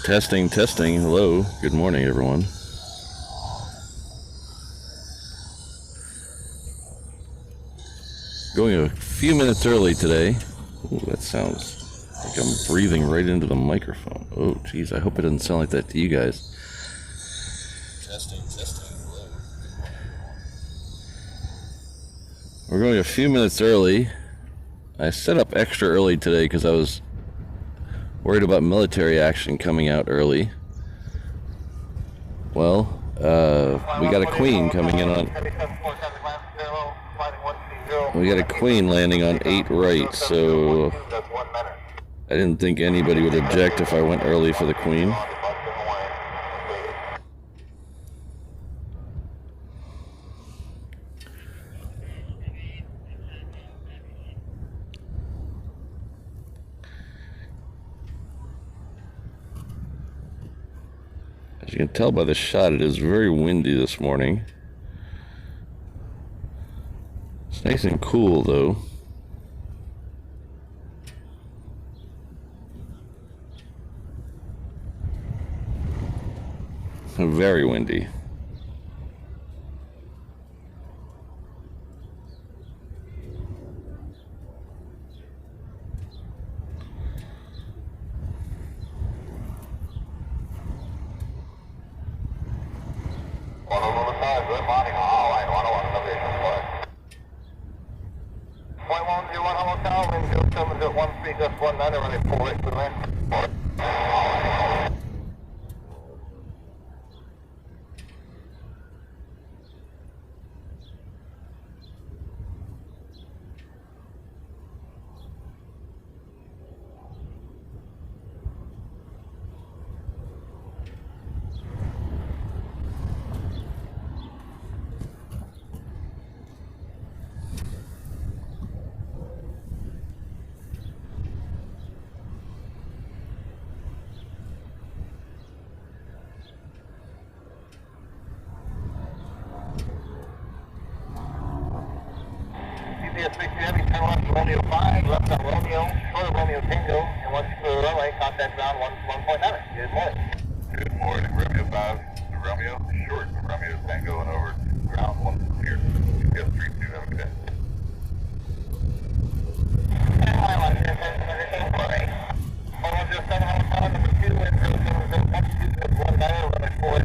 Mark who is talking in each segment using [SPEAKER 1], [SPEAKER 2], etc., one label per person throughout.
[SPEAKER 1] Testing, testing. Hello. Good morning, everyone. Going a few minutes early today. Ooh, that sounds like I'm breathing right into the microphone. Oh, geez. I hope it doesn't sound like that to you guys. Testing, testing. Hello. We're going a few minutes early. I set up extra early today because I was worried about military action coming out early. Well, we got a Queen coming in on... We got a Queen landing on 8 right, so I didn't think anybody would object if I went early for the Queen. As you can tell by the shot, it is very windy this morning. It's nice and cool, though. Very windy.
[SPEAKER 2] Heavy, turn left Romeo 5, left on Romeo, short of Romeo Tango, and once you clear the runway, contact ground 1.9. Good morning. Good morning, Romeo 5 to Romeo, short of Romeo Tango, and over to ground 1 clear. GPS 32, have a good day. Number 2, and 07012, runway 4,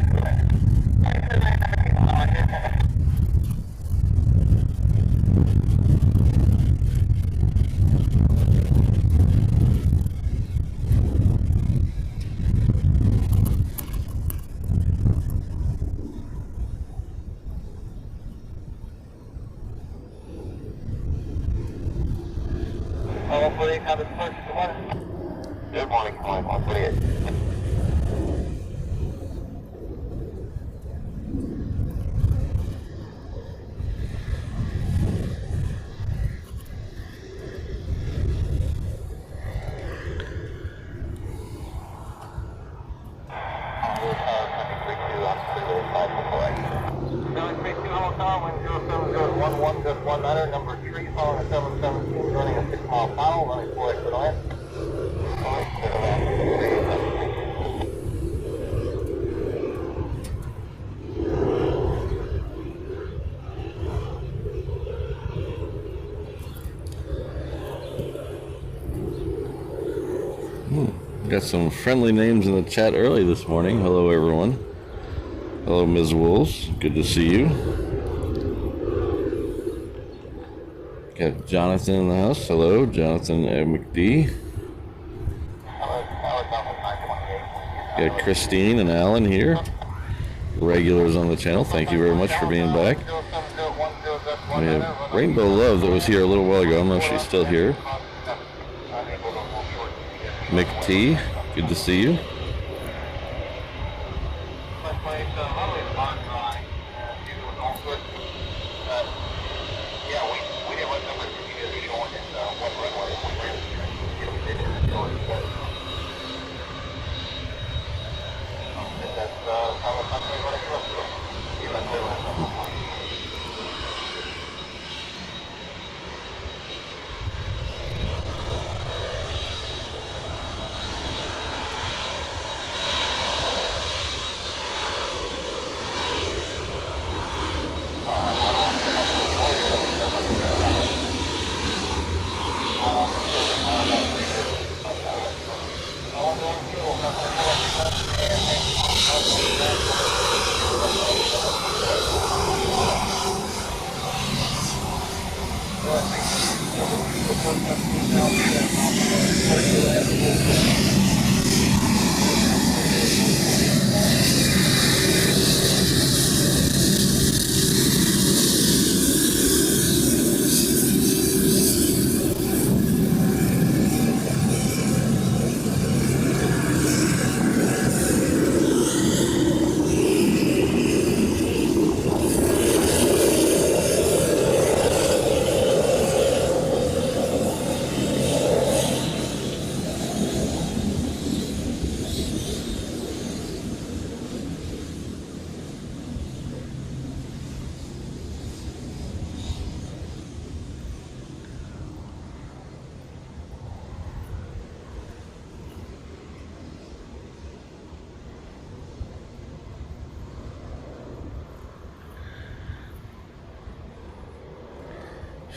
[SPEAKER 2] Good morning, 148. Number 3, following a 717, running a 6-mile final, running 4 exit on.
[SPEAKER 1] Got some friendly names in the chat early this morning. Hello, everyone. Hello, Ms. Wolves. Good to see you. Got Jonathan in the house. Hello, Jonathan McD. Got Christine and Alan here. Regulars on the channel. Thank you very much for being back. We have Rainbow Love that was here a little while ago. I don't know if she's still here. Mick T, good to see you.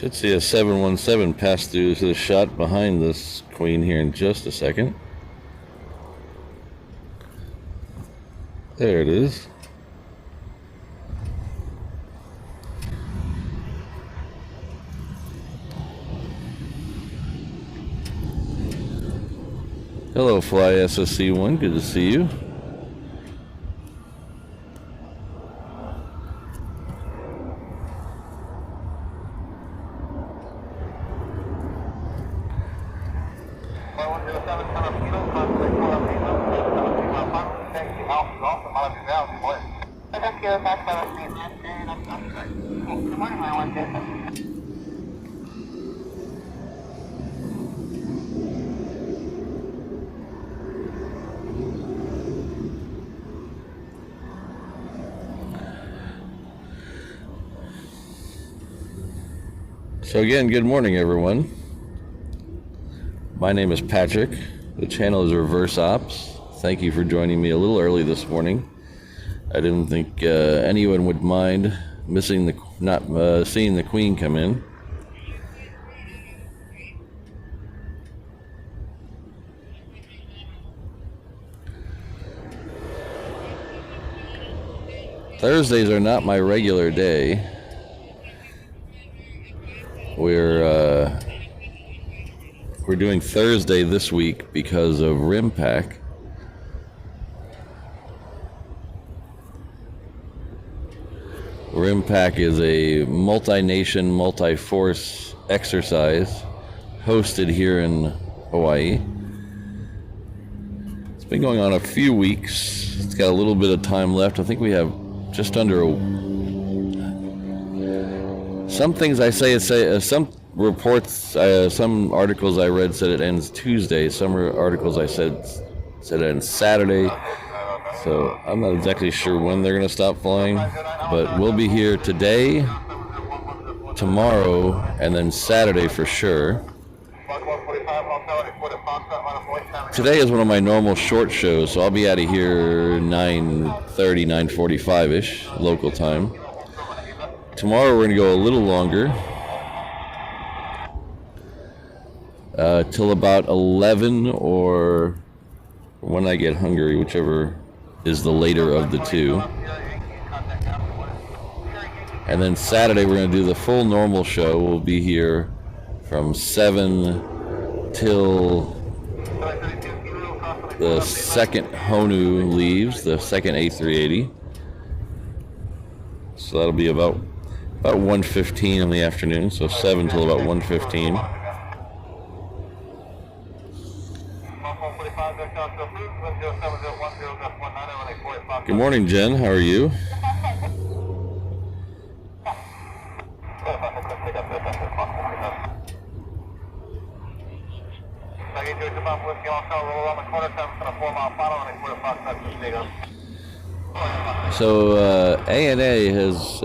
[SPEAKER 1] Should see a 717 pass through to the shot behind this Queen here in just a second. There it is. Hello, Fly SSC1. Good to see you. So again, good morning everyone. My name is Patrick. The channel is Reverse Ops. Thank you for joining me a little early this morning. I didn't think anyone would mind seeing the Queen come in. Thursdays are not my regular day. We're doing Thursday this week because of Rimpack. Rimpack is a multi-nation, multi-force exercise hosted here in Hawaii. It's been going on a few weeks. It's got a little bit of time left. I think we have just under some things I say some reports, some articles I read said it ends Tuesday. Some articles I said it ends Saturday. So I'm not exactly sure when they're going to stop flying, but we'll be here today, tomorrow, and then Saturday for sure. Today is one of my normal short shows, so I'll be out of here 9:30, 9:45-ish local time. Tomorrow we're going to go a little longer, till about 11 or when I get hungry, whichever is the later of the two. And then Saturday we're going to do the full normal show. We'll be here from 7 till the second Honu leaves, the second A380. So that'll be about 1:15 in the afternoon, so 7 till about 1:15. Good morning, Jen. How are you? So ANA has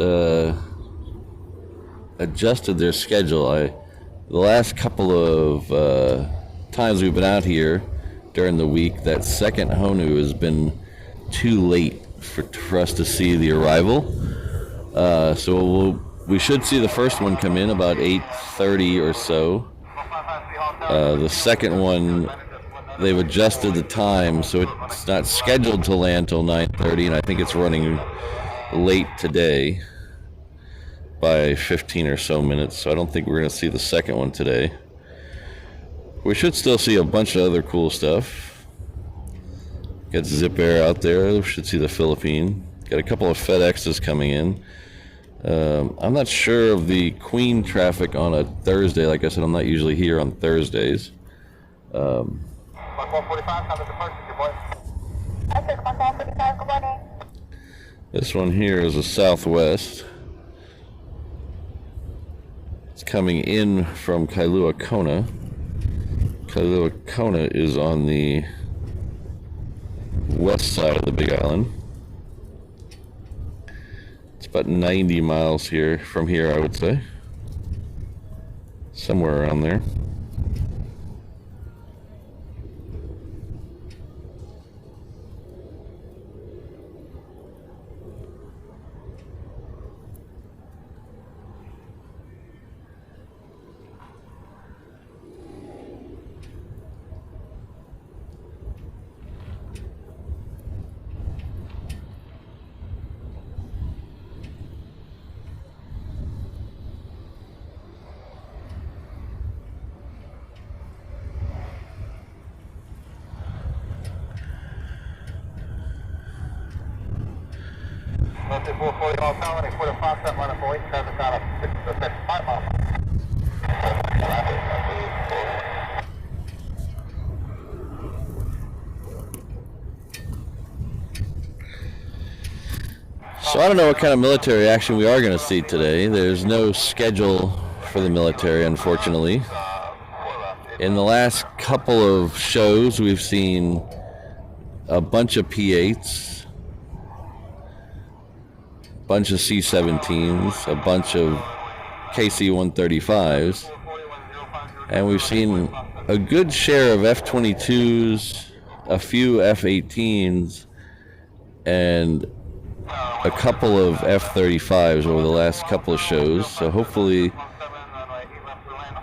[SPEAKER 1] adjusted their schedule. The last couple of times we've been out here during the week, that second Honu has been too late for us to see the arrival. So we should see the first one come in about 8:30 or so. The second one they've adjusted the time, so it's not scheduled to land till 9:30, and I think it's running late today by 15 or so minutes, so I don't think we're going to see the second one today. We should still see a bunch of other cool stuff. Got Zipair out there. We should see the Philippine. Got a couple of FedExes coming in. I'm not sure of the Queen traffic on a Thursday. Like I said, I'm not usually here on Thursdays.
[SPEAKER 2] 145, come to the first, good morning. Good morning.
[SPEAKER 1] This one here is a Southwest. It's coming in from Kailua Kona. Kailua Kona is on the west side of the Big Island. It's about 90 miles here from here, I would say. Somewhere around there.
[SPEAKER 2] Let's do 440 all tower, and 45 set line of voice, traffic out of 55 miles.
[SPEAKER 1] So I don't know what kind of military action we are going to see today. There's no schedule for the military, unfortunately. In the last couple of shows, we've seen a bunch of P-8s, a bunch of C-17s, a bunch of KC-135s, and we've seen a good share of F-22s, a few F-18s, and a couple of F-35s over the last couple of shows. So hopefully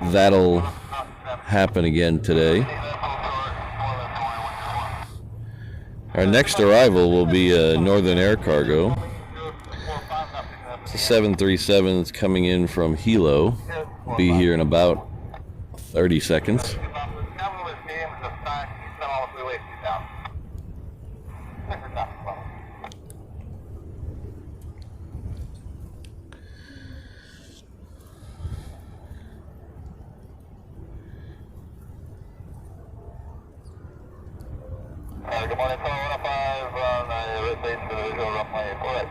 [SPEAKER 1] that'll happen again today. Our next arrival will be a Northern Air Cargo. It's a 737 that's coming in from Hilo. Be here in about 30 seconds.
[SPEAKER 2] Good morning, 105 on red base for the visual runway 48.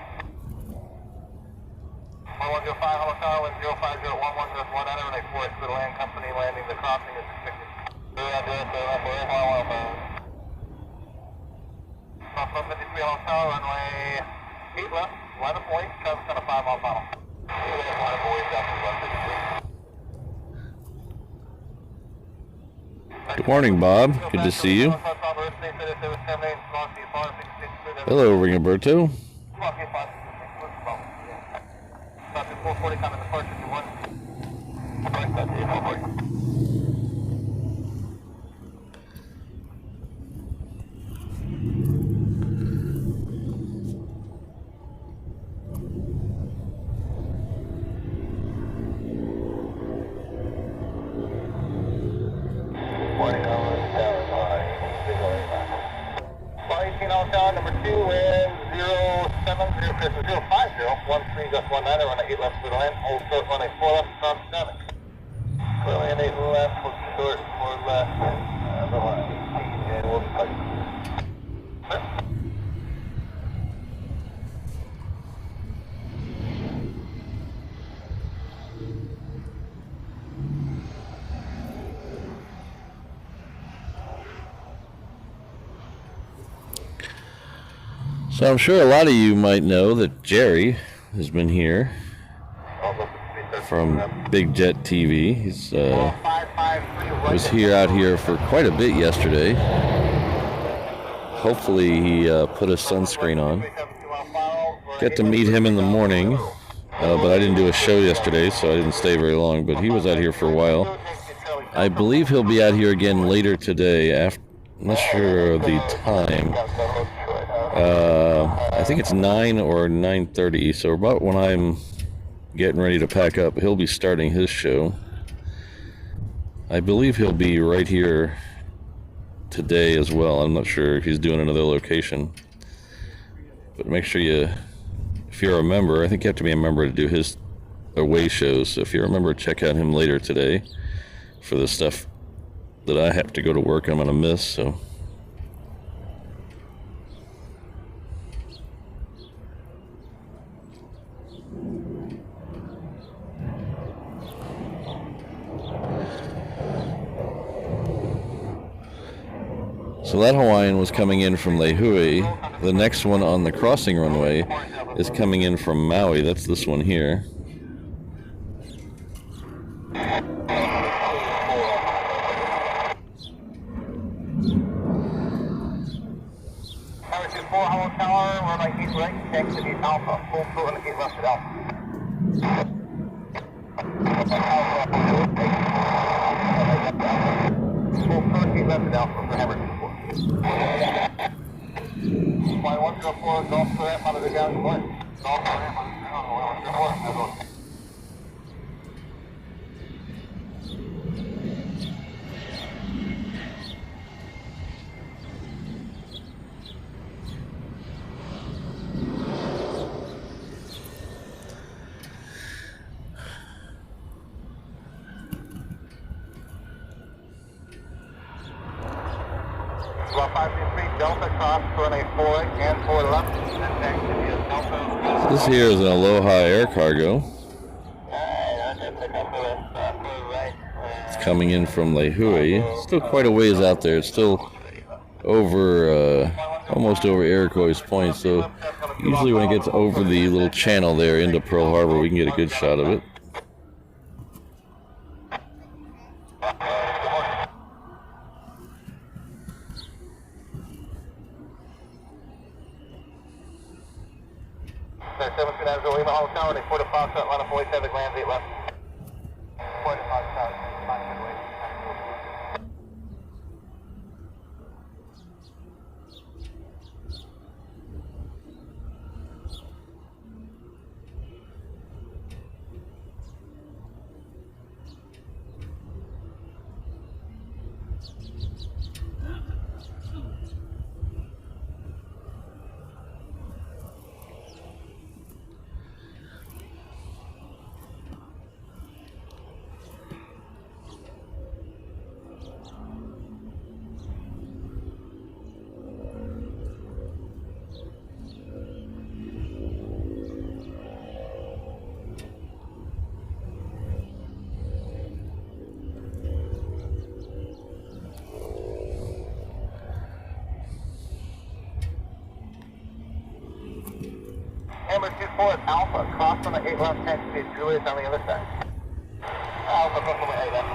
[SPEAKER 2] 1105, hello tower, wind 05011, just 1 under, and a 4 to the land company landing, the crossing is expected. 53, hello tower, runway 8 left, line of point, comes on a 5 mile final. Line of voice after 153.
[SPEAKER 1] Good morning, Bob. Good to see you. Hello, Ringoberto.
[SPEAKER 2] Number 2 wind 070, 050, 13 just 19, run 8 left to the land, hold short, run 4 left, cross 7. Clearly an 8 left, hold short, 4 left, the line 18, and we'll be cutting.
[SPEAKER 1] So I'm sure a lot of you might know that Jerry has been here from Big Jet TV. He's was out here for quite a bit yesterday. Hopefully he put his sunscreen on. Got to meet him in the morning, but I didn't do a show yesterday, so I didn't stay very long. But he was out here for a while. I believe he'll be out here again later today I'm not sure of the time. I think it's 9 or 9:30, so about when I'm getting ready to pack up, he'll be starting his show. I believe he'll be right here today as well. I'm not sure if he's doing another location. But make sure you, if you're a member, I think you have to be a member to do his away shows. So if you're a member, check out him later today for the stuff that I have to go to work I'm going to miss. So that Hawaiian was coming in from Lehui. The next one on the crossing runway is coming in from Maui. That's this one here. This here is an Aloha Air Cargo. It's coming in from Lehui. Still quite a ways out there. It's still over, almost over Iroquois Point. So usually when it gets over the little channel there into Pearl Harbor, we can get a good shot of it.
[SPEAKER 2] Number 24 is Alpha, cross on the 8 left 10 speed, Julius on the other side. Alpha, cross on the 8 left,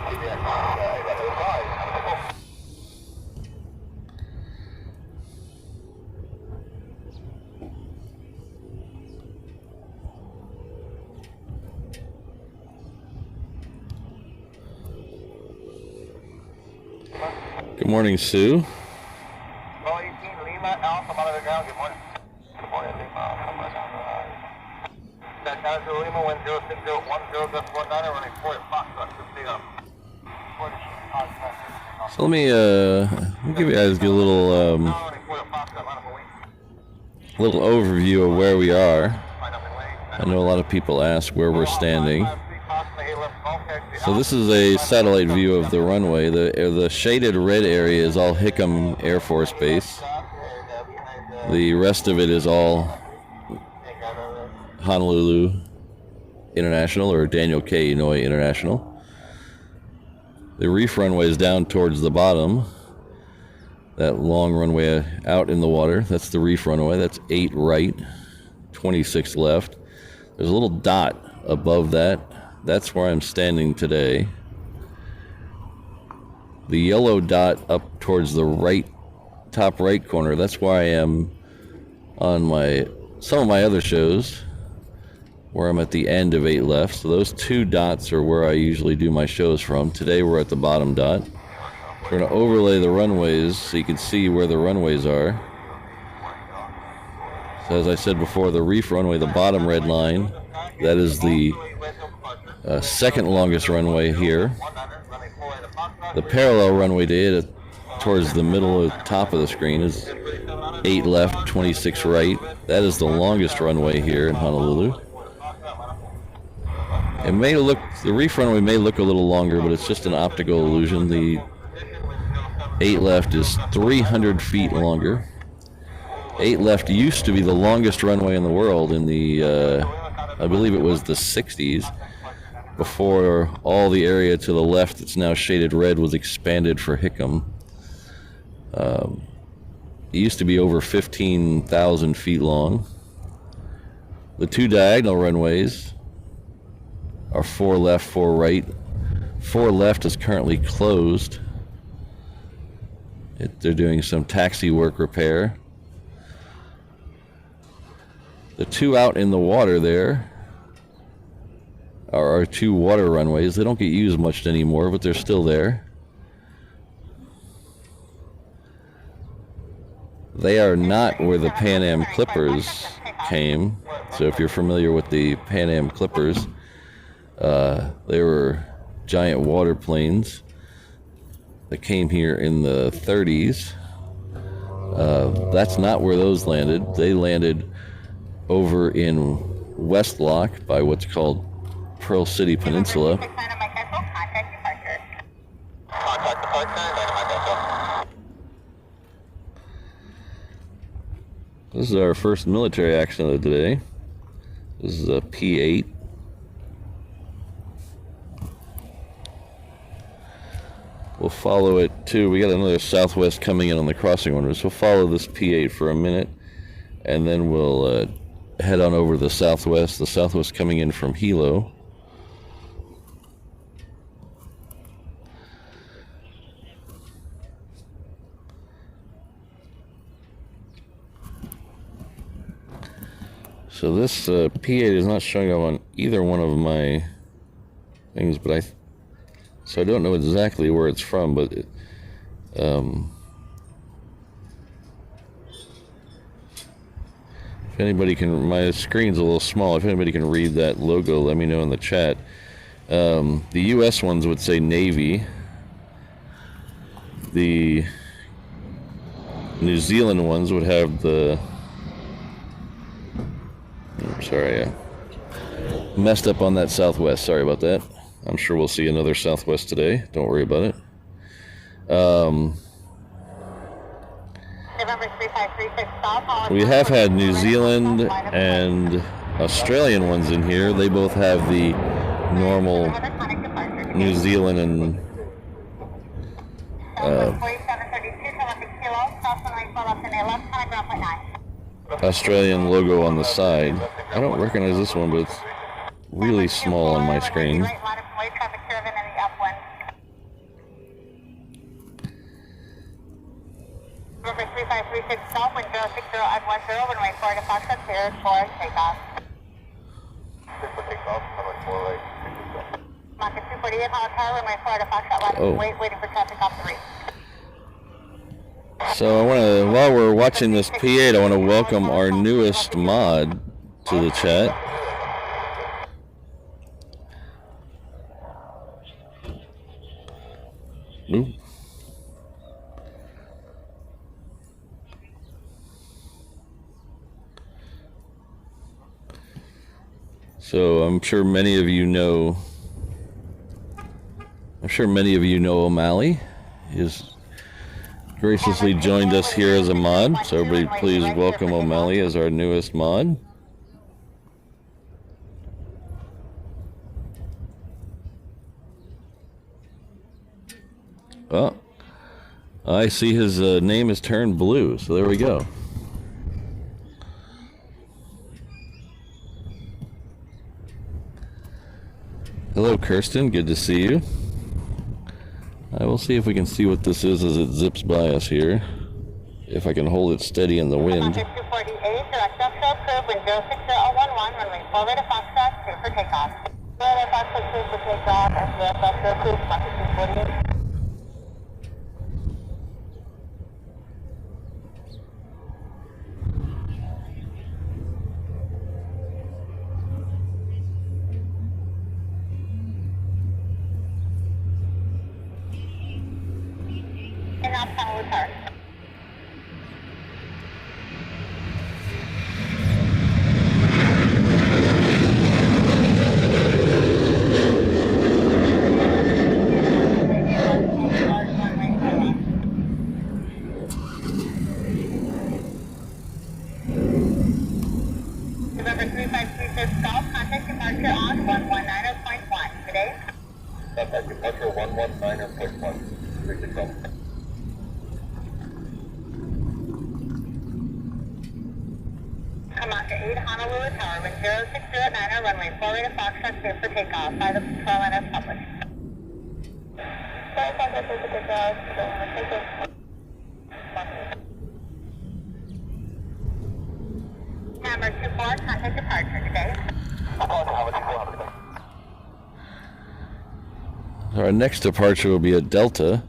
[SPEAKER 1] Good morning, Sue.
[SPEAKER 2] Roll 18, Lima, Alpha, monitor ground, good morning. Good morning, Lima, Alpha, Lima, 10601, just 19, running 4 at Foxtrot, 2 up.
[SPEAKER 1] So let me give you guys a little overview of where we are. I know a lot of people ask where we're standing. So this is a satellite view of the runway. The shaded red area is all Hickam Air Force Base. The rest of it is all Honolulu International or Daniel K. Inouye International. The reef runway is down towards the bottom. That long runway out in the water, that's the reef runway. That's 8 right, 26 left. There's a little dot above that. That's where I'm standing today. The yellow dot up towards the right, top right corner, that's where I am on some of my other shows, where I'm at the end of 8 left. So those 2 dots are where I usually do my shows from. Today we're at the bottom dot. We're going to overlay the runways so you can see where the runways are. So as I said before, the reef runway, the bottom red line, that is the second longest runway here. The parallel runway to it, towards the middle of top of the screen, is 8 left, 26 right. That is the longest runway here in Honolulu. It may look, the reef runway may look a little longer, but it's just an optical illusion. The 8 left is 300 feet longer. 8 left used to be the longest runway in the world in the, I believe it was the 60s, before all the area to the left that's now shaded red was expanded for Hickam. It used to be over 15,000 feet long. The 2 diagonal runways are 4 left, 4 right. 4 left is currently closed. They're doing some taxi work repair. The 2 out in the water there are our 2 water runways. They don't get used much anymore, but they're still there. They are not where the Pan Am Clippers came. So if you're familiar with the Pan Am Clippers, they were giant water planes that came here in the 30s. That's not where those landed. They landed over in West Lock by what's called Pearl City Peninsula. This is our first military action of the day. This is a P-8. We'll follow it too. We got another Southwest coming in on the crossing orders. We'll follow this P-8 for a minute, and then we'll head on over to the Southwest. The Southwest coming in from Hilo. So this P-8 is not showing up on either one of my things, but so I don't know exactly where it's from, but if anybody can, my screen's a little small. If anybody can read that logo, let me know in the chat. The U.S. ones would say Navy. The New Zealand ones would have the, sorry, I messed up on that Southwest. Sorry about that. I'm sure we'll see another Southwest today. Don't worry about it. We have had New Zealand and Australian ones in here. They both have the normal New Zealand and Australian logo on the side. I don't recognize this one, but it's really small on my screen.
[SPEAKER 2] Number 3536 South, wind 060 at 10, runway 4 to Foxtrot, cleared for takeoff. Cleared for takeoff, runway 4 right, Mach 248, Hong Kong, runway 4 to Foxtrot, waiting for traffic off the reef.
[SPEAKER 1] So I want to, while we're watching this P-8, I want to welcome our newest mod to the chat. Oop. So I'm sure many of you know O'Malley. He's graciously joined us here as a mod. So everybody please welcome O'Malley as our newest mod. Oh, I see his name has turned blue, so there we go. Hello, Kirsten. Good to see you. I will see if we can see what this is as it zips by us here. If I can hold it steady in the wind.
[SPEAKER 2] 248, direct upshot, curve, wind 06011, runway 4 right to Foxtrot, clear for takeoff. Right at Foxtrot, clear for takeoff, and direct offshore, cruise, Mach 248. Honolulu Tower. November 3536 Golf, contact departure on 119.1 today. Contact departure 119.1. Reach the call. Come on to 8 Honolulu Tower, wind 0609 runway 48 Foxtrot, clear for takeoff. By the control line as published. Sorry, contact clear for takeoff. Take it. Number 24, contact departure today.
[SPEAKER 1] Our next departure will be a Delta.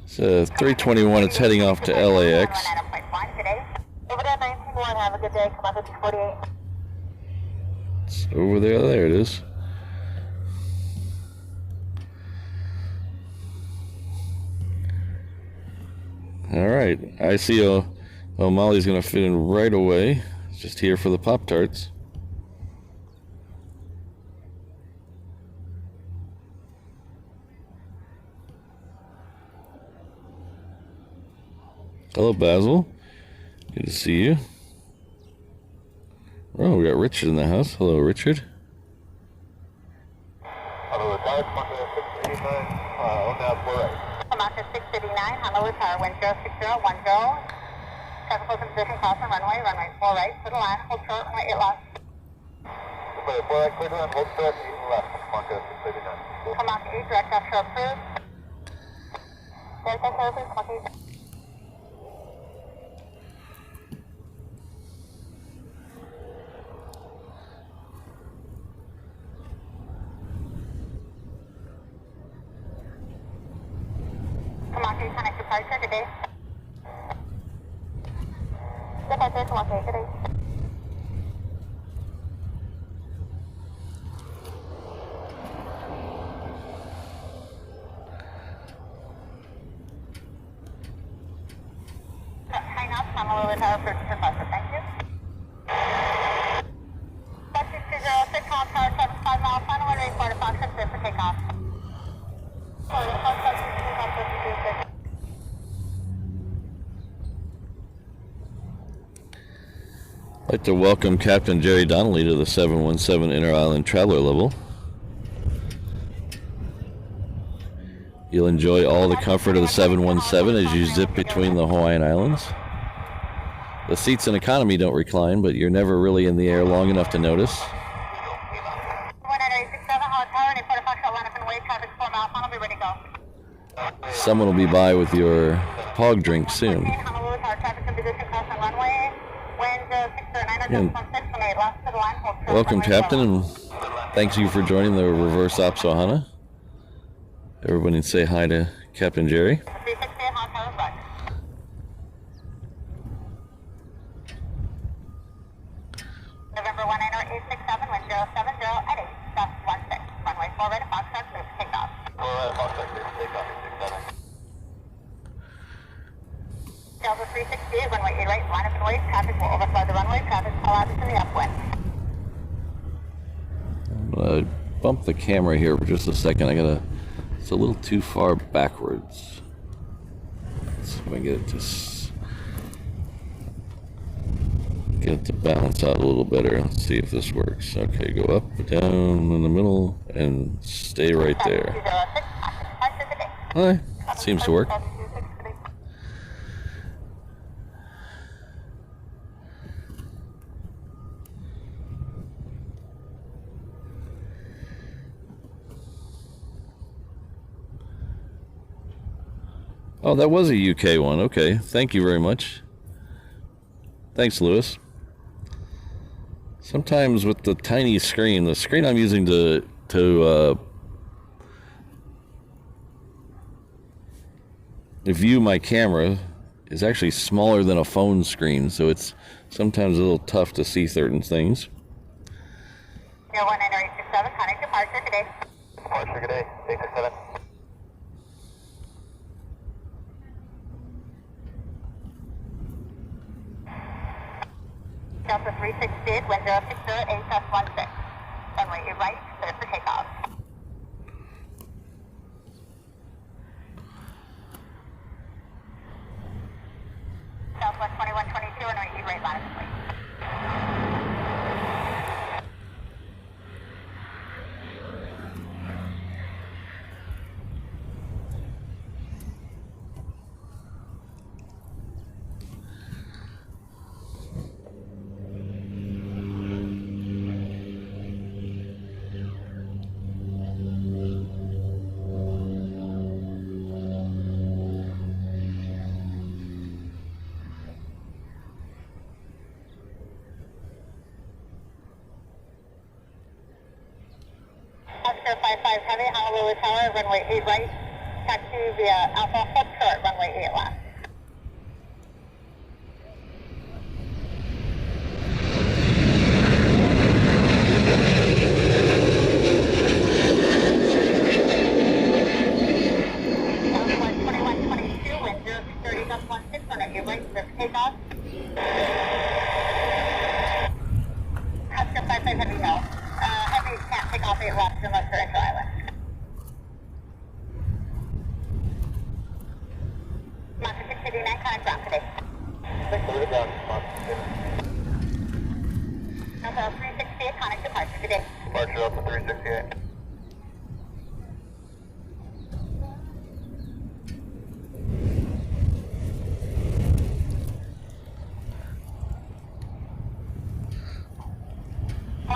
[SPEAKER 1] It's a 321. It's heading off to LAX.
[SPEAKER 2] Over there, 19-1. Have a good day. Come on, 5048.
[SPEAKER 1] It's over there. There it is. All right. I see Molly's going to fit in right away. It's just here for the Pop-Tarts. Hello, Basil. Good to see you. Oh, we got Richard in the house. Hello, Richard.
[SPEAKER 2] Honolulu Tower, Maka 689, on the right. Maka 689, Honolulu Tower, wind 06010. Traffic close in position, crossing runway 4 right, to the line, hold short, runway 8 left. 4 right, clear to line, hold short, 8 left, Maka 689. Maka 8, direct offshore approved. Direct offshore approved, Maka 8. Connect departure today. Departure to today. Hang up, Honolulu Tower for departure. Thank you. 6206, Honolulu Tower, 75 miles, final runway 4 to Fox, clear for takeoff.
[SPEAKER 1] I'd like to welcome Captain Jerry Donnelly to the 717 Inter-Island Traveler level. You'll enjoy all the comfort of the 717 as you zip between the Hawaiian Islands. The seats in economy don't recline, but you're never really in the air long enough to notice. Someone will be by with your hog drink soon. And welcome, Captain, and thanks you for joining the reverse ops Ohana. Everybody say hi to Captain Jerry.
[SPEAKER 2] November 190-867, wind 070 at 8, south 16, runway 4 right at Foxtrot, clear for takeoff. 4 right at Foxtrot, clear for takeoff, 67. Delta 368, runway 8 right, line up and wait, traffic will overfly the runway, traffic allowed in the upwind.
[SPEAKER 1] I'm going to bump the camera here for just a second. It's a little too far backwards. Let's see if I can get it to balance out a little better. Let's see if this works. Okay, go up, down in the middle, and stay right there. Hi, seems to work. Oh, that was a UK one. Okay, thank you very much. Thanks, Lewis. Sometimes with the tiny screen, the screen I'm using to view my camera is actually smaller than a phone screen, so it's sometimes a little tough to see certain things.
[SPEAKER 2] 0190867, connect departure today. Departure today, 867. Delta 368, wind 060, 8S16. Runway 8 right, clear for takeoff. Southwest 2122, runway 8 right, line of sight. Oscar 55 Heavy, Honolulu Tower, runway 8 right, taxi via Alpha Foxtrot, runway 8 left. Southwest 2122, wind 030, gust 16, runway 8 right, clear for takeoff. Oscar 55 Heavy, no. Heavy can't take off 8 left unless they're inter-island. Monster 689, connect ground today. 6 ground, Delta 368, connect departure today. Departure up to 368.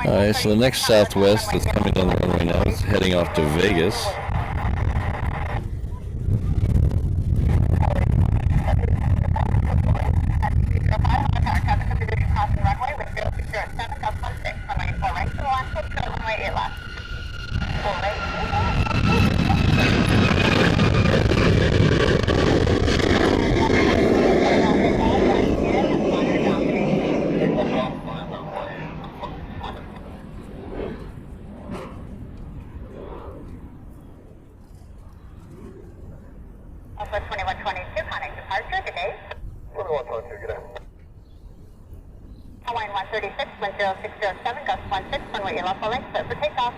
[SPEAKER 1] Alright, so the next Southwest that's coming down the runway now is heading off to Vegas.
[SPEAKER 2] Alpha 2122, connect departure today. 2122, good day. Hawaiian 136, wind 0607, gust 16, runway 8 left, full length, clear for takeoff.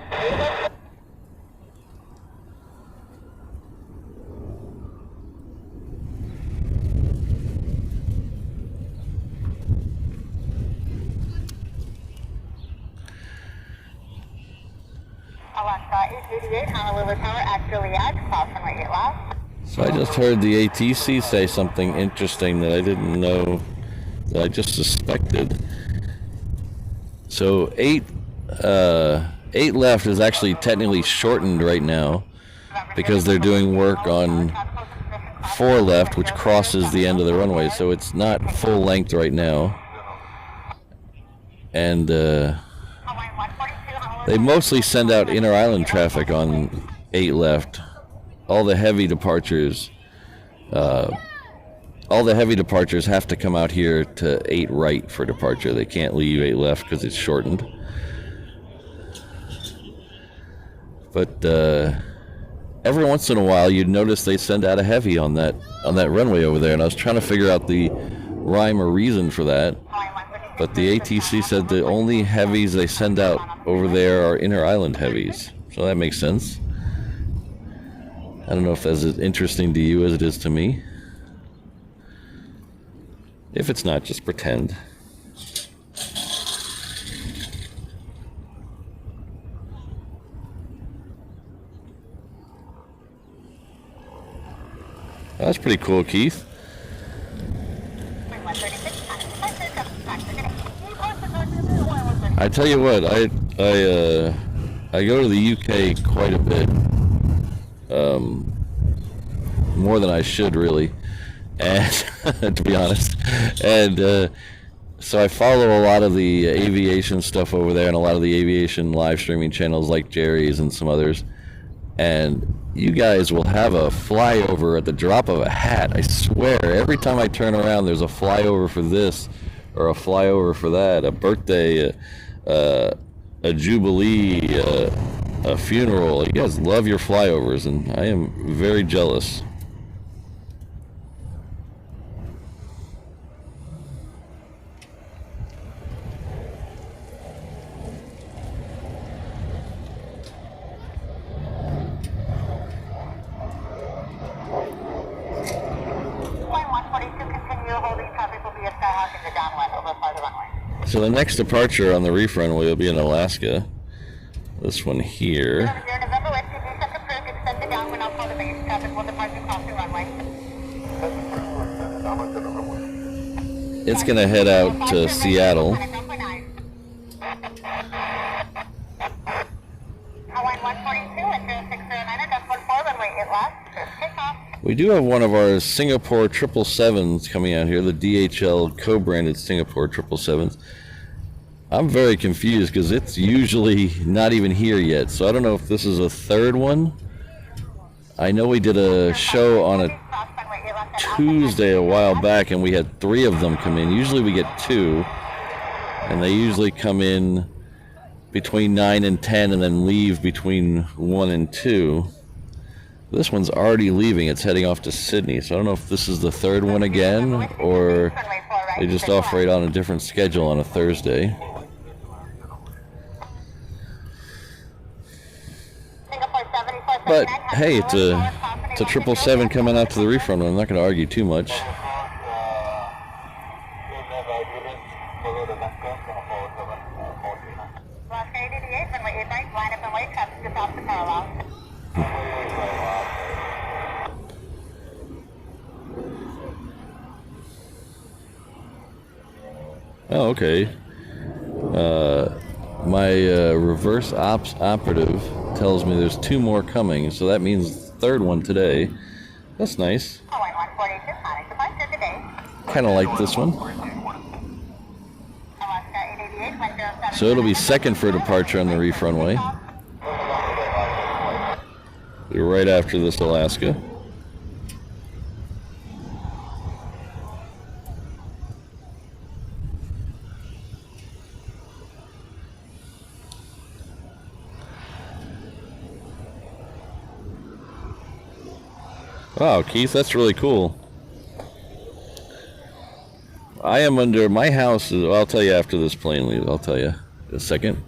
[SPEAKER 2] Alaska 888, Honolulu Tower, actually at cross runway 8 left.
[SPEAKER 1] So I just heard the ATC say something interesting that I didn't know, that I just suspected. So 8 left is actually technically shortened right now because they're doing work on 4 left, which crosses the end of the runway. So it's not full length right now. And they mostly send out inter-island traffic on 8 left. All the heavy departures have to come out here to 8 right for departure. They can't leave 8 left because it's shortened. But every once in a while, you'd notice they send out a heavy on that runway over there, and I was trying to figure out the rhyme or reason for that. But the ATC said the only heavies they send out over there are inter-island heavies, so that makes sense. I don't know if that's as interesting to you as it is to me. If it's not, just pretend. That's pretty cool, Keith. I tell you what, I go to the UK quite a bit. More than I should, really, and to be honest, and so I follow a lot of the aviation stuff over there and a lot of the aviation live streaming channels like Jerry's and some others, and you guys will have a flyover at the drop of a hat. I swear, every time I turn around there's a flyover for this or a flyover for that, a birthday, a jubilee, a funeral. You guys love your flyovers, and I am very jealous. So the next departure on the reef runway will be in Alaska. This one here. It's going to head out to Seattle. We do have one of our Singapore 777s coming out here, the DHL co-branded Singapore 777s. I'm very confused because it's usually not even here yet, so I don't know if this is a third one. I know we did a show on a Tuesday a while back and we had 3 of them come in. Usually we get 2, and they usually come in between 9 and 10 and then leave between 1 and 2. This one's already leaving. It's heading off to Sydney, so I don't know if this is the third one again or they just operate on a different schedule on a Thursday. But hey, it's a 777 coming out to the reef runway. I'm not going to argue too much. Oh, okay. My reverse ops operative tells me there's 2 more coming, so that means third one today. That's nice. Kind of like this one. So it'll be second for departure on the reef runway. Right after this Alaska. Wow, Keith, that's really cool. I am under my house. Well, I'll tell you after this plane leaves. I'll tell you in a second.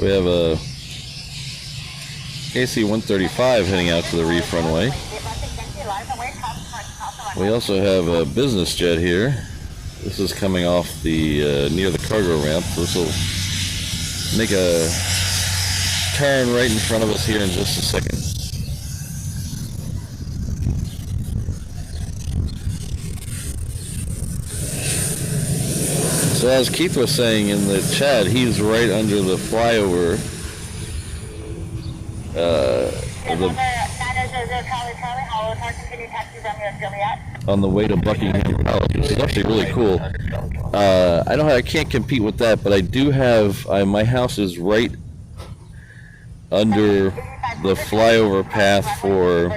[SPEAKER 1] We have a AC-135 heading out to the reef runway. We also have a business jet here. This is coming off the near the cargo ramp. This will make a turn right in front of us here in just a second. So as Keith was saying in the chat, he's right under the flyover. On the way to Buckingham Palace, which is actually really cool. I can't compete with that, but I do have my house is right under the flyover path for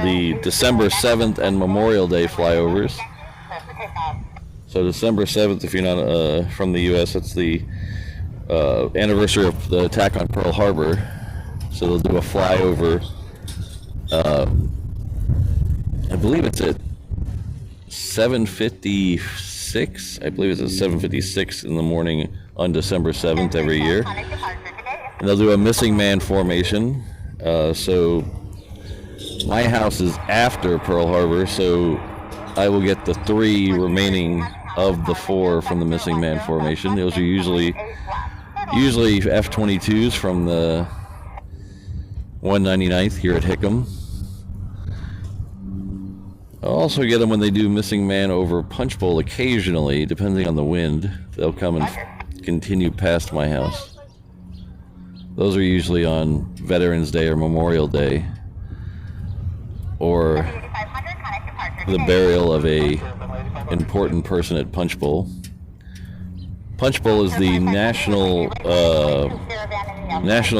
[SPEAKER 1] the December 7th and Memorial Day flyovers. So December 7th, if you're not from the U.S., that's the anniversary of the attack on Pearl Harbor. So they'll do a flyover. I believe it's at 7:56 7:56. I believe it's at 7:56 in the morning on December 7th every year. And they'll do a missing man formation. So my house is after Pearl Harbor, so I will get the 3 remaining of the 4 from the missing man formation. Those are usually F-22s from the 199th here at Hickam. I'll also get them when they do missing man over Punchbowl occasionally, depending on the wind. They'll come and continue past my house. Those are usually on Veterans Day or Memorial Day, or the burial of a important person at Punchbowl. Punchbowl is the national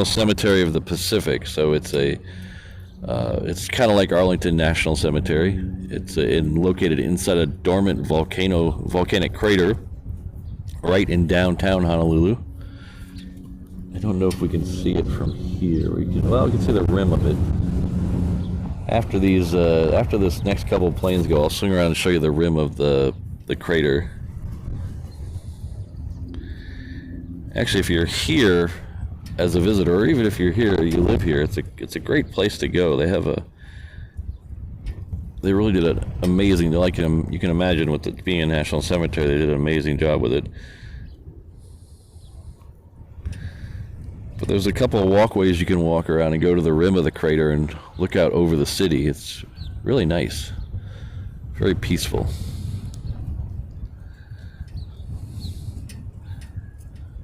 [SPEAKER 1] cemetery of the Pacific, so it's kind of like Arlington National Cemetery. It's located inside a dormant volcanic crater right in downtown Honolulu. I don't know if we can see it from here. We can see the rim of it. After this next couple of planes go, I'll swing around and show you the rim of the crater. Actually, if you're here as a visitor, or even if you're here, you live here, it's a great place to go. They really did an amazing, like you can imagine with it being a national cemetery, they did an amazing job with it. But there's a couple of walkways you can walk around and go to the rim of the crater and look out over the city. It's really nice, very peaceful.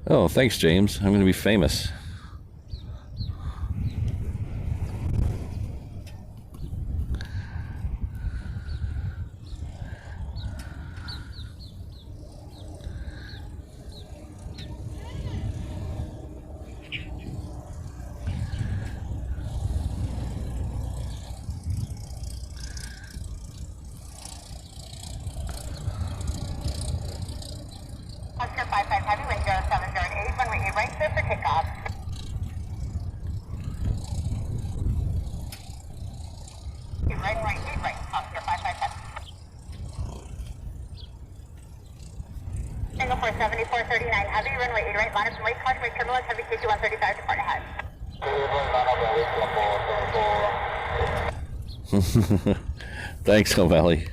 [SPEAKER 1] Oh, thanks, James. I'm going to be famous.
[SPEAKER 2] Oscar 55 Heavy, wind 0708, runway 8 right, clear for takeoff. Right, 8 right, Oscar 55 Heavy. Singapore 7439 Heavy, runway 8 right, line up and wait, caution, wait, turbulence, heavy KC 135, depart ahead.
[SPEAKER 1] Thanks, O'Malley.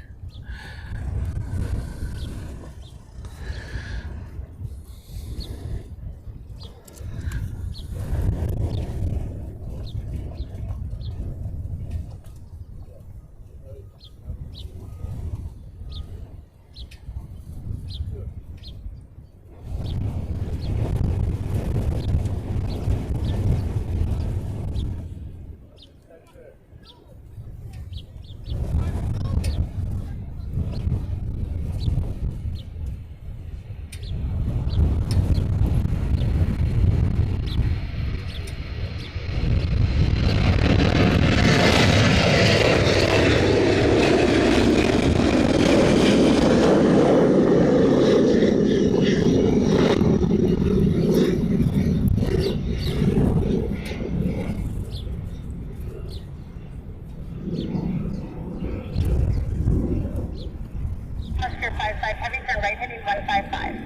[SPEAKER 2] Oscar 55 Heavy, turn right, heading 155.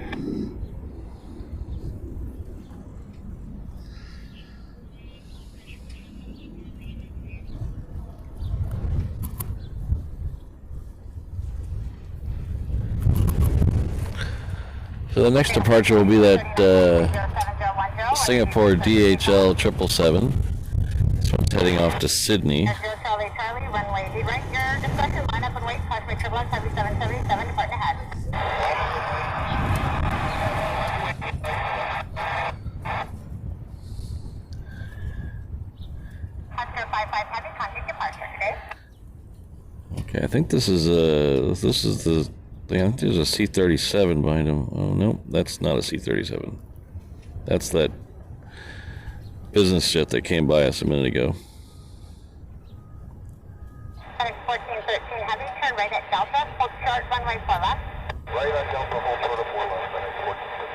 [SPEAKER 1] So the next departure will be that Singapore DHL 777. This one's heading off to Sydney.
[SPEAKER 2] Charlie, runway 8 right, your discussion, line up and wait, caution, wait, turbulence, heavy 777, depart ahead. Oscar 55 Heavy, contact departure, okay?
[SPEAKER 1] Okay, I think this is the. I think there's a C-37 behind him. Oh no, that's not a C-37. That's that business jet that came by us a minute ago.
[SPEAKER 2] 1413 Heavy, turn right at Delta, hold short, runway 4 left. Right at Delta, hold short of 4 left, and it's 1413.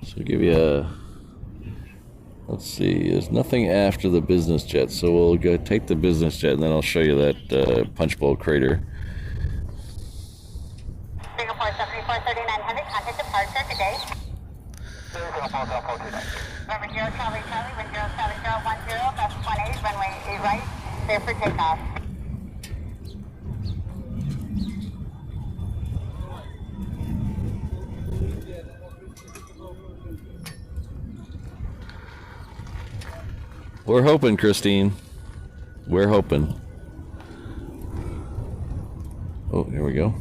[SPEAKER 1] So give you a, let's see, there's nothing after the business jet, so we'll go take the business jet and then I'll show you that punch bowl crater.
[SPEAKER 2] Singapore 743900, contact departure today. Number 0 Charlie Charlie, wind 0 Charlie 010, bus 18, runway 8 right, clear for takeoff.
[SPEAKER 1] We're hoping, Christine. We're hoping. Oh, here we go.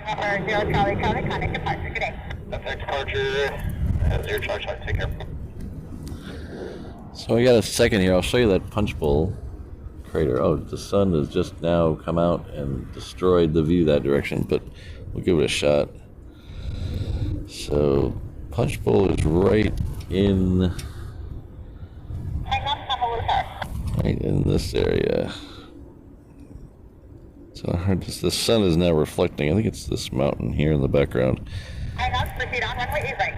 [SPEAKER 2] Number 0 Charlie Charlie, contact departure today. Contact departure, 0 Charlie Charlie, take care.
[SPEAKER 1] So I got a second here. I'll show you that punch bowl crater. Oh, the sun has just now come out and destroyed the view that direction, but we'll give it a shot. So punch bowl is right in this area. So the sun is now reflecting. I think it's this mountain here in the background.
[SPEAKER 2] Hang on, proceed on runway 8 right.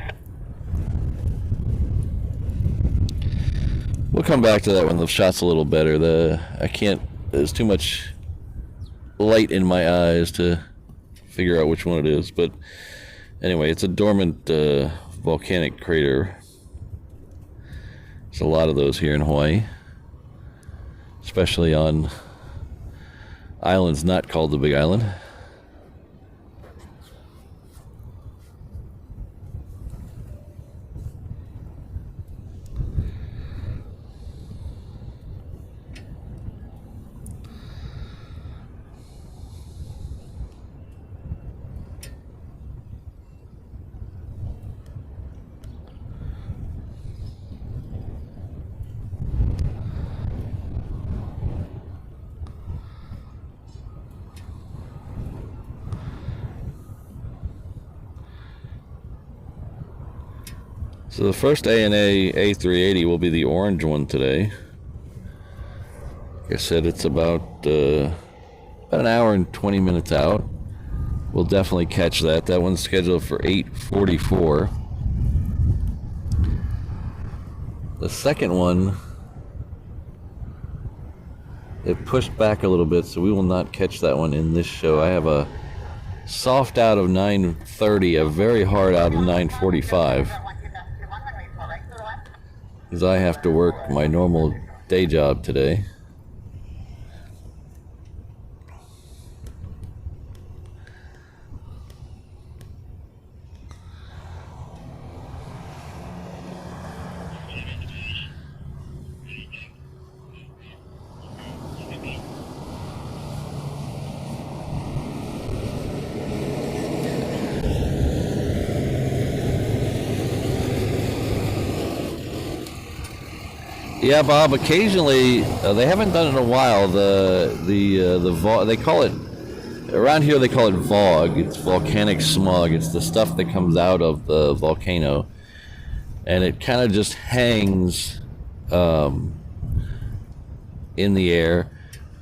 [SPEAKER 1] We'll come back to that when the shot's a little better. There's too much light in my eyes to figure out which one it is. But anyway, it's a dormant volcanic crater. There's a lot of those here in Hawaii, especially on islands not called the Big Island. So the first ANA A380 will be the orange one today. Like I said, it's about an hour and 20 minutes out. We'll definitely catch that. That one's scheduled for 8:44. The second one, it pushed back a little bit, so we will not catch that one in this show. I have a soft out of 9:30, a very hard out of 9:45. Because I have to work my normal day job today. Yeah, Bob. Occasionally, they haven't done it in a while. They call it around here. They call it VOG. It's volcanic smog. It's the stuff that comes out of the volcano, and it kind of just hangs in the air.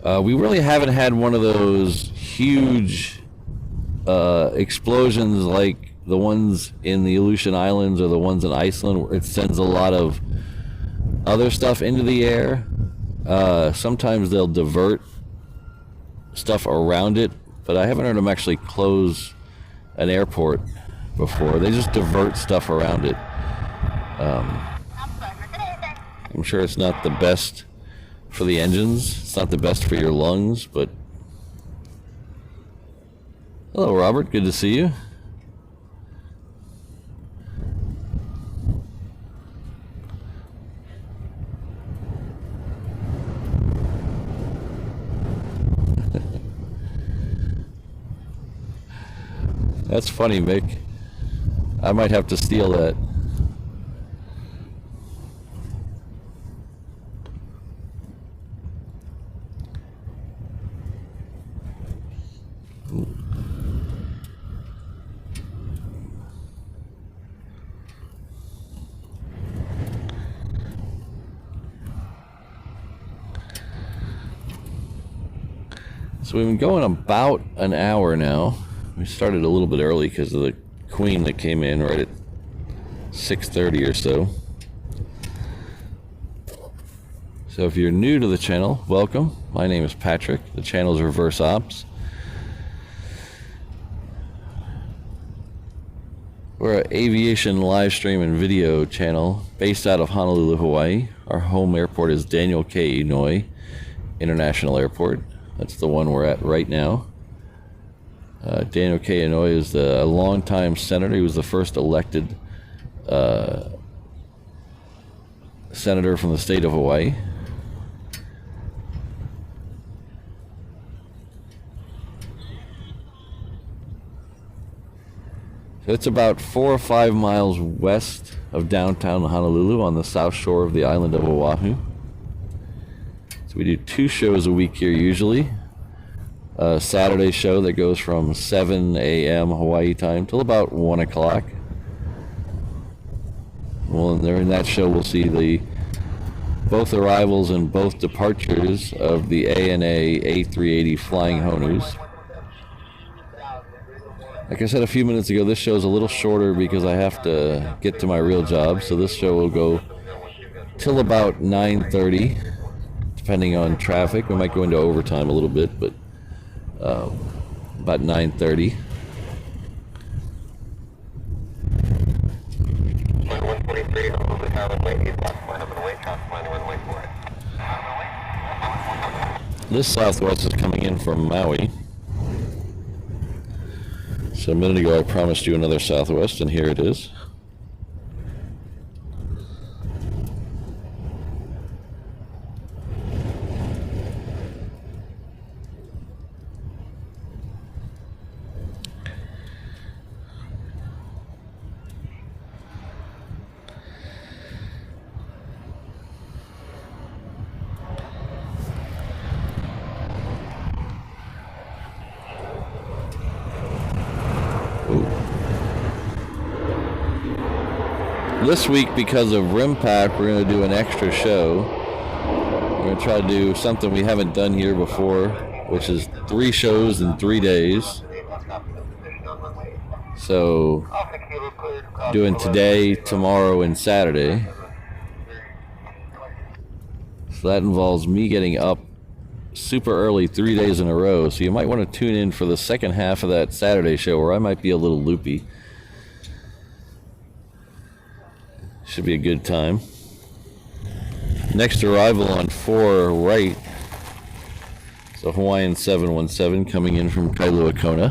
[SPEAKER 1] We really haven't had one of those huge explosions like the ones in the Aleutian Islands or the ones in Iceland, where it sends a lot of other stuff into the air. Sometimes they'll divert stuff around it, but I haven't heard them actually close an airport before. They just divert stuff around it. I'm sure it's not the best for the engines. It's not the best for your lungs, but... Hello, Robert. Good to see you. That's funny, Mick. I might have to steal that. So we've been going about an hour now. We started a little bit early because of the Queen that came in right at 6:30 or so. So if you're new to the channel, welcome. My name is Patrick. The channel is Reverse Ops. We're an aviation live stream and video channel based out of Honolulu, Hawaii. Our home airport is Daniel K. Inouye International Airport. That's the one we're at right now. Daniel K. Inouye is a longtime senator. He was the first elected senator from the state of Hawaii. So it's about 4 or 5 miles west of downtown Honolulu on the south shore of the island of Oahu. We do 2 shows a week here usually. A Saturday show that goes from 7 a.m. Hawaii time till about 1 o'clock. Well, and during that show we'll see both arrivals and both departures of the ANA A380 flying Honus. Like I said a few minutes ago, this show is a little shorter because I have to get to my real job. So this show will go till about 9:30. Depending on traffic, we might go into overtime a little bit, but about 9:30. This Southwest is coming in from Maui. So a minute ago I promised you another Southwest, and here it is. This week, because of Rimpack, we're going to do an extra show. We're going to try to do something we haven't done here before, which is 3 shows in 3 days. So, doing today, tomorrow, and Saturday. So that involves me getting up super early 3 days in a row. So you might want to tune in for the second half of that Saturday show, where I might be a little loopy. Should be a good time. Next arrival on 4 right. It's a Hawaiian 717 coming in from Kailua Kona.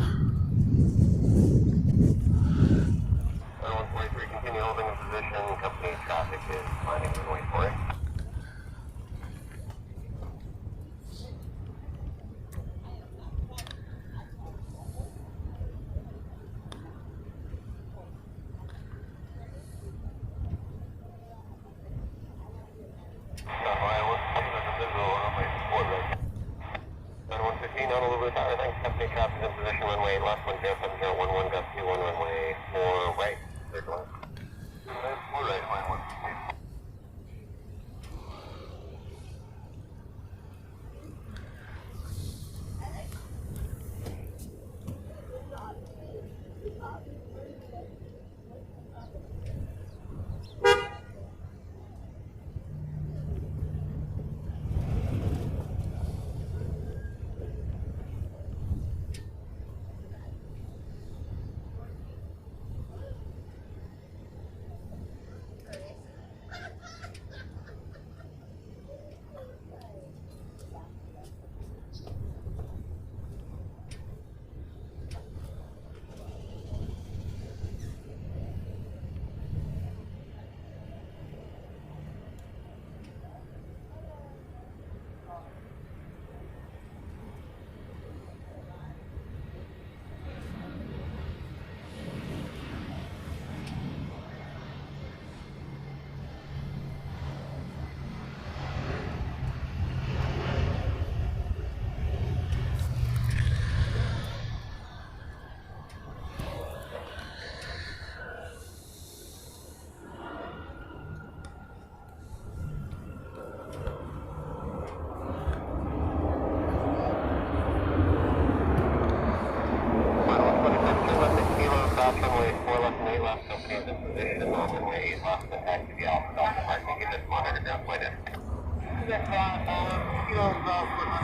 [SPEAKER 2] 143, continue holding in position. Company traffic is finding the way for it. Honolulu Tower, thanks. Company traffic in position, runway left 10711, gust 21, runway 4 right, third one. 4 right, line 1.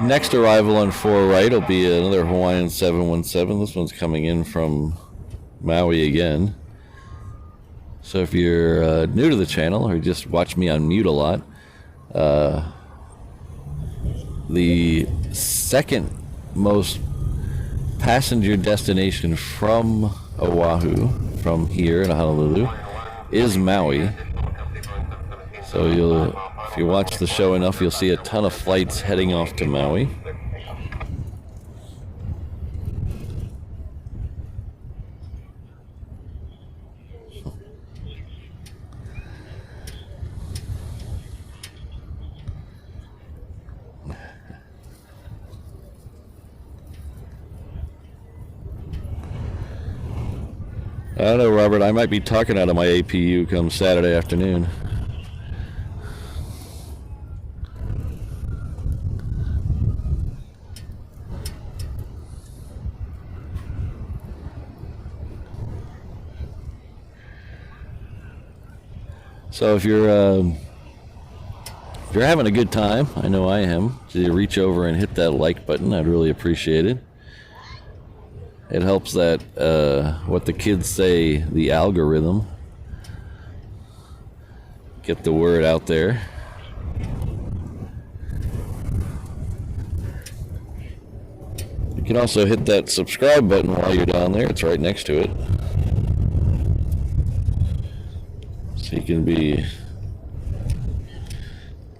[SPEAKER 1] Next arrival on 4 right will be another Hawaiian 717. This one's coming in from Maui again. So if you're new to the channel or just watch me on mute a lot, the second most passenger destination from Oahu, from here in Honolulu, is Maui. So if you watch the show enough, you'll see a ton of flights heading off to Maui. I don't know, Robert. I might be talking out of my APU come Saturday afternoon. So if you're having a good time, I know I am, so you reach over and hit that like button. I'd really appreciate it. It helps that, what the kids say, the algorithm, get the word out there. You can also hit that subscribe button while you're down there. It's right next to it. So you can be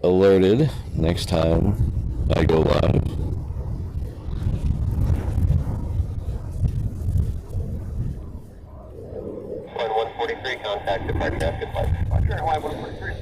[SPEAKER 1] alerted next time I go live.
[SPEAKER 2] Contact departure after flight. Departure Hawaii 143.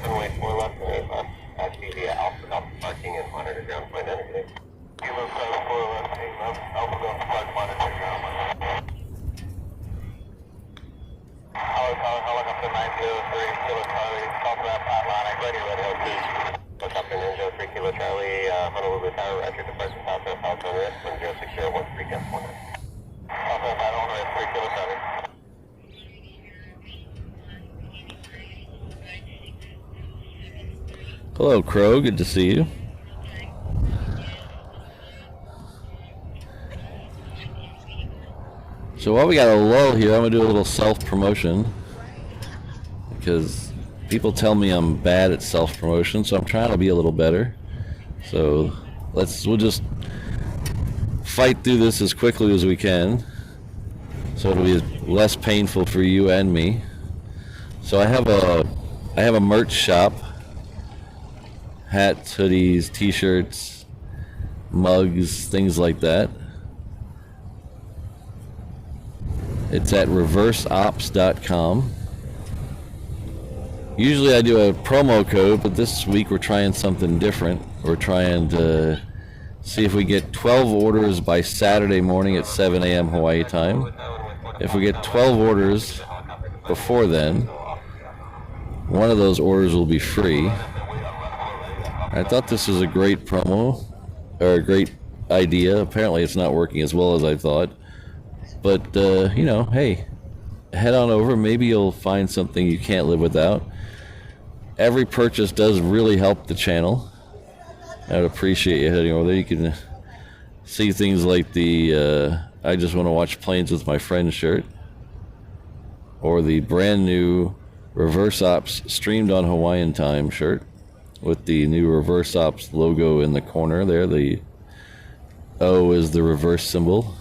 [SPEAKER 2] Runway 4 left and Airbus. Actually, Alpha parking and monitor ground point anything. Kilo 4 left, Alpha Golf Park, monitor ground. Helicopter 903, Kilo Charlie, call for that Atlantic, ready, LT. Helicopter Ninja 3 Kilo Charlie, Honolulu Tower, entry departure Southwest, Southwest, 106013, Camp 1. Southwest, Honolulu, 3 Kilo Charlie.
[SPEAKER 1] Hello, Crow. Good to see you. So while we got a lull here, I'm going to do a little self-promotion because people tell me I'm bad at self-promotion, so I'm trying to be a little better. So we'll just fight through this as quickly as we can so it'll be less painful for you and me. So I have a merch shop. Hats, hoodies, t-shirts, mugs, things like that. It's at reverseops.com. Usually I do a promo code, but this week we're trying something different. We're trying to see if we get 12 orders by Saturday morning at 7 a.m. Hawaii time. If we get 12 orders before then, one of those orders will be free. I thought this was a great promo, or a great idea. Apparently it's not working as well as I thought. But, you know, hey, head on over. Maybe you'll find something you can't live without. Every purchase does really help the channel. I would appreciate you heading over there. You can see things like the I just want to watch planes with my friend shirt. or the brand new Reverse Ops Streamed on Hawaiian Time shirt with the new Reverse Ops logo in the corner there. The O is the reverse symbol.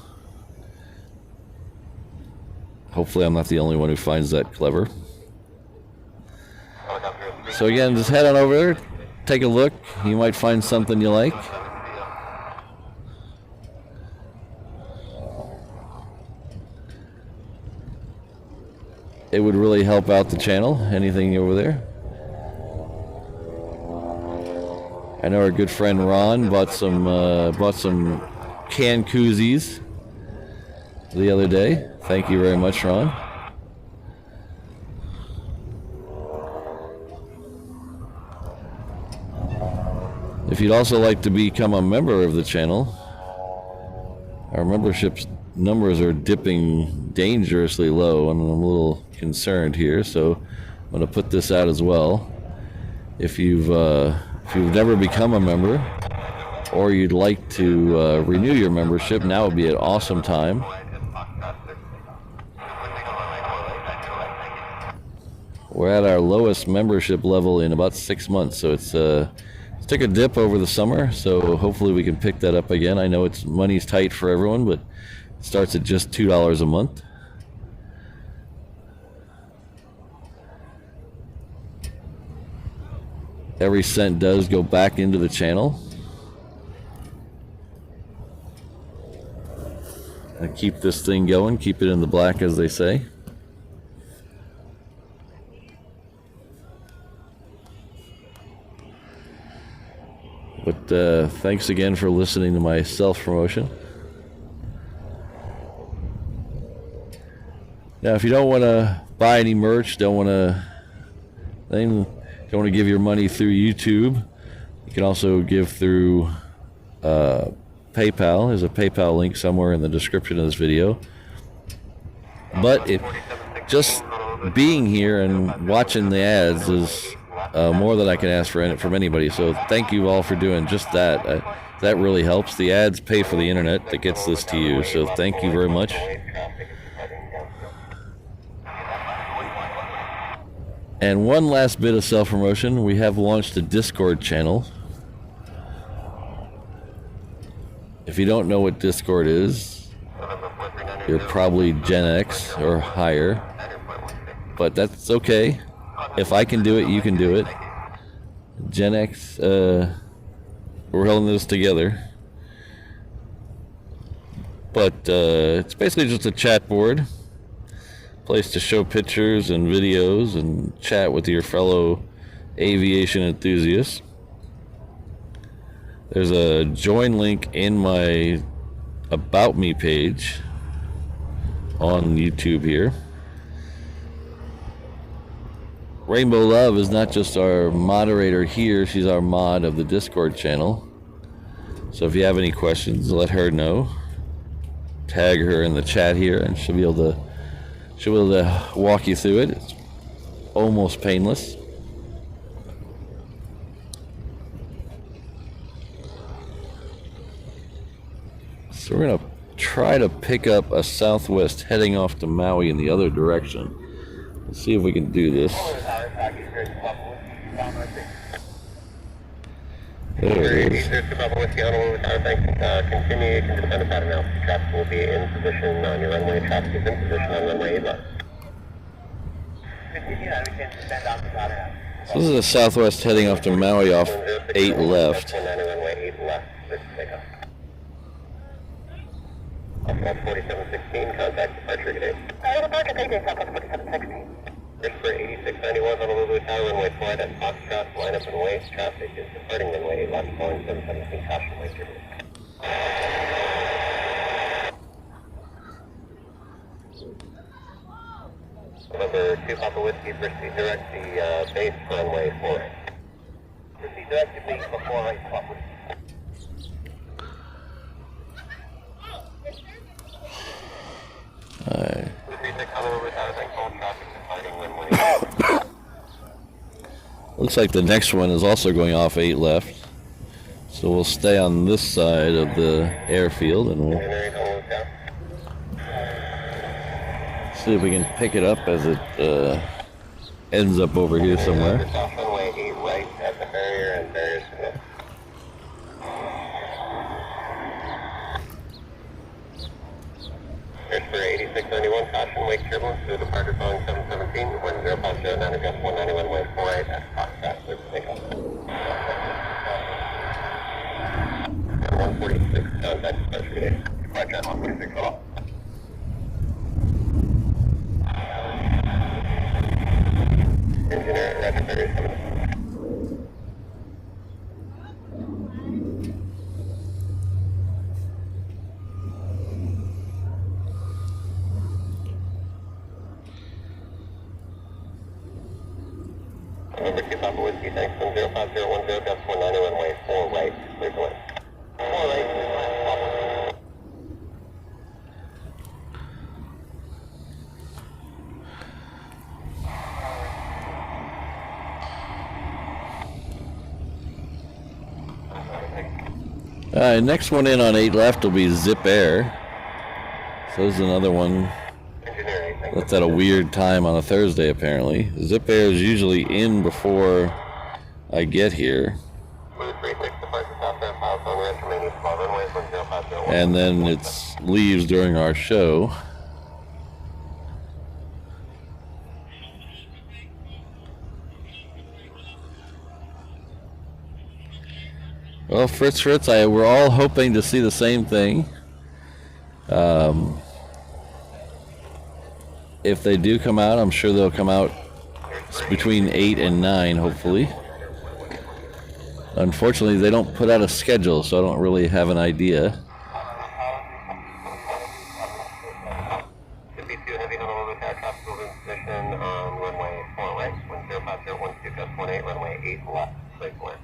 [SPEAKER 1] Hopefully I'm not the only one who finds that clever. So again, just head on over there, take a look. You might find something you like. It would really help out the channel, anything over there. I know our good friend Ron bought some canned koozies the other day. Thank you very much, Ron. If you'd also like to become a member of the channel, our membership numbers are dipping dangerously low, and I'm a little concerned here, so I'm going to put this out as well. If you've never become a member, or you'd like to renew your membership, now would be an awesome time. We're at our lowest membership level in about 6 months, so it's took a dip over the summer, so hopefully we can pick that up again. I know money's tight for everyone, but it starts at just $2 a month. Every cent does go back into the channel. And keep this thing going, keep it in the black, as they say. But thanks again for listening to my self-promotion. Now, if you don't want to buy any merch, don't want to give your money through YouTube, you can also give through PayPal. There's a PayPal link somewhere in the description of this video. But just being here and watching the ads is more than I can ask from anybody. So thank you all for doing just that. That really helps. The ads pay for the internet that gets this to you. So thank you very much. And one last bit of self-promotion. We have launched a Discord channel. If you don't know what Discord is, you're probably Gen X or higher. But that's okay. If I can do it, you can do it. Gen X, we're holding this together. But it's basically just a chat board. Place to show pictures and videos and chat with your fellow aviation enthusiasts. There's a join link in my About Me page on YouTube here. Rainbow Love is not just our moderator here, she's our mod of the Discord channel. So if you have any questions, let her know. Tag her in the chat here and she'll be able to walk you through it. It's almost painless. So we're going to try to pick up a Southwest heading off to Maui in the other direction. Let's see if we can do this. There it is.
[SPEAKER 2] Continue to descend about an hour. Traffic will be in position on your runway. Traffic is in position on runway 8 left.
[SPEAKER 1] So this is a Southwest heading off to Maui off 8 left.
[SPEAKER 2] Off 4716, contact departure today. Departure today, Southwest 4716. For 8691 Honolulu Tower, runway 4 at Foxtrot, line up and wait. Traffic is departing runway 8 left, calling 717, caution, wait your November 2 Papa Whiskey, proceed direct the base runway 4. Proceed direct to base before right Papa Whiskey.
[SPEAKER 1] Alright. Looks like the next one is also going off 8 left. So we'll stay on this side of the airfield and we'll See if we can pick it up as it ends up over here somewhere.
[SPEAKER 2] Runway 8 right at the barrier and barriers to the Here's for 8691, caution, wake turbulence through departure phone 717, 1050, adjust 191, way 48 at Foxtrot, please take off. 146, contact departure today. Departure at 146, off. Engineer, Roger, barriers coming. Number 2 Papa Whiskey, thanks, 10510, depth 191, way 4 right, clear to land. 4 right, clear to land, Papa.
[SPEAKER 1] Alright, next one in on 8 left will be Zipair. So there's another one that's at a weird time on a Thursday apparently. Zipair is usually in before I get here. And then it leaves during our show. Well, Fritz, we're all hoping to see the same thing. If they do come out, I'm sure they'll come out between 8 and 9, hopefully. Unfortunately, they don't put out a schedule, so I don't really have an idea.
[SPEAKER 2] Heavy Honolulu tower, traffic moving position on runway 4 right, 1050, 12, gust 18, runway 8 left, please land.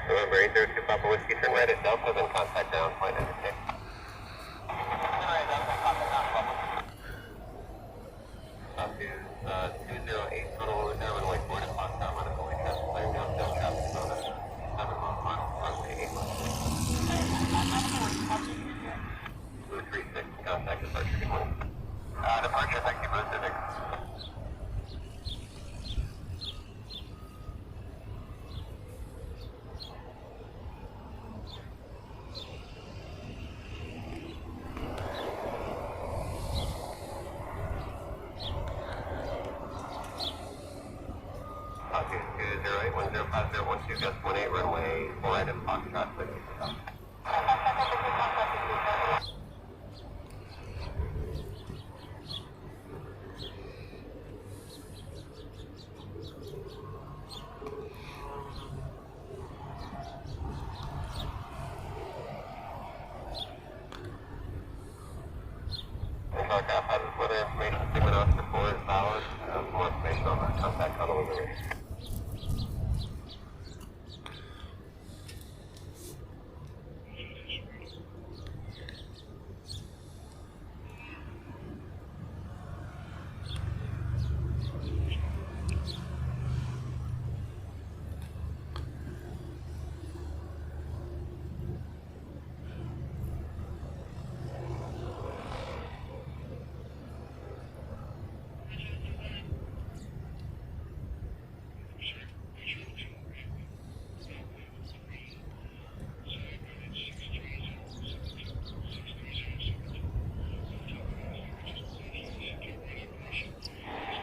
[SPEAKER 2] November 802 Papa Whiskey, turn right at Delta, then contact down, point indicate. Up to 208 Honolulu, runway 4 to Foxtrot, runway 7, clearing down Delta, traffic zone 7 miles, runway 8 left. 236, contact departure, good morning. Departure, thank you, Pacific. Copy 208, 1050, gust 18, runway 4 right at Foxtrot, please. Aircraft has its weather information signaling off for 4 hours. More information on that, contact Honolulu.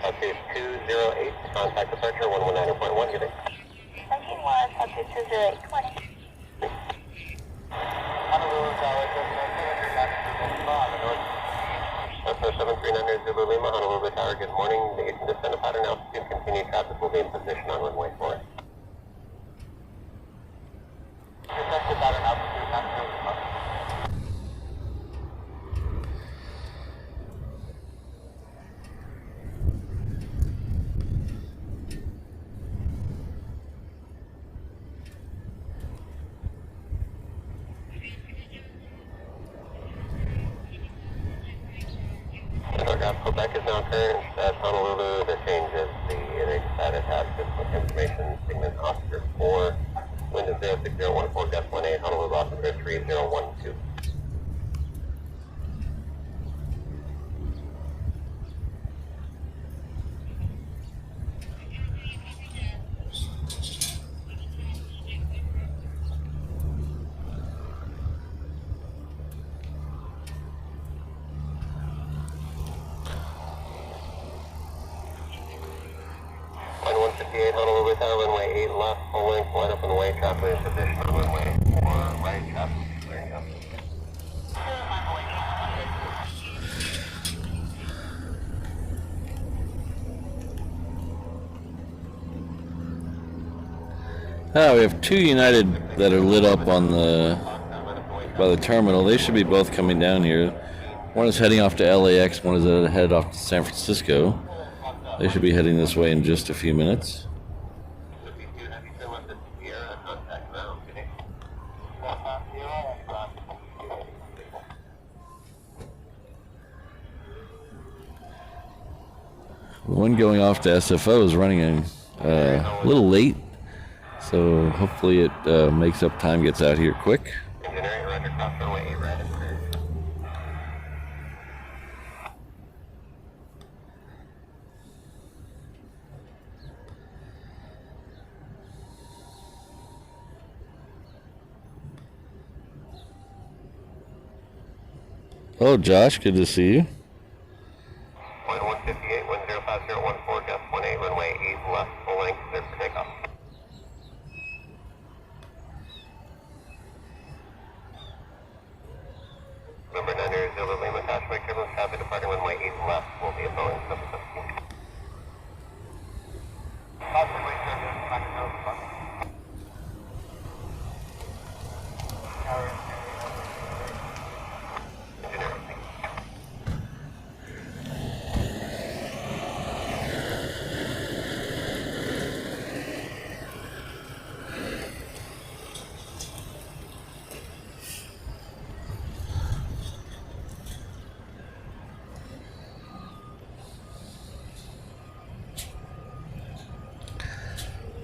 [SPEAKER 2] Okay, 208, contact departure, 119.1, good day.
[SPEAKER 3] 19-1, subject 208, 20.
[SPEAKER 2] Honolulu Tower, 7390 Zulu Lima, Honolulu Tower, good morning. Negation descend to pattern altitude, continue traffic will be in position on runway 4. Descend to pattern altitude. Quebec is now current at Honolulu. The change is they decided to have this information segment Oscar 4, wind is 06014, gust 18, Honolulu altimeter 3012. Line 158, Honolulu Tower, runway 8 left, full length, line up on the way, traffic in position on runway 4 right, traffic clearing up.
[SPEAKER 1] We have two United that are lit up on by the terminal. They should be both coming down here. One is heading off to LAX, one is headed off to San Francisco. They should be heading this way in just a few minutes. The one going off to SFO is running a little late, so hopefully it makes up time, gets out here quick. Oh, Josh, good to see you.
[SPEAKER 2] Line 158, wind 05014, gust 18, runway 8 left, full length, clear for takeoff. Number 9 is over Lima, Tashwick, turbulence traffic departing runway 8 left, will be a Boeing 717. Possibly turbulence, back to nose,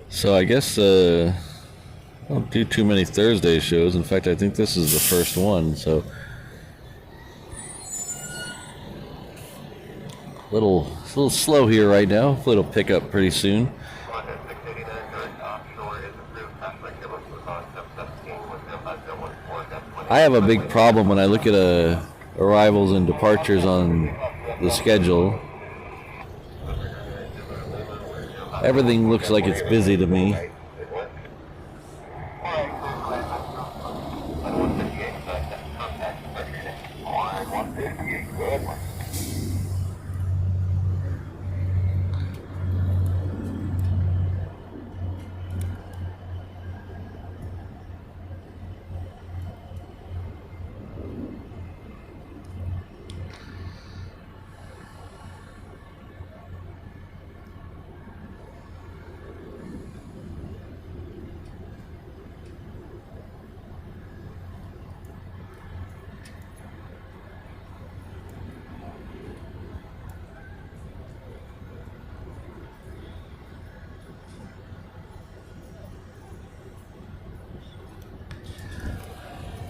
[SPEAKER 1] So I guess I don't do too many Thursday shows. In fact, I think this is the first one, so it's a little slow here right now. Hopefully it'll pick up pretty soon. I have a big problem when I look at arrivals and departures on the schedule. Everything looks like it's busy to me.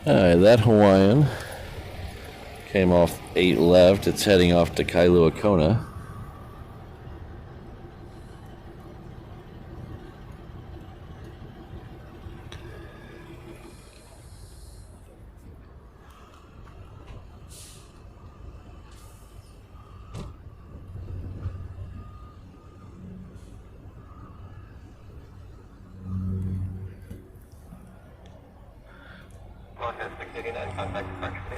[SPEAKER 1] Alright, that Hawaiian came off 8 left. It's heading off to Kailua Kona.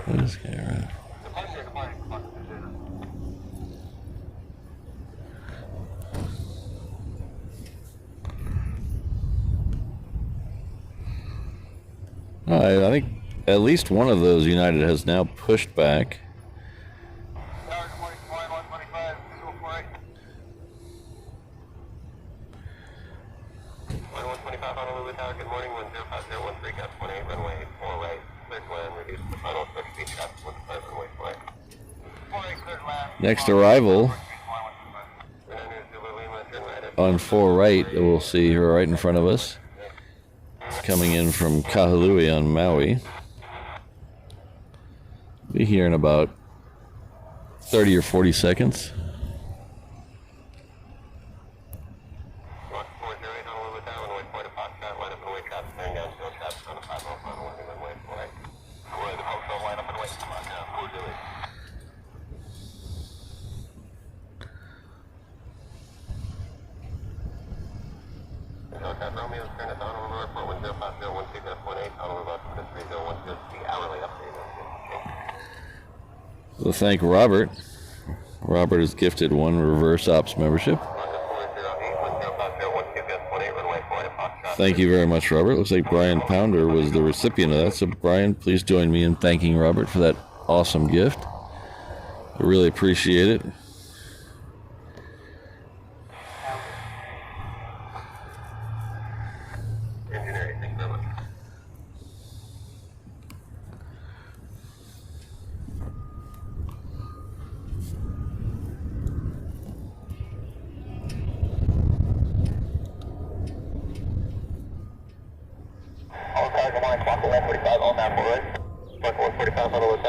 [SPEAKER 1] This guy around. Alright, I think at least one of those United has now pushed back.
[SPEAKER 2] Honolulu Tower, good morning, 105.013, gust 18, runway 4 right, clear to land, reduce the final approach speed, traffic 15, runway 4 right. 4 right, clear to land.
[SPEAKER 1] Next arrival on 4 right, we'll see her right in front of us. Coming in from Kahului on Maui. Be here in about 30 or 40 seconds. We'll thank Robert. Robert is gifted 1 reverse ops membership. Thank you very much, Robert. Looks like Brian Pounder was the recipient of that. So, Brian, please join me in thanking Robert for that awesome gift. I really appreciate it.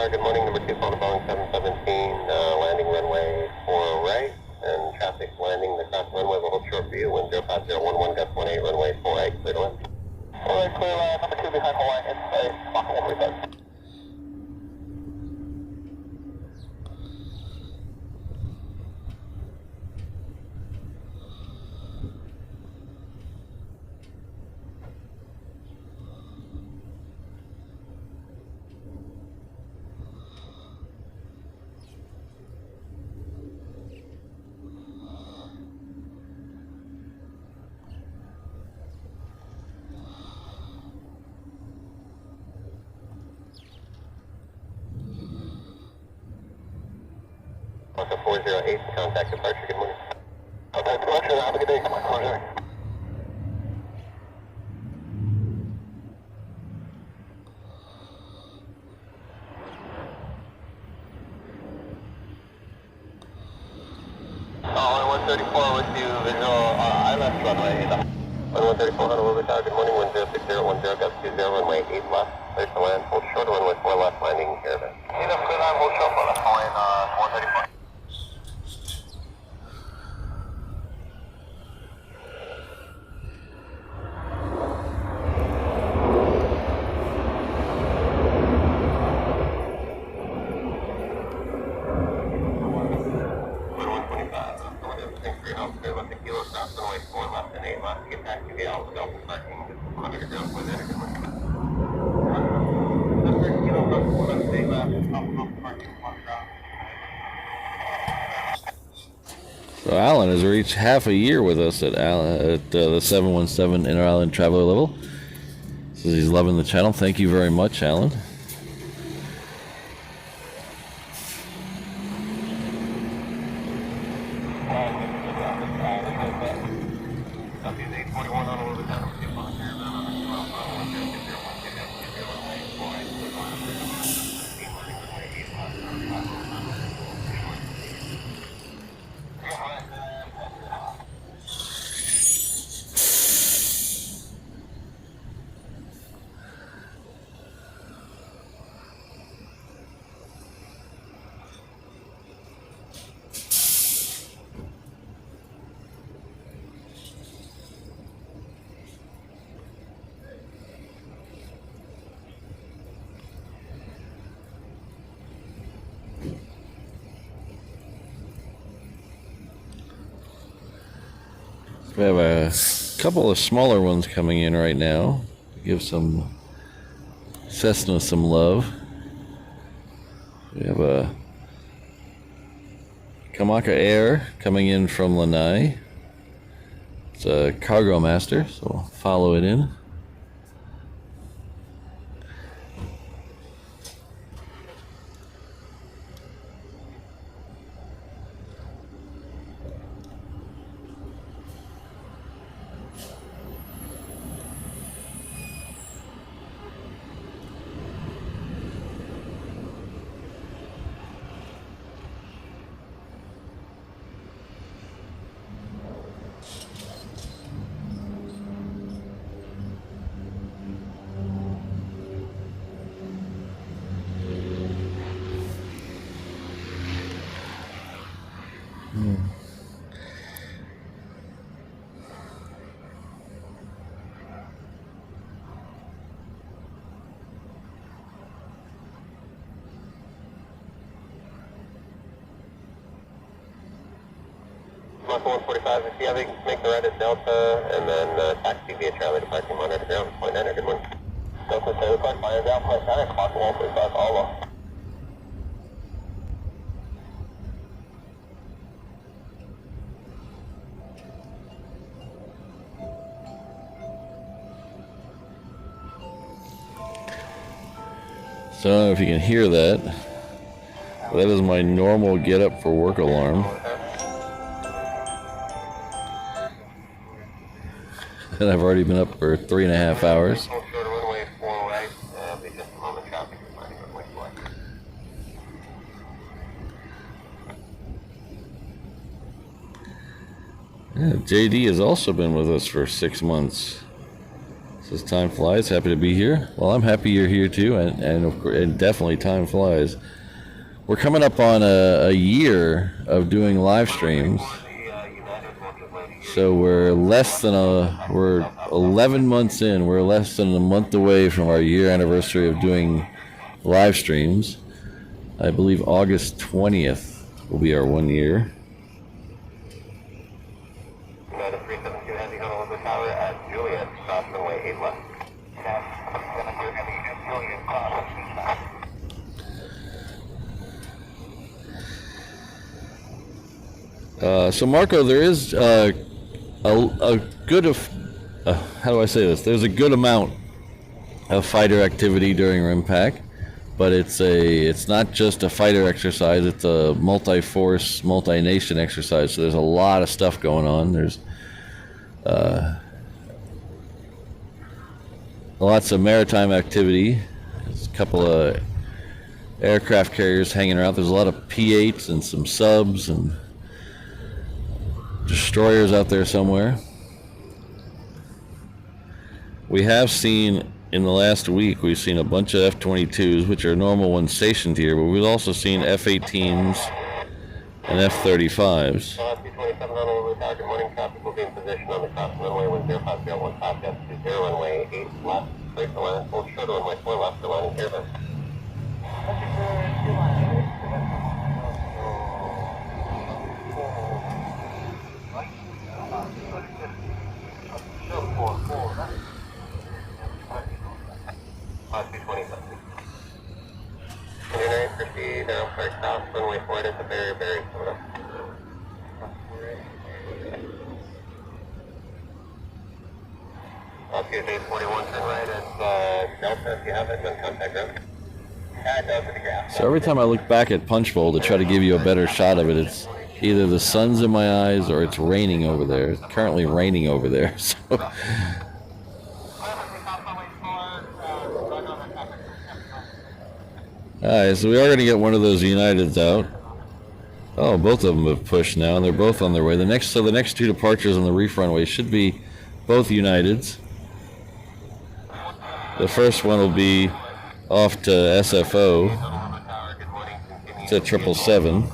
[SPEAKER 2] Good morning, number 2 on Boeing 717, landing runway 4 right, and traffic landing the cross runway, we'll hold short view, wind 05011, gust 18, runway 4 right, clear to land. 4 right, clear, number 2 behind Hawaii, inside, Mach 145. Delta 408, contact departure, good morning. Contact departure, have a good day, come on, 408. Oh, 134 with you, visual, I left runway. 134 Honolulu Tower, good morning, 10610, gust 20, runway 8 left, clear to land, hold short, runway 4 left, landing caravan. Clear land, hold short, left, line, 134.
[SPEAKER 1] So Alan has reached half a year with us at the 717 Inter-Island Traveler level. Says he's loving the channel. Thank you very much, Alan. We have a couple of smaller ones coming in right now to give some Cessna some love. We have a Kamaka Air coming in from Lanai. It's a Cargo Master, so we'll follow it in.
[SPEAKER 2] 145, if you have it, make the right at Delta, and then taxi via Charlie to parking monitor ground, point 9, good morning. Delta 7 o'clock, fire down, point 9 o'clock, 145, all off.
[SPEAKER 1] So I don't know if you can hear that. That is my normal get up for work alarm. And I've already been up for 3.5 hours. Yeah, JD has also been with us for 6 months. Says time flies. Happy to be here. Well, I'm happy you're here too, and definitely time flies. We're coming up on a year of doing live streams. So we're 11 months in. We're less than a month away from our year anniversary of doing live streams. I believe August 20th will be our 1 year.
[SPEAKER 2] United 372 Heavy Honolulu Tower at Juliet, cross runway 8 left. 372 Heavy at Juliet, cross.
[SPEAKER 1] So Marco, there is a good how do I say this? There's a good amount of fighter activity during Rimpack, but it's not just a fighter exercise. It's a multi-force, multi-nation exercise. So there's a lot of stuff going on. There's lots of maritime activity. There's a couple of aircraft carriers hanging around. There's a lot of P8s and some subs and destroyers out there somewhere. We have seen in the last week, we've seen a bunch of F-22s, which are normal ones stationed here, but we've also seen F-18s and F-35s.
[SPEAKER 2] Good morning, traffic will be in position on the cross runway 1050 top, depth 20 runway 8 left, straight to land, full short runway 4 left, to landing Airbus. Engineering, proceed, first south, runway 4 to Zipair, Florida. Okay, 841, turn right at Delta, if you have it, then contact ground. Delta to ground.
[SPEAKER 1] So every time I look back at Punchbowl to try to give you a better shot of it, it's either the sun's in my eyes or it's raining over there. It's currently raining over there. So alright, so we are going to get one of those Uniteds out. Oh, both of them have pushed now, and they're both on their way. The next two departures on the reef runway should be both Uniteds. The first one will be off to SFO. It's at 777.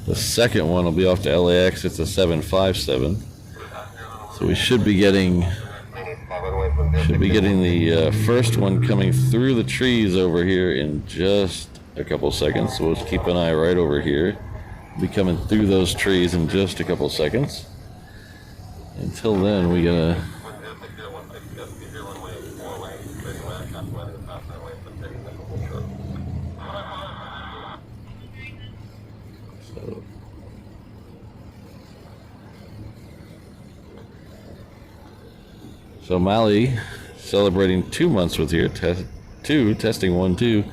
[SPEAKER 1] The second one will be off to LAX. It's a 757. So we should be getting the first one coming through the trees over here in just a couple seconds. So we'll just keep an eye right over here. We'll be coming through those trees in just a couple seconds. Until then, we gotta. So Mali celebrating 2 months with here, testing 1, 2.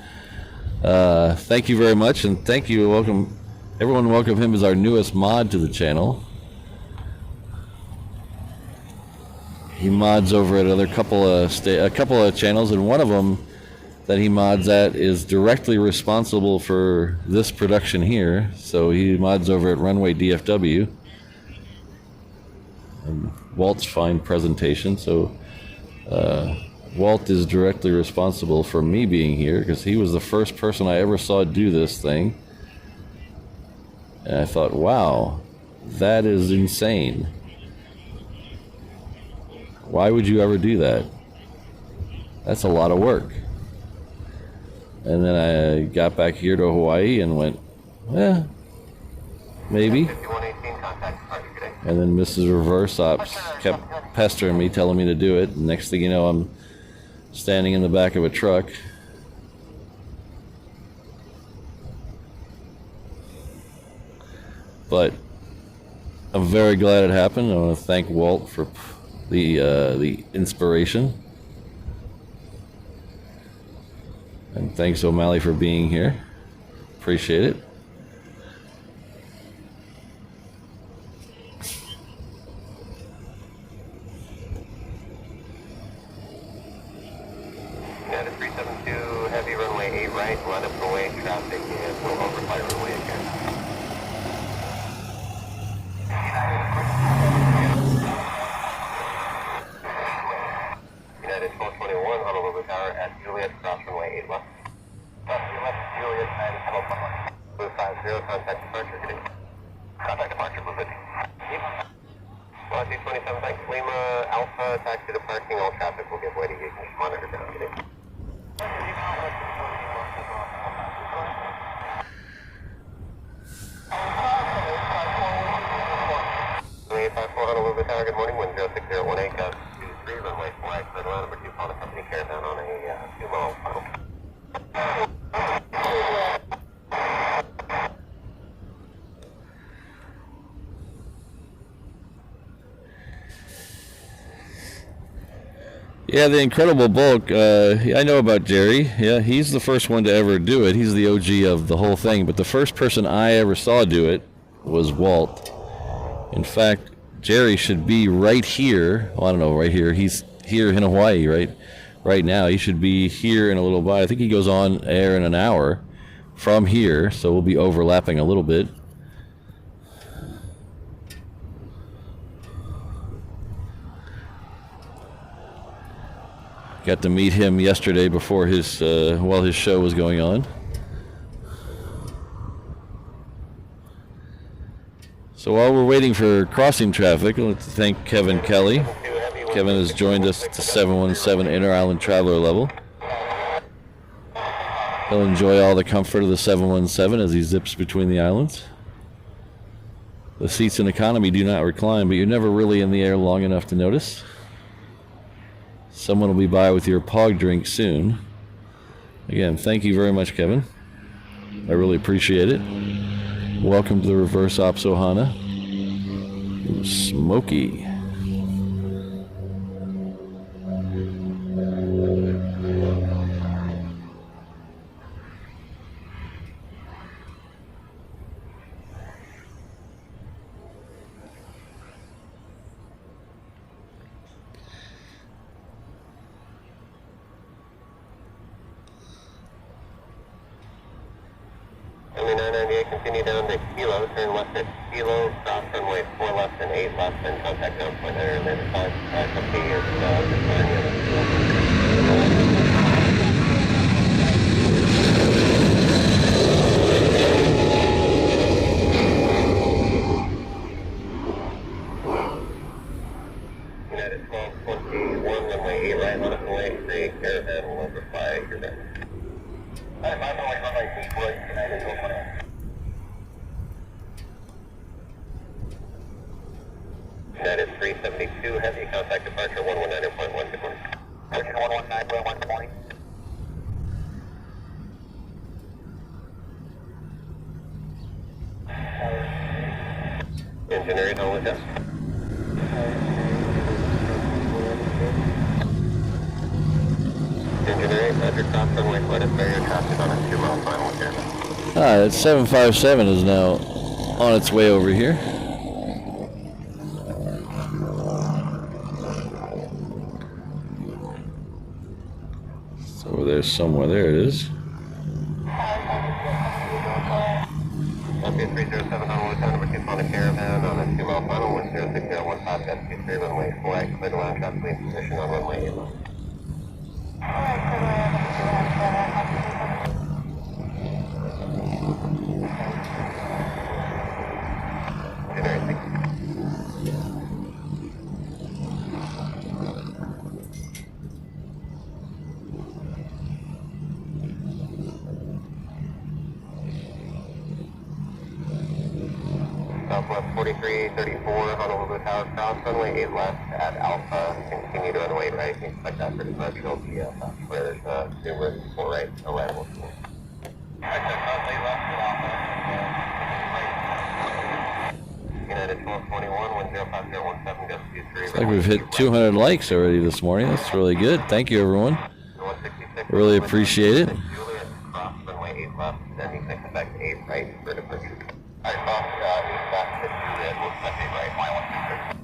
[SPEAKER 1] Thank you very much, and thank you. Welcome, everyone. Welcome him as our newest mod to the channel. He mods over at a couple of channels, and one of them that he mods at is directly responsible for this production here. So he mods over at Runway DFW. And Walt's fine presentation. So Walt is directly responsible for me being here because he was the first person I ever saw do this thing. And I thought, wow, that is insane. Why would you ever do that? That's a lot of work. And then I got back here to Hawaii and went, maybe.
[SPEAKER 2] 5118, contact departure, good day.
[SPEAKER 1] And then Mrs. Reverse Ops kept pestering me, telling me to do it. And next thing you know, I'm standing in the back of a truck. But I'm very glad it happened. I want to thank Walt for the inspiration. And thanks O'Malley for being here. Appreciate it.
[SPEAKER 2] United 372, heavy runway 8 right, line up the way, traffic is will overfly runway again. United 1221, Honolulu Tower at Juliet, cross runway 8 left. Juliet, United 1221. Blue 50, contact departure, good day. Contact departure, Blue 50. Well, 227, thanks. Lima, Alpha, taxi to parking, all traffic will give way to you. Can you monitor down, good day. Honolulu Tower, good morning, wind 06018, gust 23, runway flag, red line number 2, phone a company caravan on a 2-mile final.
[SPEAKER 1] Yeah, the Incredible Bulk, I know about Jerry. Yeah, he's the first one to ever do it. He's the OG of the whole thing. But the first person I ever saw do it was Walt. In fact, Jerry should be right here. Well, I don't know, right here. He's here in Hawaii right now. He should be here in a little while. I think he goes on air in an hour from here, so we'll be overlapping a little bit. Got to meet him yesterday before his while his show was going on. So while we're waiting for crossing traffic, let's thank Kevin Kelly. Kevin has joined us at the 717 Inter-Island Traveler level. He'll enjoy all the comfort of the 717 as he zips between the islands. The seats in economy do not recline, but you're never really in the air long enough to notice. Someone will be by with your POG drink soon. Again, thank you very much, Kevin. I really appreciate it. Welcome to the Reverse Ops Ohana. Ooh, smoky.
[SPEAKER 2] Continue down to Kilo, turn left at Kilo, cross runway 4 left and 8 left, and contact down point there, and then company is United 1221, runway 8 right, line up the way, the caravan will overfly your bed. Runway 8 right, United 1221. United 372, heavy, contact departure 119.1, good morning. Departure 119.1, good morning. Engineer, you know with us. Engineering, Roger, cross runway, flight is barrier traffic on a 2-mile final here.
[SPEAKER 1] That 757 is now on its way over here. Over there somewhere. There it is.
[SPEAKER 2] Okay, 307 Honolulu Tower, number 2, phone a caravan on a 2-mile final, 106.015, that's 23, runway flag, clear to land, traffic lead position on runway 8 left. Southwest 4334, Honolulu Tower, cross runway 8 left at Alpha, continue to runway right, and expect that for departure via where there's numerous 4 right arrivals. United 1221, 105017, gust 23.
[SPEAKER 1] Looks like we've hit 200 likes already this morning. That's really good. Thank you, everyone. Really appreciate it.
[SPEAKER 2] Cross runway 8 left, then you can expect 8 right for departure. Alright, cross 8 left to Juliet, we'll expect 8 right, Y166.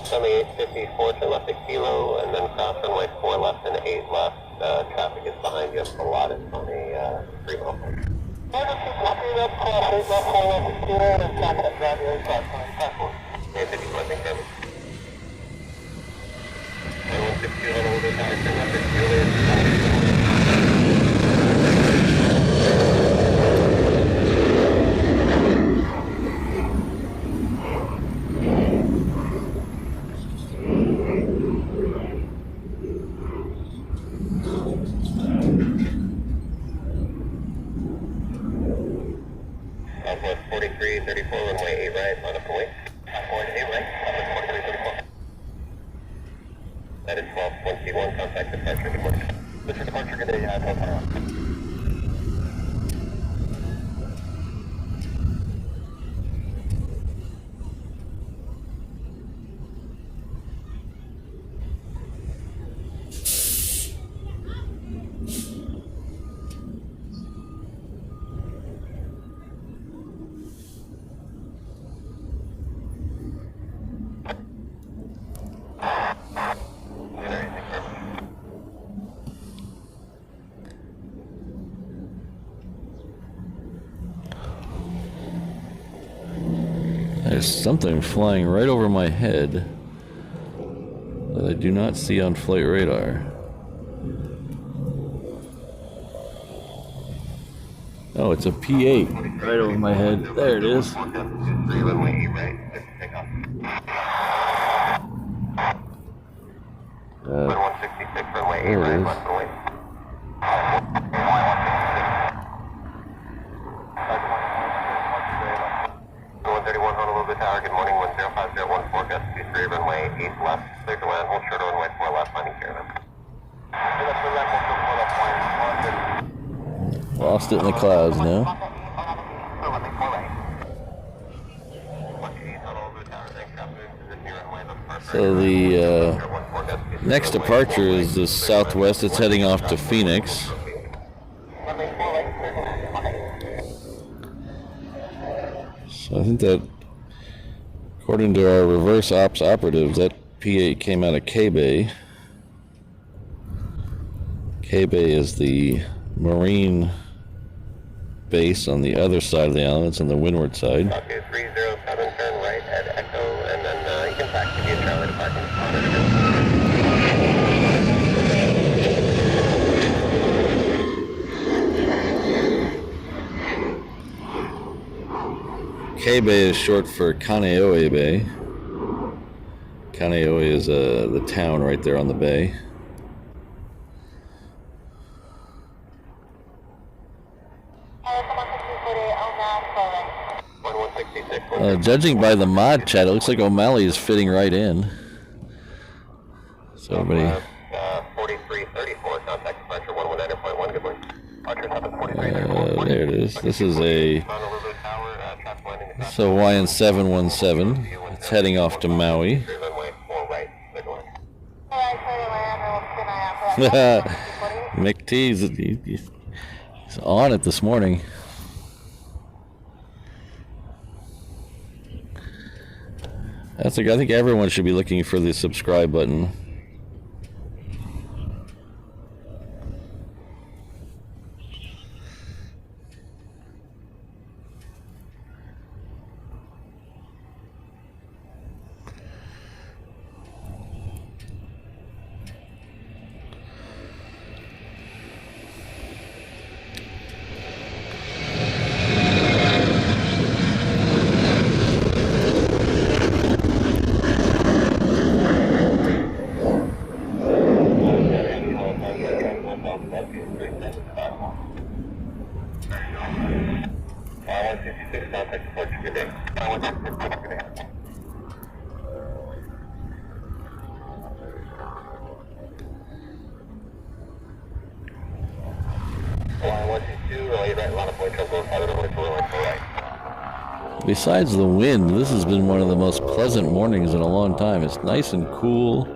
[SPEAKER 2] Sunny 854 to left a kilo, and then cross runway 4 left and 8 left. Traffic is behind you. A lot is on a 3 mile. Southwest 4334, runway 8 right, on a point. Forward 8 right, Southwest 4334. That is 1221, contact departure, good morning. This is departure, good day, no power.
[SPEAKER 1] There's something flying right over my head that I do not see on flight radar. Oh, it's a P8 right over my head. There it is. There it is.
[SPEAKER 2] Honolulu Tower, good morning, 105.014, gust 23, runway 8 left, clear to land, hold short runway 4 left, landing caravan.
[SPEAKER 1] Lost it in the clouds now. So the next departure is the Southwest. It's heading off to Phoenix. So I think that, according to our reverse ops operatives, that P8 came out of K-Bay. K-Bay is the Marine base on the other side of the island. It's on the windward side.
[SPEAKER 2] Okay, 307, turn right at Echo, and then you can taxi via Charlie to parking.
[SPEAKER 1] K-Bay is short for Kaneohe Bay. Kaneohe is the town right there on the bay. Judging by the mod chat, it looks like O'Malley is fitting right in. So everybody...
[SPEAKER 2] 4334, contact departure 119.1, good morning.
[SPEAKER 1] There it is. This is a Hawaiian 717. It's heading off to Maui. Mick T, he's on it this morning. I think everyone should be looking for the subscribe button. Besides the wind, this has been one of the most pleasant mornings in a long time. It's nice and cool.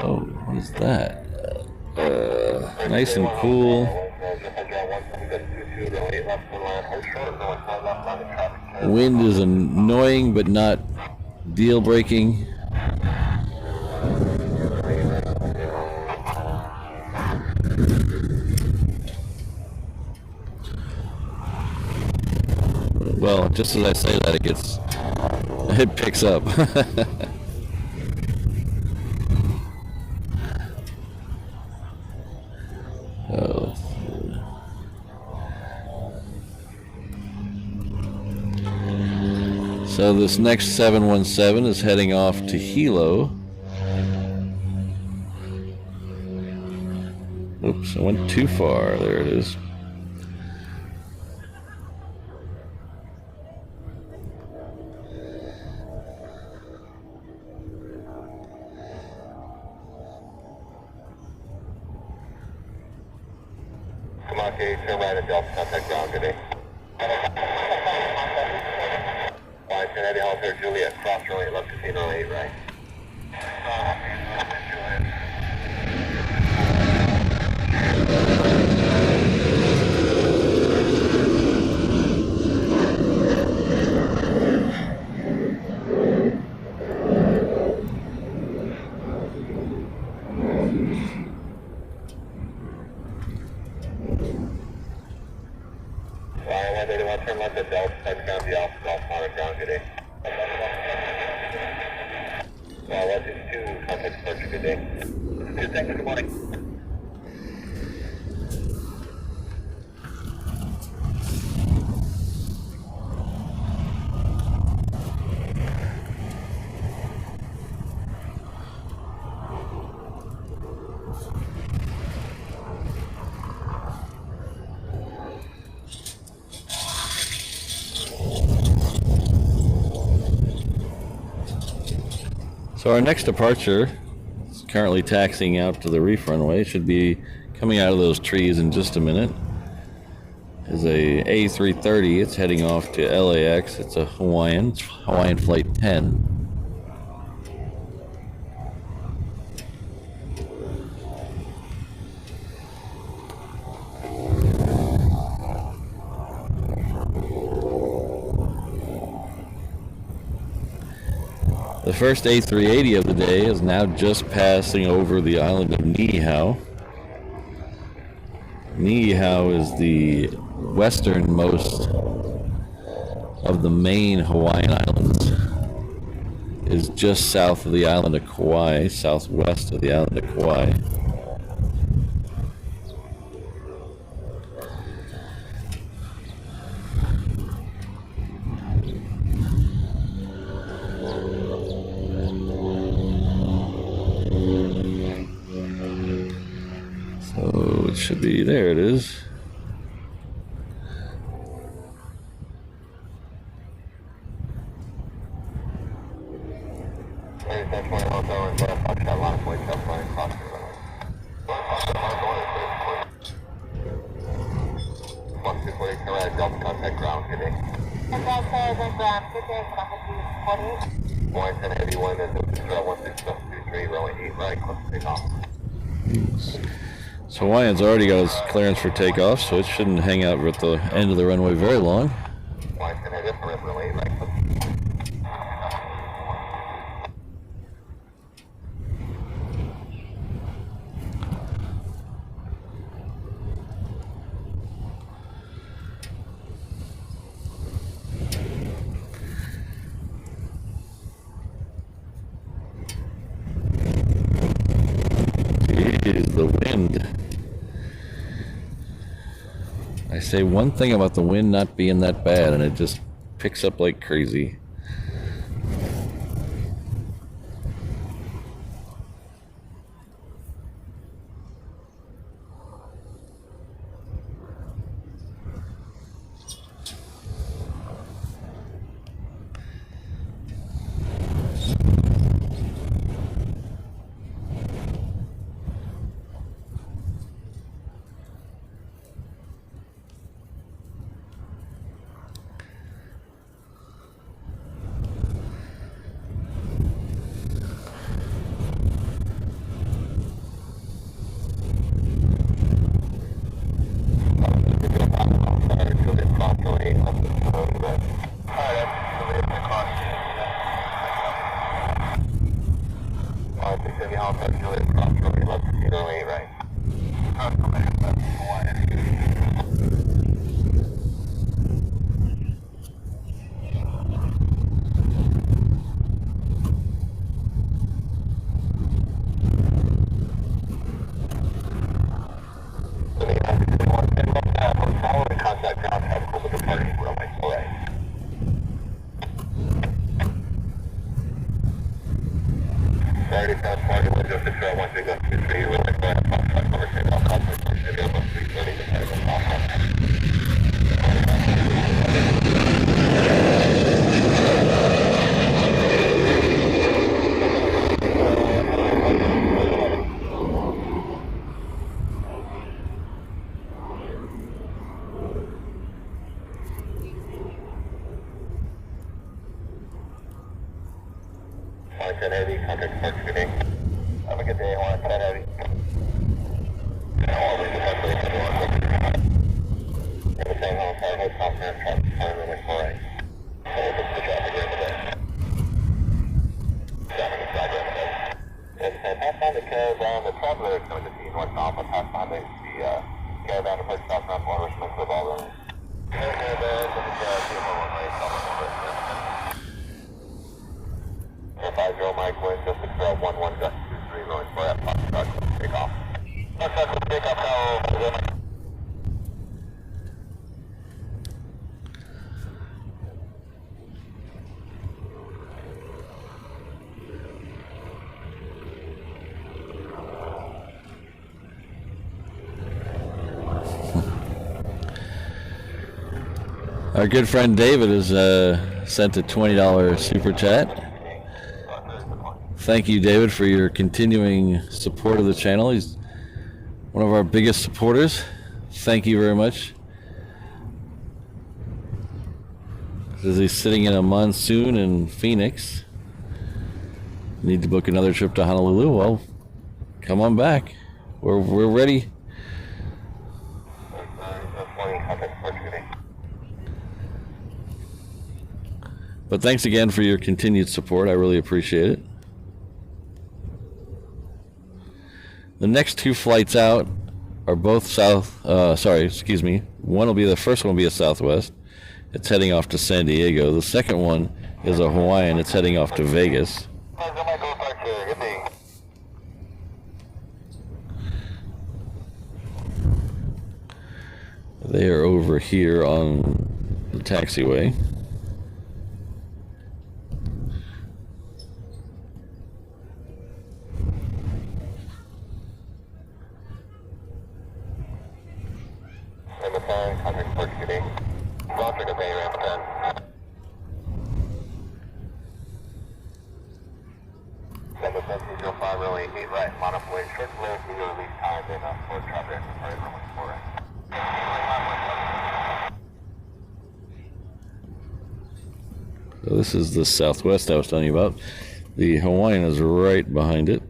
[SPEAKER 1] Oh, what is that? Nice and cool. Wind is annoying but not deal breaking. Well, just as I say that, it picks up. Oh. So this next 717 is heading off to Hilo. Oops, I went too far. There it is.
[SPEAKER 2] Turn right at Delta, contact ground today. Washington, Heavy Helicopter, Juliet, cross runway, left casino 8, right. Turn left at Delta, touchdown the Alpha Golf on ground today. Left is 2, contact search, good day. 2 seconds, good morning.
[SPEAKER 1] So our next departure is currently taxiing out to the reef runway. Should be coming out of those trees in just a minute. Is a A380. It's heading off to LAX. It's a Hawaiian flight 10. The first A380 of the day is now just passing over the island of Niihau. Niihau is the westernmost of the main Hawaiian islands. It is just south of the island of Kauai, southwest of the island of Kauai. So it should be, there it is. So Hawaiian's already got its clearance for takeoff, so it shouldn't hang out at the end of the runway very long. is the wind. I say one thing about the wind not being that bad, and it just picks up like crazy.
[SPEAKER 2] Have a good day, 110 the traveler is going to see North Alpha Pathfinder, the caravan approach southbound border with Smith Ballroom. Mike Wind, just 11 just 23 going for that truck, take off. Take off now.
[SPEAKER 1] Our good friend David has sent a $20 super chat. Thank you, David, for your continuing support of the channel. He's one of our biggest supporters. Thank you very much. As he's sitting in a monsoon in Phoenix. Need to book another trip to Honolulu? Well, come on back. We're ready. But thanks again for your continued support. I really appreciate it. The next two flights out are both one will be, the first one will be a Southwest. It's heading off to San Diego. The second one is a Hawaiian. It's heading off to Vegas. They are over here on the taxiway. So this is the Southwest I was telling you about. The Hawaiian is right behind it.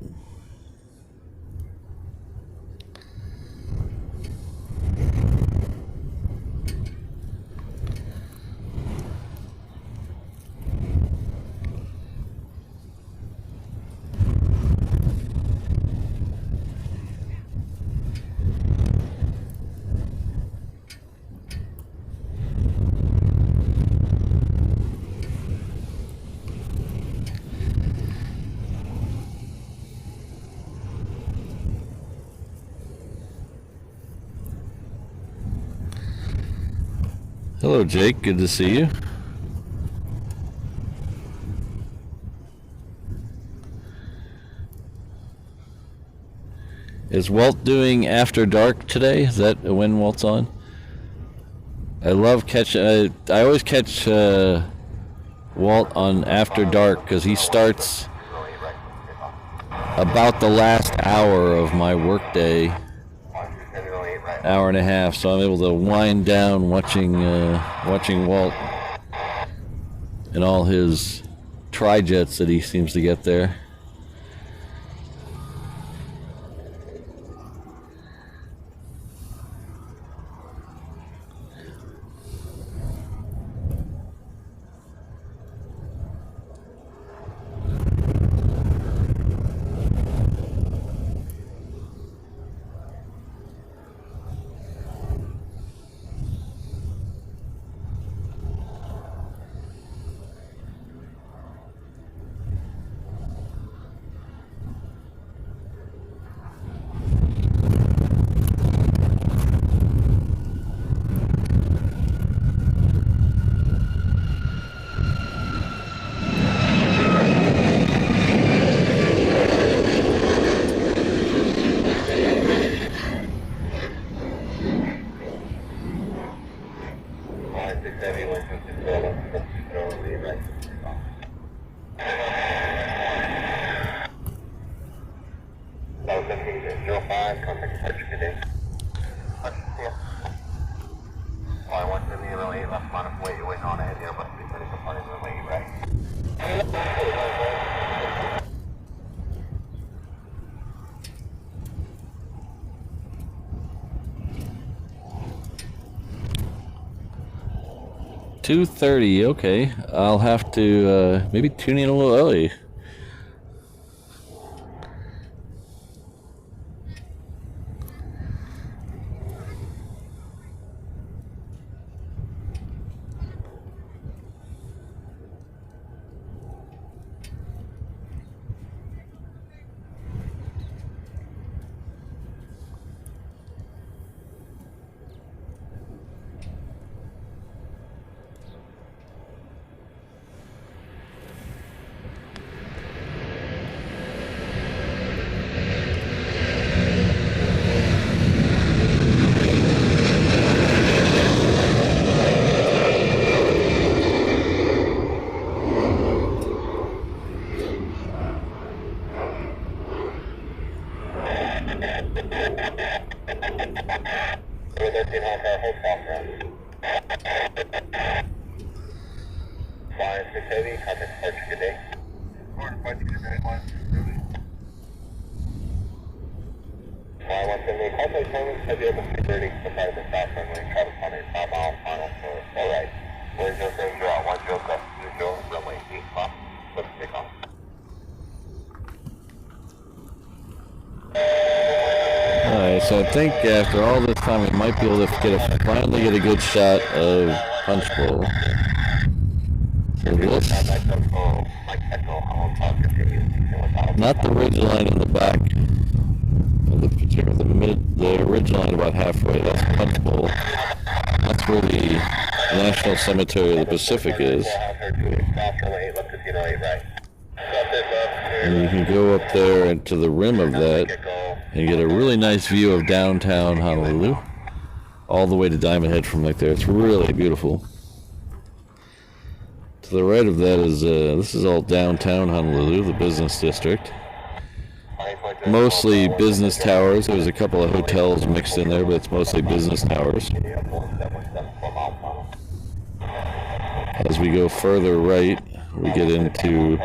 [SPEAKER 1] Hello, Jake. Good to see you. Is Walt doing After Dark today? Is that when Walt's on? I love catching. I always catch Walt on After Dark because he starts about the last hour of my workday, hour and a half. So I'm able to wind down watching Walt and all his tri-jets that he seems to get there. $2:30. Okay, I'll have to maybe tune in a little early. So I think after all this time, we might be able to finally get a good shot of Punch Bowl. So this, not the ridge line in the back of the picture, the ridge line about halfway. That's Punch Bowl. That's where the National Cemetery of the Pacific is. And you can go up there and to the rim of that and get a really nice view of downtown Honolulu, all the way to Diamond Head from like there. It's really beautiful. To the right of that is, this is all downtown Honolulu, the business district. Mostly business towers. There's a couple of hotels mixed in there, but it's mostly business towers. As we go further right, we get into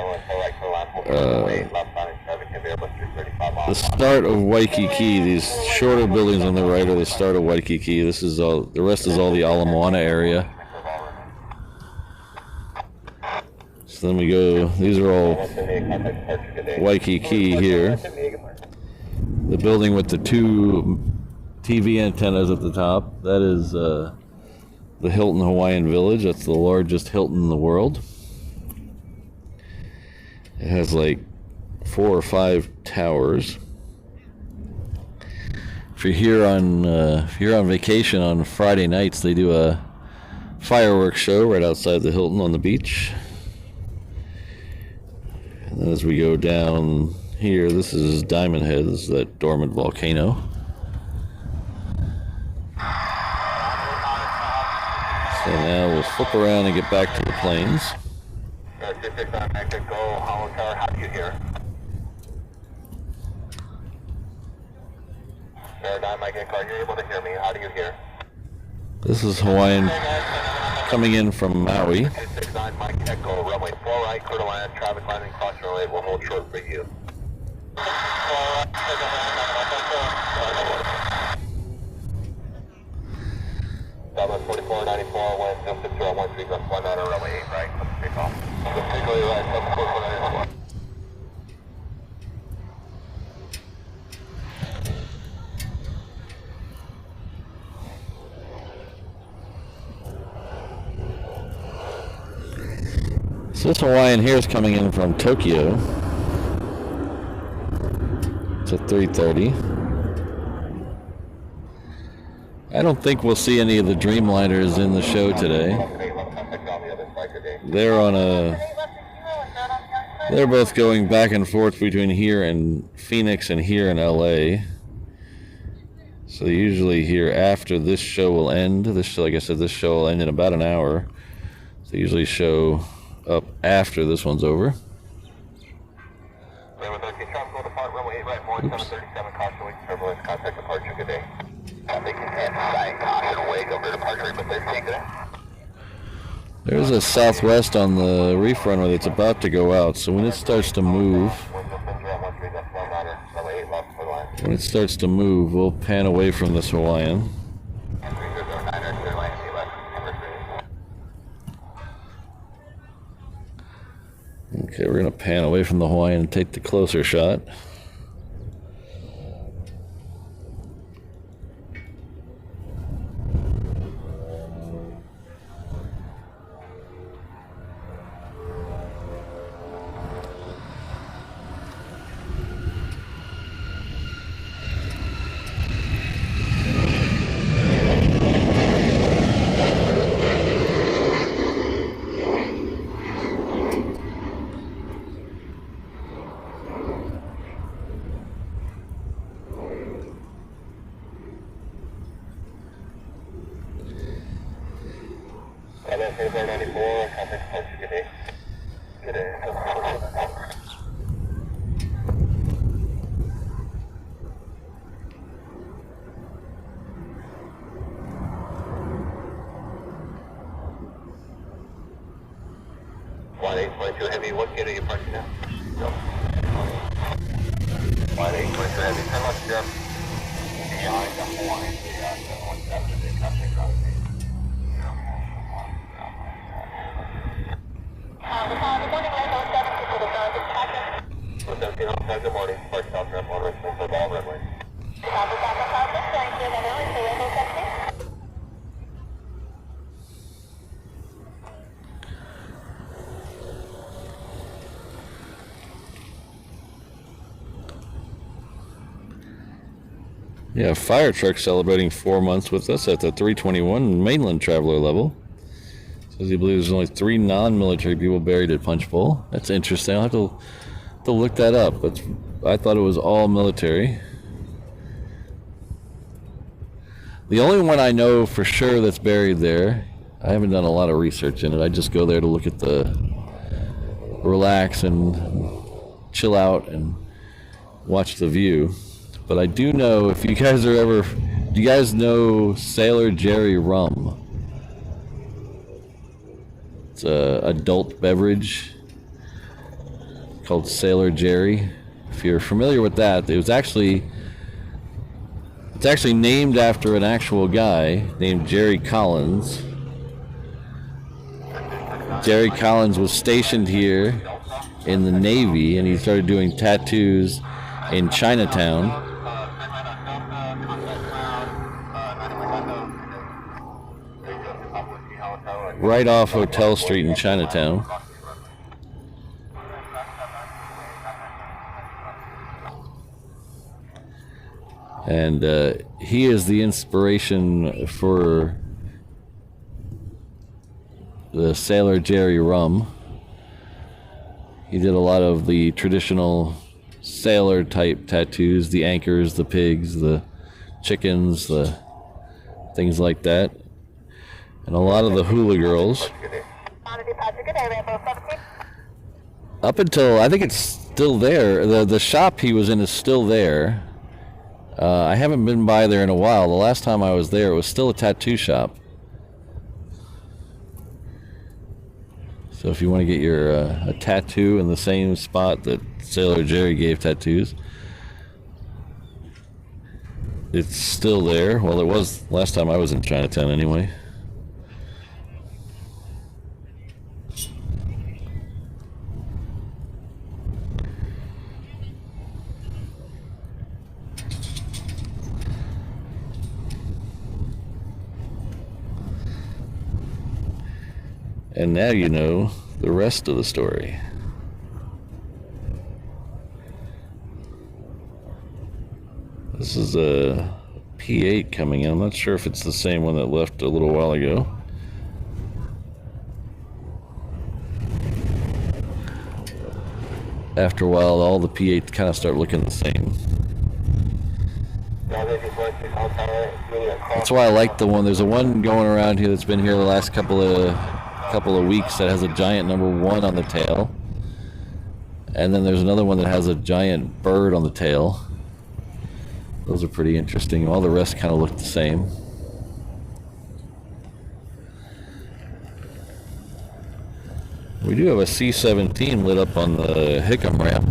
[SPEAKER 1] the start of Waikiki. These shorter buildings on the right are the start of Waikiki. This is all. The rest is all the Ala Moana area. So then we go. These are all Waikiki here. The building with the two TV antennas at the top. That is the Hilton Hawaiian Village. That's the largest Hilton in the world. It has like 4 or 5 towers. If you're here on vacation on Friday nights, they do a fireworks show right outside the Hilton on the beach. And then as we go down here, this is Diamond Heads, that dormant volcano. So now we'll flip around and get back to the planes.
[SPEAKER 2] Go, Hollow Tower, how do you hear? Paradigm, Mike Echo, are you able to hear me? How do you hear?
[SPEAKER 1] This is Hawaiian coming in from Maui.
[SPEAKER 2] 269 Mike Echo, runway 4 right, clear to land, traffic landing, cross runway, we'll hold short for you. Southwest 4494, wind 06013, left 19 runway 8 right, let's take off. Take away right, 7494.
[SPEAKER 1] So this Hawaiian here is coming in from Tokyo. It's at 3:30. I don't think we'll see any of the Dreamliners in the show today. They're both going back and forth between here and Phoenix and here in LA. So usually here after this show will end. This show, like I said, this show will end in about an hour. So they usually show up after this one's over. There's a Southwest on the reef runway that's about to go out, so when it starts to move, we'll pan away from this Hawaiian. Okay, we're going to pan away from the Hawaiian and take the closer shot.
[SPEAKER 2] Heavy, what gate are you parking now? No. 1822 Heavy, turn left, Jeff. Behind the Hawaiian, 717, contact ground. Good morning, Park South Ramp, motorist, for Ball Runway.
[SPEAKER 1] Yeah, fire truck celebrating 4 months with us at the 321 mainland traveler level. Says he believes there's only 3 non-military people buried at Punch Bowl. That's interesting. I'll have to look that up, but I thought it was all military. The only one I know for sure that's buried there, I haven't done a lot of research in it. I just go there to look at relax and chill out and watch the view. But I do know, if you guys do you guys know Sailor Jerry rum? It's a adult beverage called Sailor Jerry. If you're familiar with that, it's actually named after an actual guy named Jerry Collins. Jerry Collins was stationed here in the Navy, and he started doing tattoos in Chinatown. Right off Hotel Street in Chinatown. And he is the inspiration for the Sailor Jerry rum. He did a lot of the traditional sailor type tattoos, the anchors, the pigs, the chickens, the things like that. And a lot of the hula girls. Up until, I think it's still there. The shop he was in is still there. I haven't been by there in a while. The last time I was there, it was still a tattoo shop. So if you want to get your a tattoo in the same spot that Sailor Jerry gave tattoos, it's still there. Well, it was last time I was in Chinatown anyway. And now you know the rest of the story. This is a P8 coming in. I'm not sure if it's the same one that left a little while ago. After a while, all the P8s kind of start looking the same. That's why I like the one. There's a one going around here that's been here the last couple of weeks that has a giant number 1 on the tail, and then there's another one that has a giant bird on the tail. Those are pretty interesting. All the rest kind of look the same. We do have a C-17 lit up on the Hickam ramp.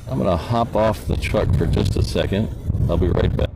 [SPEAKER 1] I'm going to hop off the truck for just a second. I'll be right back.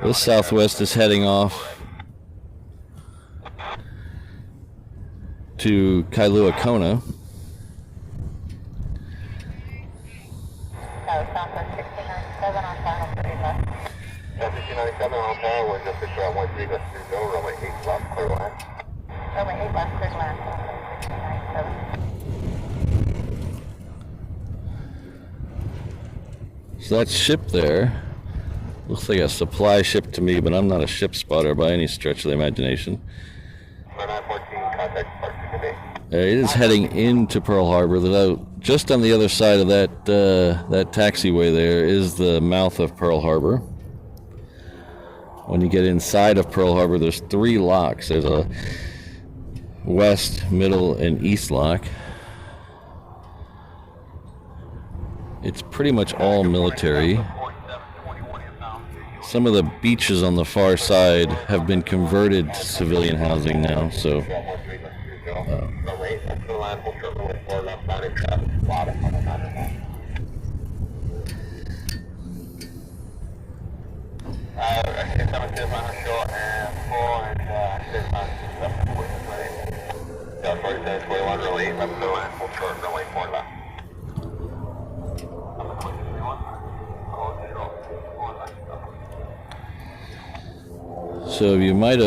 [SPEAKER 1] This Southwest is heading off to Kailua Kona.
[SPEAKER 3] Southwest 1697 on final 3 left.
[SPEAKER 2] 1697 on tower, we're just picture at 13, let's do go, runway 8 left, clear land.
[SPEAKER 3] Runway 8 left, clear land. 1697.
[SPEAKER 1] So that ship there looks like a supply ship to me, but I'm not a ship spotter by any stretch of the imagination.
[SPEAKER 2] 914, contact Park today.
[SPEAKER 1] It is heading into Pearl Harbor. Just on the other side of that taxiway there is the mouth of Pearl Harbor. When you get inside of Pearl Harbor, there's 3 locks. There's a west, middle, and east lock. It's pretty much all military. Some of the beaches on the far side have been converted to civilian housing now, so So you might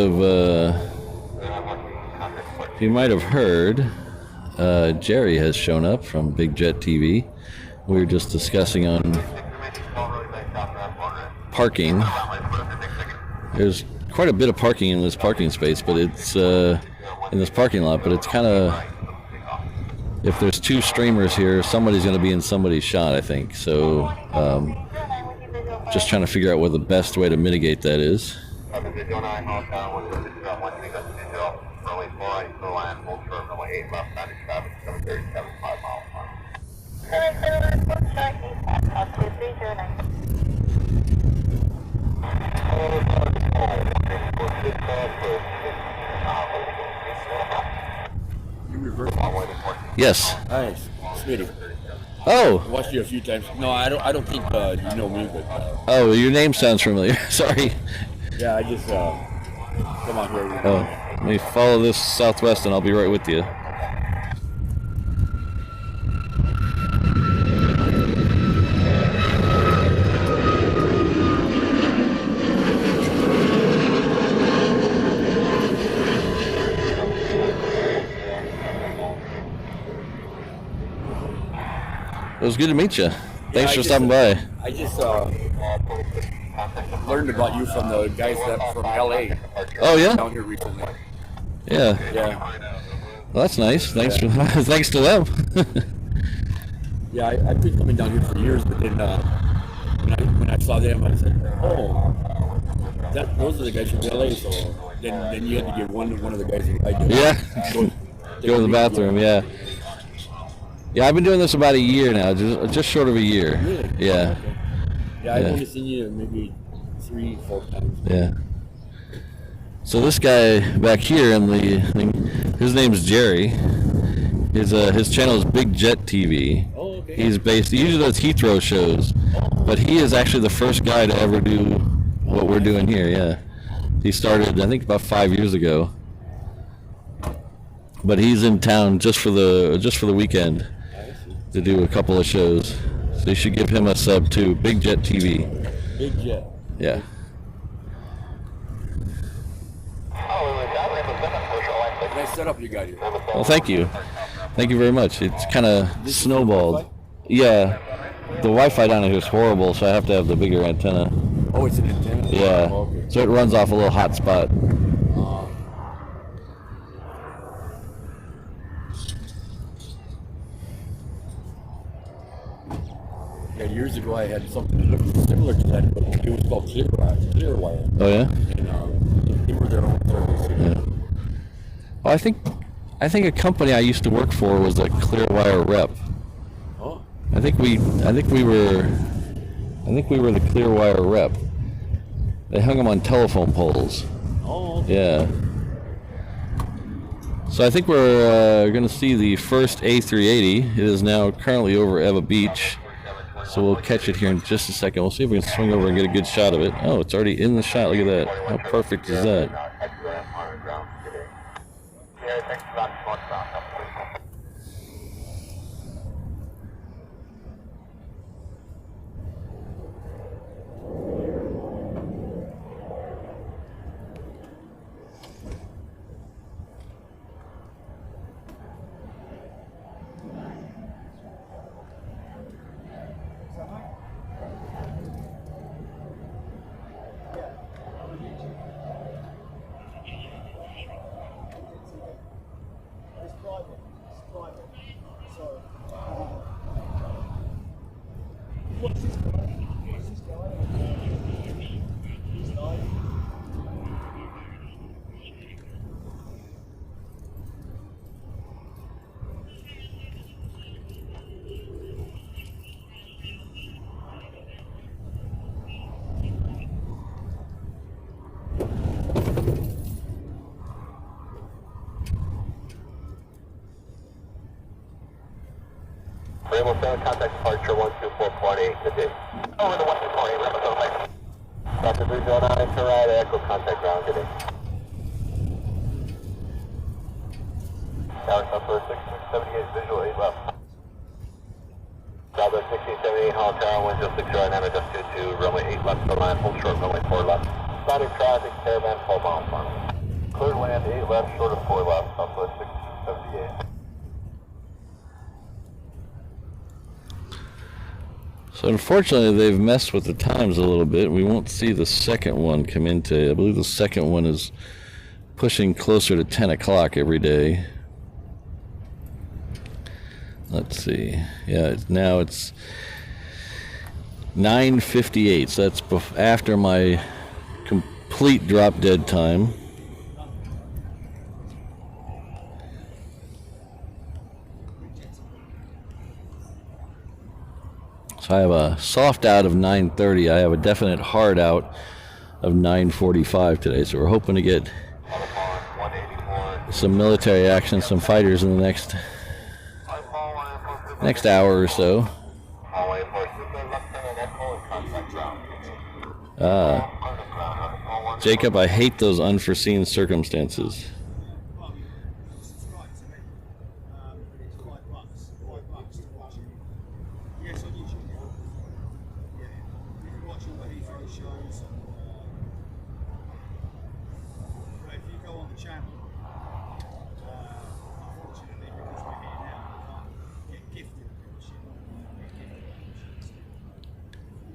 [SPEAKER 1] have heard, Jerry has shown up from Big Jet TV. We were just discussing on parking. There's quite a bit of parking in this parking space, but it's in this parking lot. But it's kind of, if there's 2 streamers here, somebody's going to be in somebody's shot, I think. So just trying to figure out what the best way to mitigate that is. Yes.
[SPEAKER 4] Hi, Smitty.
[SPEAKER 1] Oh.
[SPEAKER 4] I watched you a few times. No, I don't think you know me, but.
[SPEAKER 1] Oh, your name sounds familiar. Sorry.
[SPEAKER 4] Yeah, I just come on here.
[SPEAKER 1] Oh, let me follow this southwest, and I'll be right with you. It was good to meet you. Thanks for stopping by.
[SPEAKER 4] I just learned about you from the guys from LA.
[SPEAKER 1] Oh yeah.
[SPEAKER 4] Down here recently.
[SPEAKER 1] Yeah.
[SPEAKER 4] Yeah.
[SPEAKER 1] Well, that's nice. Thanks for thanks to them.
[SPEAKER 4] Yeah, I've been coming down here for years, but then when I saw them, I said, oh, those are the guys from LA. So then you had to give one of the guys a ride.
[SPEAKER 1] Yeah. Go to the bathroom. Yeah. Yeah, I've been doing this about a year now, just short of a year.
[SPEAKER 4] Really?
[SPEAKER 1] Yeah.
[SPEAKER 4] Okay. Yeah, I've only seen you maybe 3-4 times.
[SPEAKER 1] Yeah. So this guy back here in his name's Jerry. His channel is Big Jet TV.
[SPEAKER 4] Oh, okay.
[SPEAKER 1] He usually does Heathrow shows, but he is actually the first guy to ever do what we're doing here. Yeah. He started, I think, about 5 years ago. But he's in town just for the weekend to do a couple of shows. So you should give him a sub too. Big Jet TV.
[SPEAKER 4] Big Jet.
[SPEAKER 1] Yeah.
[SPEAKER 4] Nice setup you got here.
[SPEAKER 1] Well, thank you. Thank you very much. It's kind of snowballed. Yeah. The Wi-Fi down here is horrible, so I have to have the bigger antenna.
[SPEAKER 4] Oh, it's an antenna?
[SPEAKER 1] Yeah.
[SPEAKER 4] Oh, okay.
[SPEAKER 1] So it runs off a little hot spot.
[SPEAKER 4] Yeah, years ago I had something that looked similar to that, but it was called Clearwire.
[SPEAKER 1] Oh yeah.
[SPEAKER 4] And they were their own service.
[SPEAKER 1] Yeah. Well, I think a company I used to work for was a Clearwire rep.
[SPEAKER 4] Oh.
[SPEAKER 1] I think we were the Clearwire rep. They hung them on telephone poles.
[SPEAKER 4] Oh. Okay.
[SPEAKER 1] Yeah. So I think we're going to see the first A380. It is now currently over Eva Beach. So we'll catch it here in just a second. We'll see if we can swing over and get a good shot of it. Oh, it's already in the shot. Look at that. How perfect is that?
[SPEAKER 2] Rainbow 7, contact departure 124.8, good day. Over the 124.8, Rainbow 7, thanks. Dr. 309 to right, echo contact ground, good day. Tower Southwest 1678, visual 8 left. Southwest 1678, Hong Kong, wind chill 60 right, navigate just 22, runway 8 left, go line, hold short, runway 4 left. Starting traffic, caravan 12 miles front. Clear land 8 left, short of 4 left, Southwest 1678.
[SPEAKER 1] So unfortunately, they've messed with the times a little bit. We won't see the second one come in today. I believe the second one is pushing closer to 10 o'clock every day. Let's see. Yeah, now it's 9:58. So that's after my complete drop dead time. So I have a soft out of 9:30. I have a definite hard out of 9:45 today. So we're hoping to get some military action, some fighters in the next hour or so. Jacob, I hate those unforeseen circumstances.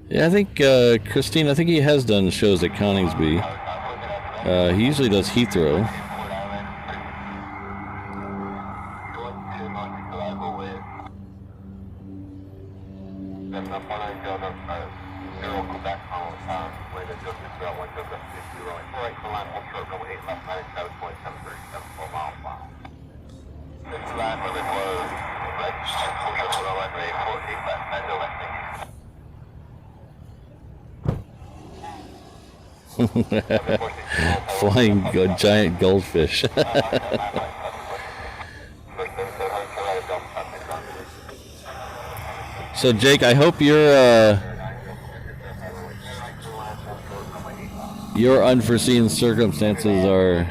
[SPEAKER 1] Yeah, I think Christine, I think he has done shows at Coningsby. He usually does Heathrow. Flying giant goldfish. So Jake, I hope your unforeseen circumstances are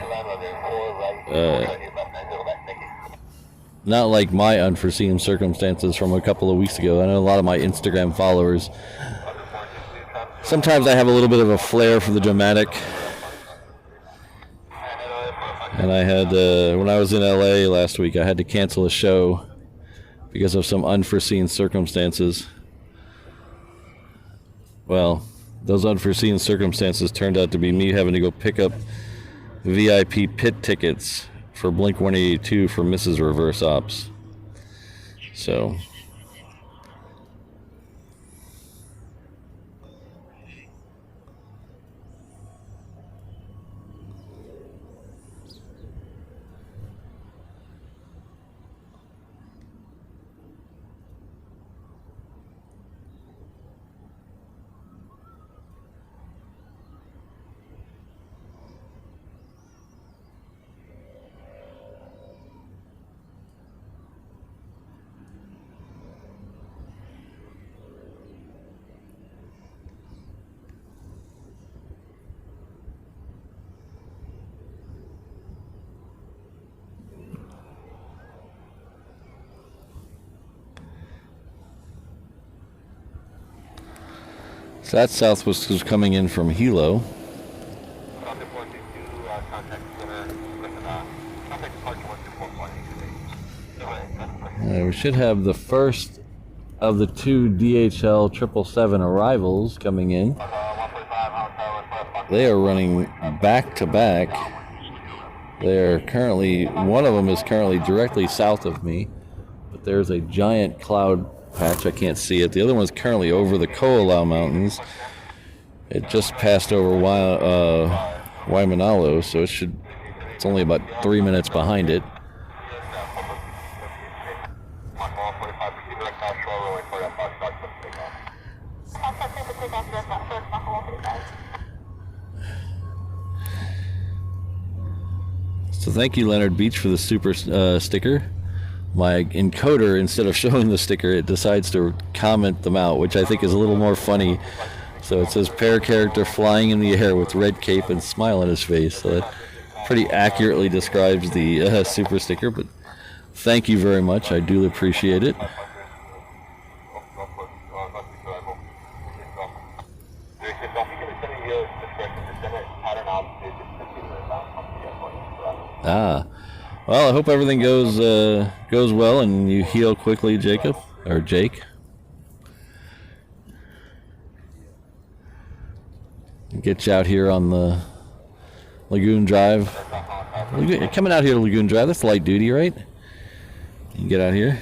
[SPEAKER 1] not like my unforeseen circumstances from a couple of weeks ago. I know a lot of my Instagram followers, sometimes I have a little bit of a flair for the dramatic. And I had, when I was in LA last week, I had to cancel a show because of some unforeseen circumstances. Well, those unforeseen circumstances turned out to be me having to go pick up VIP pit tickets for Blink 182 for Mrs. Reverse Ops. So So that Southwest was coming in from Hilo. We should have the first of the two DHL 777 arrivals coming in. They are running back to back. They're currently, one of them is currently directly south of me, but there's a giant cloud patch. I can't see it. The other one's currently over the Ko'olau Mountains. It just passed over Waimanalo, so it's only about 3 minutes behind it. So thank you, Leonard Beach, for the super sticker. My encoder, instead of showing the sticker, it decides to comment them out, which I think is a little more funny. So it says pair character flying in the air with red cape and smile on his face. So that pretty accurately describes the super sticker, but thank you very much. I do appreciate it. Well, I hope everything goes well and you heal quickly, Jacob, or Jake. Get you out here on the Lagoon Drive. You're coming out here to Lagoon Drive, that's light duty, right? You can get out here.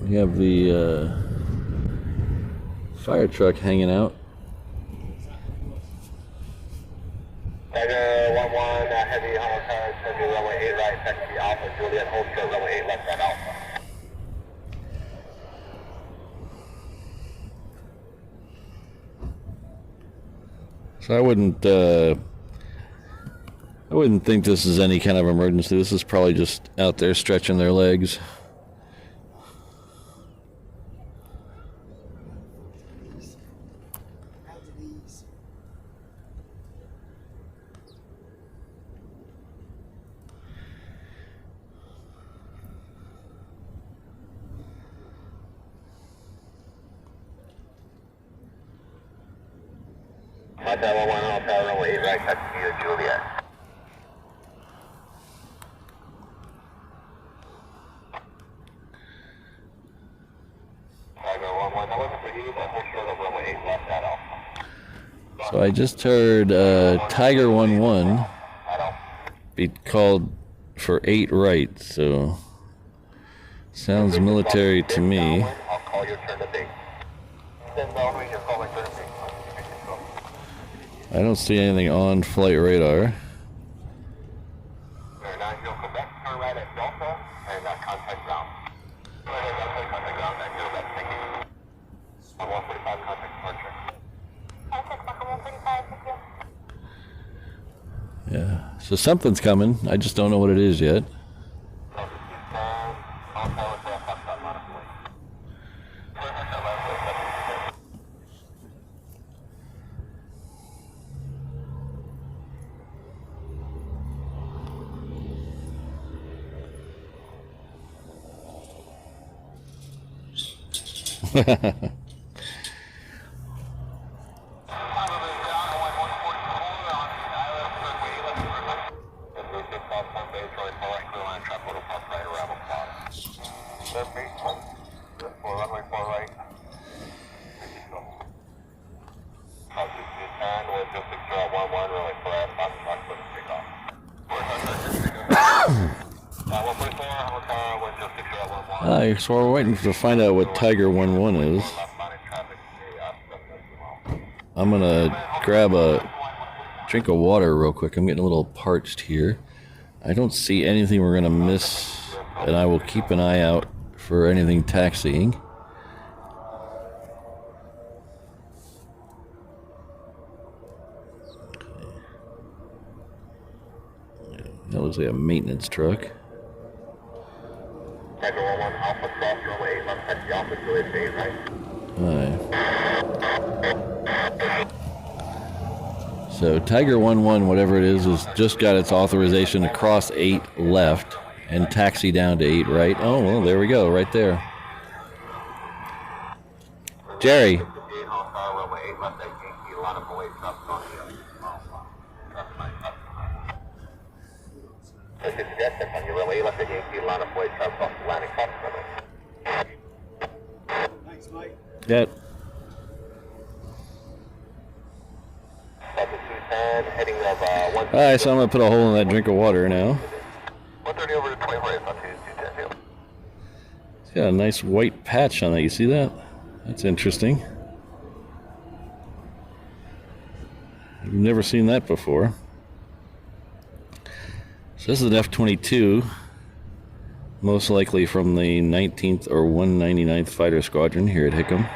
[SPEAKER 1] We have the fire truck hanging out.
[SPEAKER 2] Tiger 1-1, heavy Honolulu cars, heavy runway 8 right, taxi Alpha, Juliet, hold short, runway 8 left side Alpha.
[SPEAKER 1] So I wouldn't think this is any kind of emergency. This is probably just out there stretching their legs.
[SPEAKER 2] Hotel 1-1, hotel runway 8 right, taxi Juliet.
[SPEAKER 1] So I just heard Tiger 1-1 be called for 8 right, so sounds military to me.
[SPEAKER 2] I'll call your turn to base.
[SPEAKER 1] I don't see anything on flight radar.
[SPEAKER 2] Turn right at Delta and contact ground. Contact ground at Quebec. Thank you. 145 contact departure.
[SPEAKER 1] Yeah, so something's coming. I just don't know what it is yet. So we're waiting to find out what Tiger 1-1 is. I'm gonna grab a drink of water real quick. I'm getting a little parched here. I don't see anything we're gonna miss, and I will keep an eye out for anything taxiing. That looks like a maintenance truck.
[SPEAKER 2] Tiger 1-1, Alpha cross runway 8 left, taxi Alpha Juliet 8 right.
[SPEAKER 1] So Tiger 1-1, whatever it is, has just got its authorization to cross 8 left and taxi down to 8 right. Oh, well, there we go, right there. Jerry.
[SPEAKER 2] On your runway 8 left at Yankee, line up weight traffic off the landing cross runway.
[SPEAKER 5] Thanks, mate.
[SPEAKER 1] That.
[SPEAKER 2] Delta 210, heading of
[SPEAKER 1] Alright, so I'm gonna put a hole in that drink of water now.
[SPEAKER 2] 130 over to 24 on 210.
[SPEAKER 1] It's got a nice white patch on it. You see that? That's interesting. I've never seen that before. So this is an F-22, most likely from the 19th or 199th Fighter Squadron here at Hickam.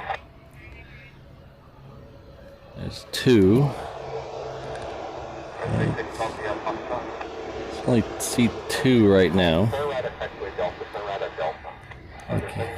[SPEAKER 1] There's two. I only see two right now. Okay.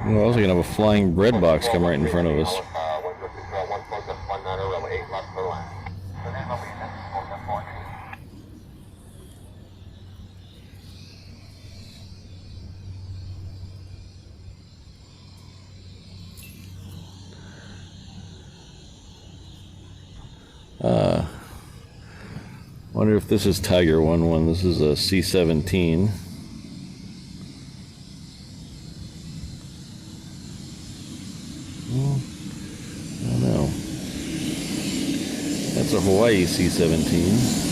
[SPEAKER 1] We're also going to have a flying bread box come right in front of us. Wonder if this is Tiger 11. This is a C-17. I don't know. That's a Hawaii C-17.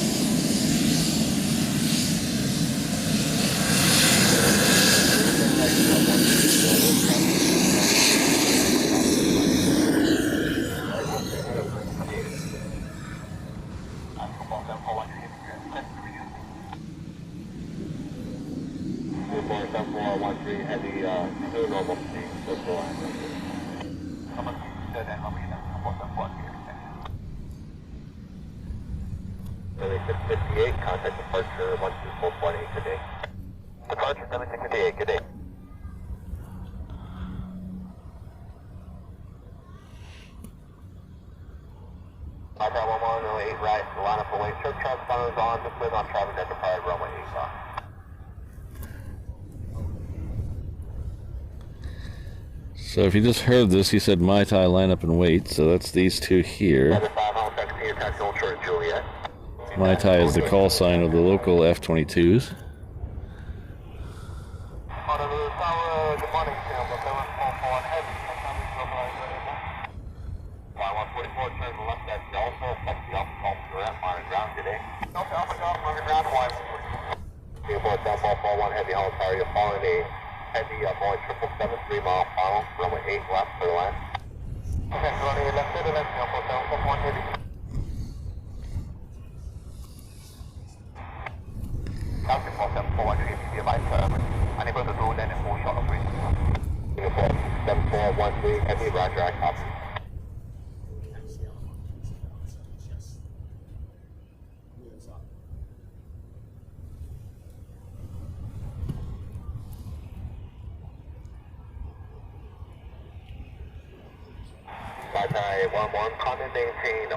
[SPEAKER 2] Heavy, normal speed, Seventy-six 58, contact departure 124.8 today. Departure 7658, good day. Alpha 1108 right, line up away, short transponders on, display on traffic at departed runway 85.
[SPEAKER 1] So if you just heard this, he said Mai Tai line up and wait. So that's these two here. Mai Tai is the call sign of the local F-22s.
[SPEAKER 2] Honolulu Tower, good morning, Heavy. 144 turn left at Delta, taxi off Gulf at Martin Ground today. Delta Alpha Golf, Martin Ground 1. Singapore Southpaw 41 Heavy, Holland Tower, you're following a Heavy, Boeing 777, 3 mile final, runway 8 left for the line. Okay, runway left to the left, Singapore 741 Heavy. Singapore 741 Heavy, be advised, unable to do then a full shot of range. Singapore 7413 Heavy, roger, I copy. Zipair 11, comment maintain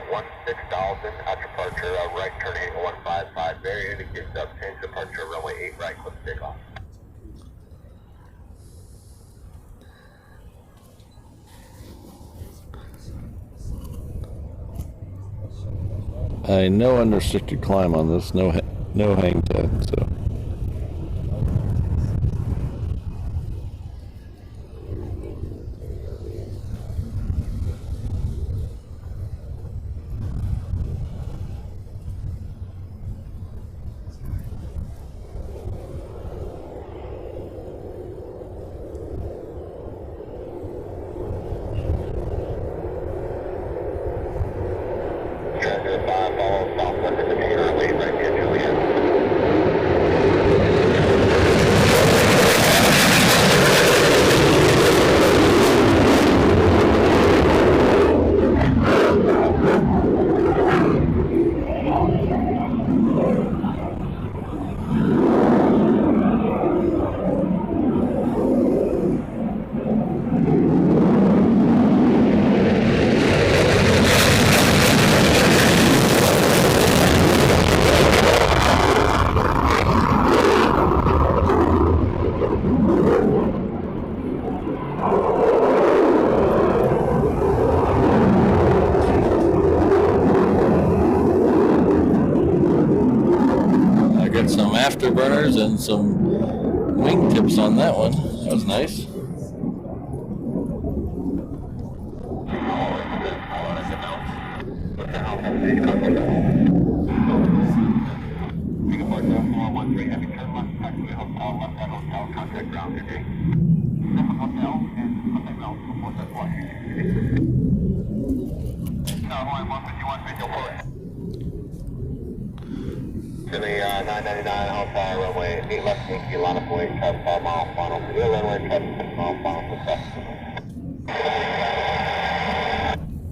[SPEAKER 2] 16,000 at departure, right turning 155, very indicates change departure, runway 8 right, click takeoff.
[SPEAKER 1] No unrestricted climb on this, no hang tag, so. afterburners and some wingtips on that one. That was nice.
[SPEAKER 2] To the 999 Hotel Runway, 8 left, 8 line of way, 5 mile final. Clear runway, 6 mile final success.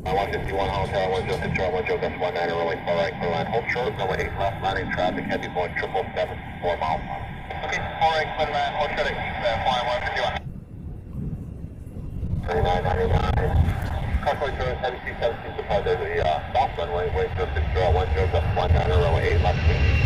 [SPEAKER 2] 151 Hotel, 1 Joe Control, 1 Joe Gus 19, runway 4 right, clear line. Hold short, runway 8 left, landing traffic, heavy point, 777, 4 mile final. Okay, 4 right, clear line, hold short at flying 151. 999. Concord Joe, heavy C-17, Zipair, there's a south runway, way Joe 6 1 Joe Gus 19, runway 8 left, 8.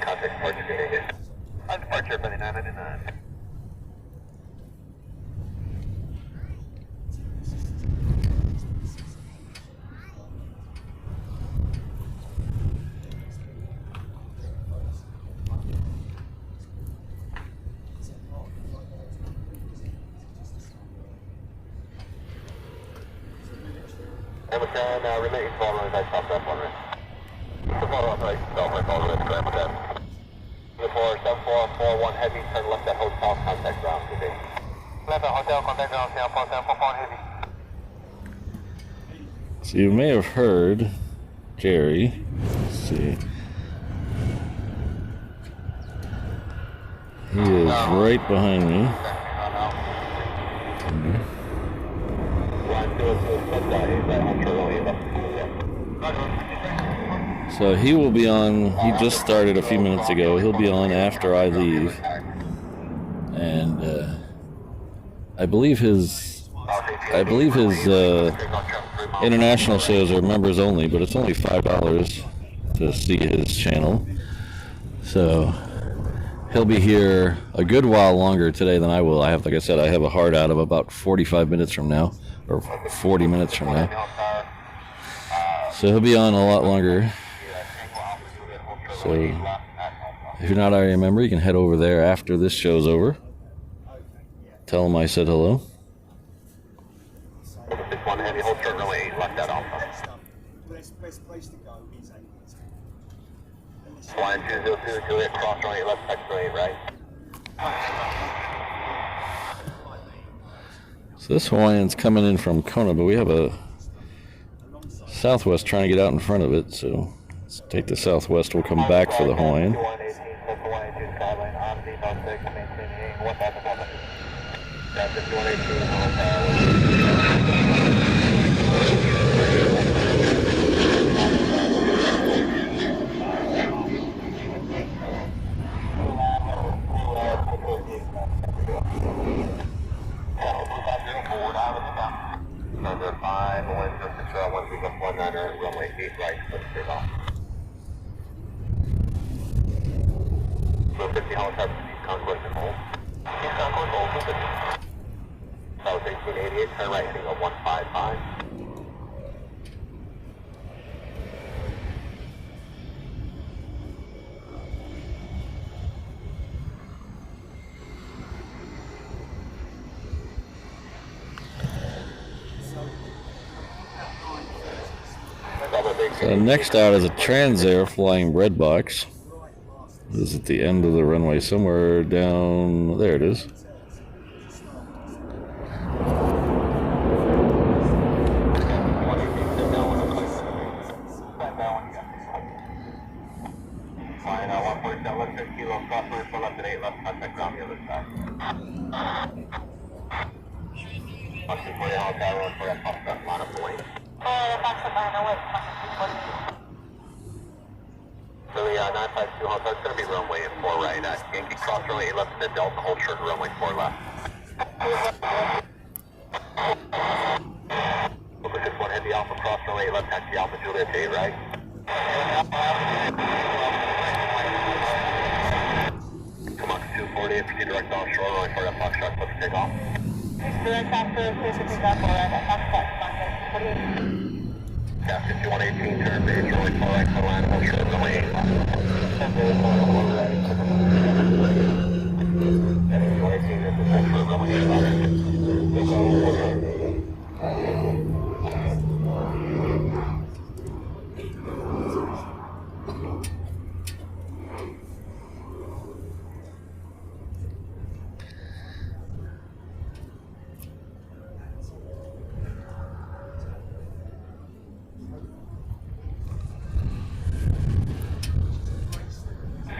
[SPEAKER 2] Contact departure. Departure for the 999. Hamilton, remaining 12 runs, I stopped up on it. Follow up, right, all the way to Hamilton. Before 7441 Heavy, turn left at hotel, contact ground today. Left at hotel, contact ground, 747 Heavy.
[SPEAKER 1] So you may have heard Jerry. Let's see. He is right behind me. So he will be on, he just started a few minutes ago. He'll be on after I leave. And I believe his international shows are members only, but it's only $5 to see his channel. So he'll be here a good while longer today than I will. I have, like I said, I have a hard out of about 45 minutes from now, or 40 minutes from now. So he'll be on a lot longer. So if you're not already a member, you can head over there after this show's over. Tell him I said hello.
[SPEAKER 5] Best place to go is Airbus.
[SPEAKER 2] Flying 202, Juliet, cross runway left, taxiway right.
[SPEAKER 1] So this Hawaiian's coming in from Kona, but we have a Southwest trying to get out in front of it, so let's take the Southwest. We'll come back for the Hawaiian.
[SPEAKER 2] 50 helicopter, East Concourse and hold. East Concourse, hold for 50. South 1888, turn right, heading 155.
[SPEAKER 1] So next out is a Transair flying breadbox. This is at the end of the runway, somewhere down there. It is.
[SPEAKER 2] Flying 147, left 10 kilo, crossway for left and 8, left contact ground the other side. 140 helicopter, for that pump truck, line up the wing. So the 952 helicopter is going to be runway 4 right at Yankee cross runway 8 left to Delta, hold short runway 4 left. Look at 1 heavy alpha cross runway 8 left, taxi alpha Juliet 8 right. Come on, 248, proceed direct on shore runway 4 left, Foxtrot, let's take off.
[SPEAKER 3] Direct after, please pick up or at Foxtrot,
[SPEAKER 2] Yeah, 5118, turn base, runway 4 right, for line, hold short runway 8 left. 5118, this is short runway 8 left.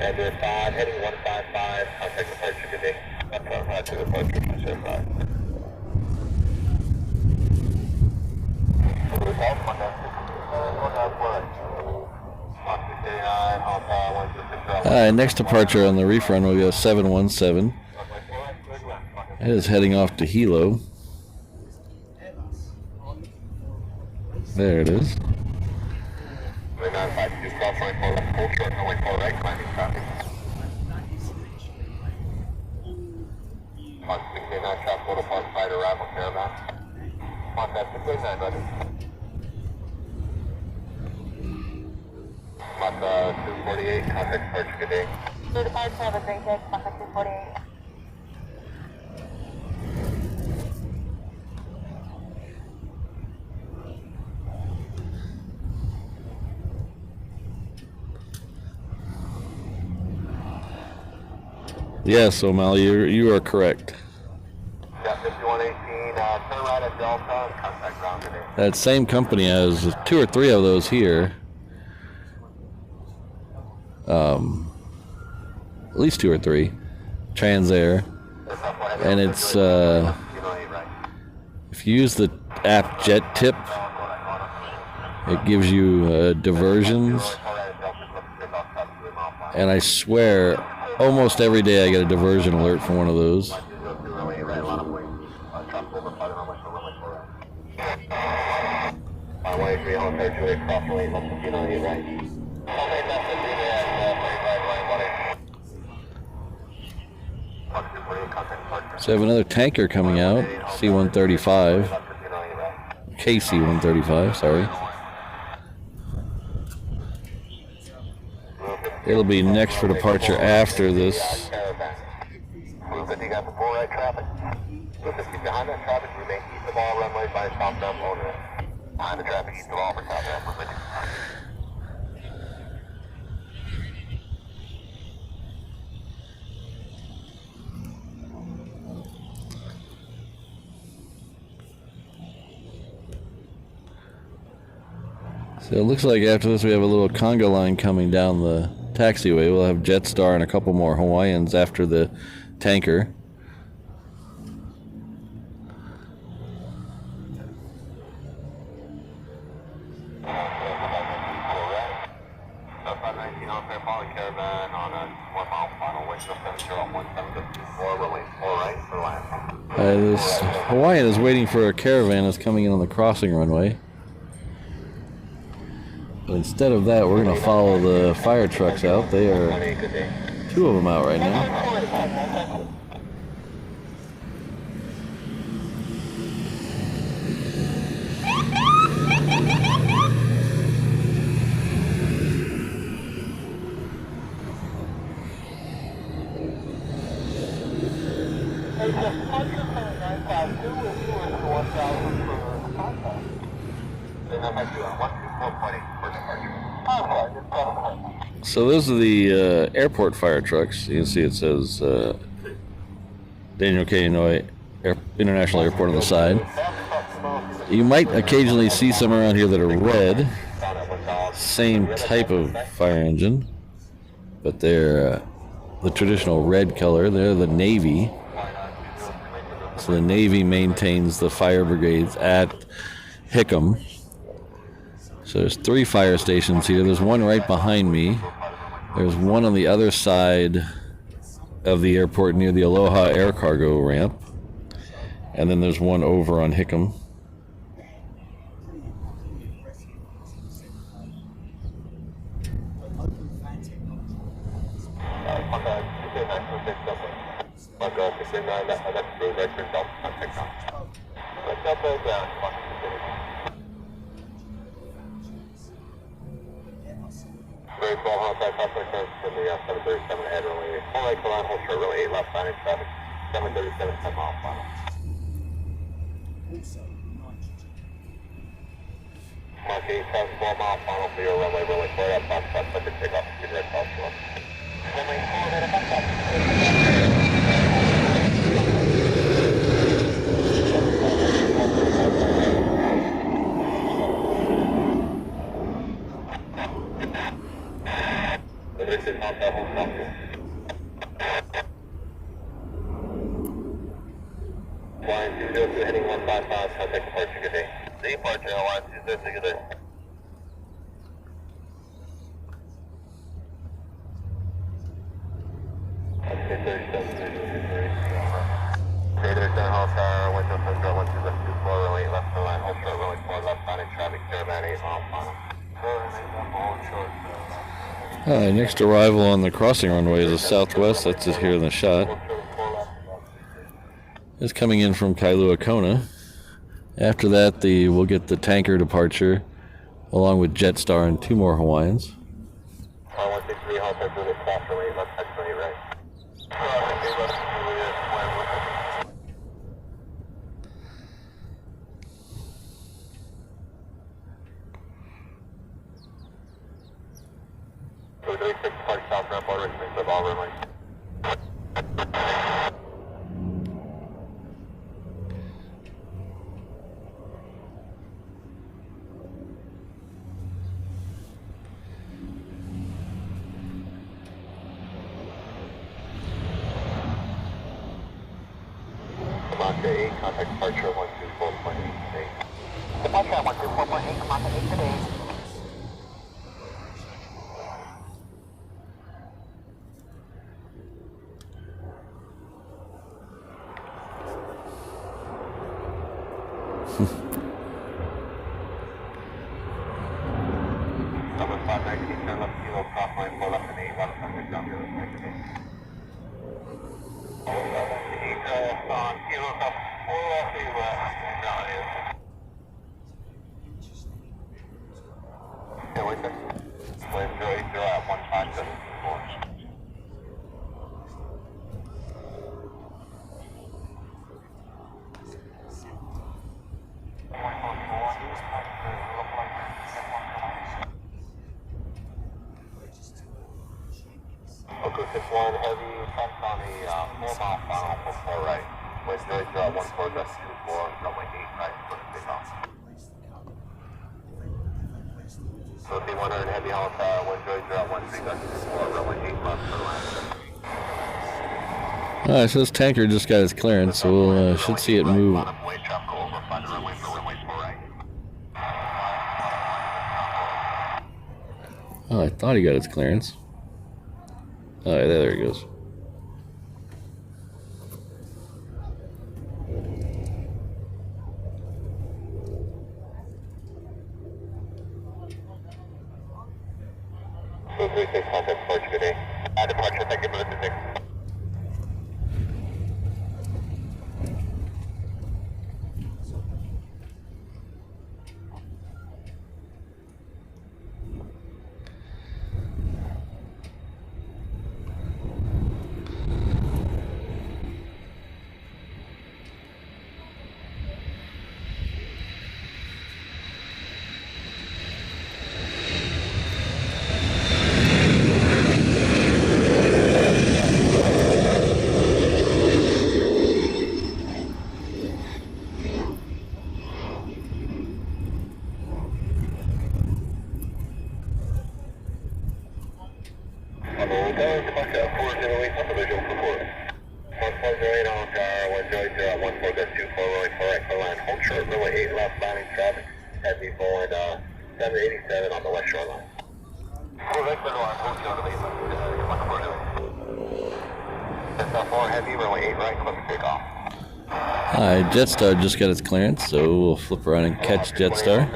[SPEAKER 2] Edward 5, heading 155, contact departure, good day. To the departure, 205.
[SPEAKER 1] Next departure on the reef runway will be a 717. It is heading off to Hilo. There it is.
[SPEAKER 2] 952, cross line 4 left, hold short, runway 4 right, climbing traffic. 169 traffic, total park side arrival caravan. Contact 689, buddy. Mach 248, contact departure, good day.
[SPEAKER 3] Blue departure, have a great day, contact 248.
[SPEAKER 1] Yes, O'Malley, you are correct.
[SPEAKER 2] Yeah, 5118, turn right at Delta and contact ground today.
[SPEAKER 1] That same company has 2 or 3 of those here. At least 2 or 3. Transair. And it's, if you use the app Jet Tip, it gives you diversions. And I swear, almost every day I get a diversion alert from one of those. So I have another tanker coming out, C-135, KC-135, sorry. It'll be next for departure after this.
[SPEAKER 2] You got the 4 right traffic. Behind that traffic, remain east of all runway by southbound Honu. Behind the traffic, east of all for southbound Honu.
[SPEAKER 1] So it looks like after this we have a little conga line coming down the taxiway. We'll have Jetstar and a couple more Hawaiians after the tanker. This Hawaiian is waiting for a caravan that's coming in on the crossing runway. But instead of that, we're going to follow the fire trucks out. They are Two of them out right now. So those are the airport fire trucks. You can see it says Daniel K. Inouye International Airport on the side. You might occasionally see some around here that are red. Same type of fire engine, but they're the traditional red color. They're the Navy. So the Navy maintains the fire brigades at Hickam. So there's 3 fire stations here. There's one right behind me. There's one on the other side of the airport near the Aloha air cargo ramp. And then there's one over on Hickam.
[SPEAKER 2] Very 12 outside contact from the 737 head runway. Full right to line, hold short, runway 8 left, signing traffic. 737, 10 miles final. Mark 8, 12 mile final for your runway 4 up, subject takeoff, speed right south shore. Runway 4, right up, This is not that whole stuff. Line 202 heading 155, contact departure, good day. Departure, line 202, good day. Okay, 37, 37, Hall Tower, window 10, 12, 24, runway left to line, hold short, runway 4 left, signing traffic, caravan 8 mile final.
[SPEAKER 1] Next arrival on the crossing runway is the Southwest. That's it here in the shot. It's coming in from Kailua Kona. After that, we'll get the tanker departure, along with Jetstar and 2 more Hawaiians.
[SPEAKER 2] 163, Hall Tower, the cross runway left, touch runway right. Contact departure 124.8. Departure 124.8, contact 8 today. Number 519, turn left kilo, cross line 4 left and 8, left subject down the other side today. On kilo, 4 left, 8 left, down it is. Yeah, wait there. Flame 080 at 15724. Okay, 61 heavy, front on the 4 mile final for 4 right. West Joy drop 14, that's 24, runway 8 right, for the takeoff. So 100 heavy Hollow Tower, West Joy drop 13, that's 24, runway 8 left for the line.
[SPEAKER 1] Alright, so this tanker just got its clearance, so we'll should see it move. Oh, I thought he got its clearance. Alright, there he goes.
[SPEAKER 2] Contact departure today. Departure, thank you for the traffic.
[SPEAKER 1] Alright, Jetstar just got its clearance, so we'll flip around and catch Jetstar.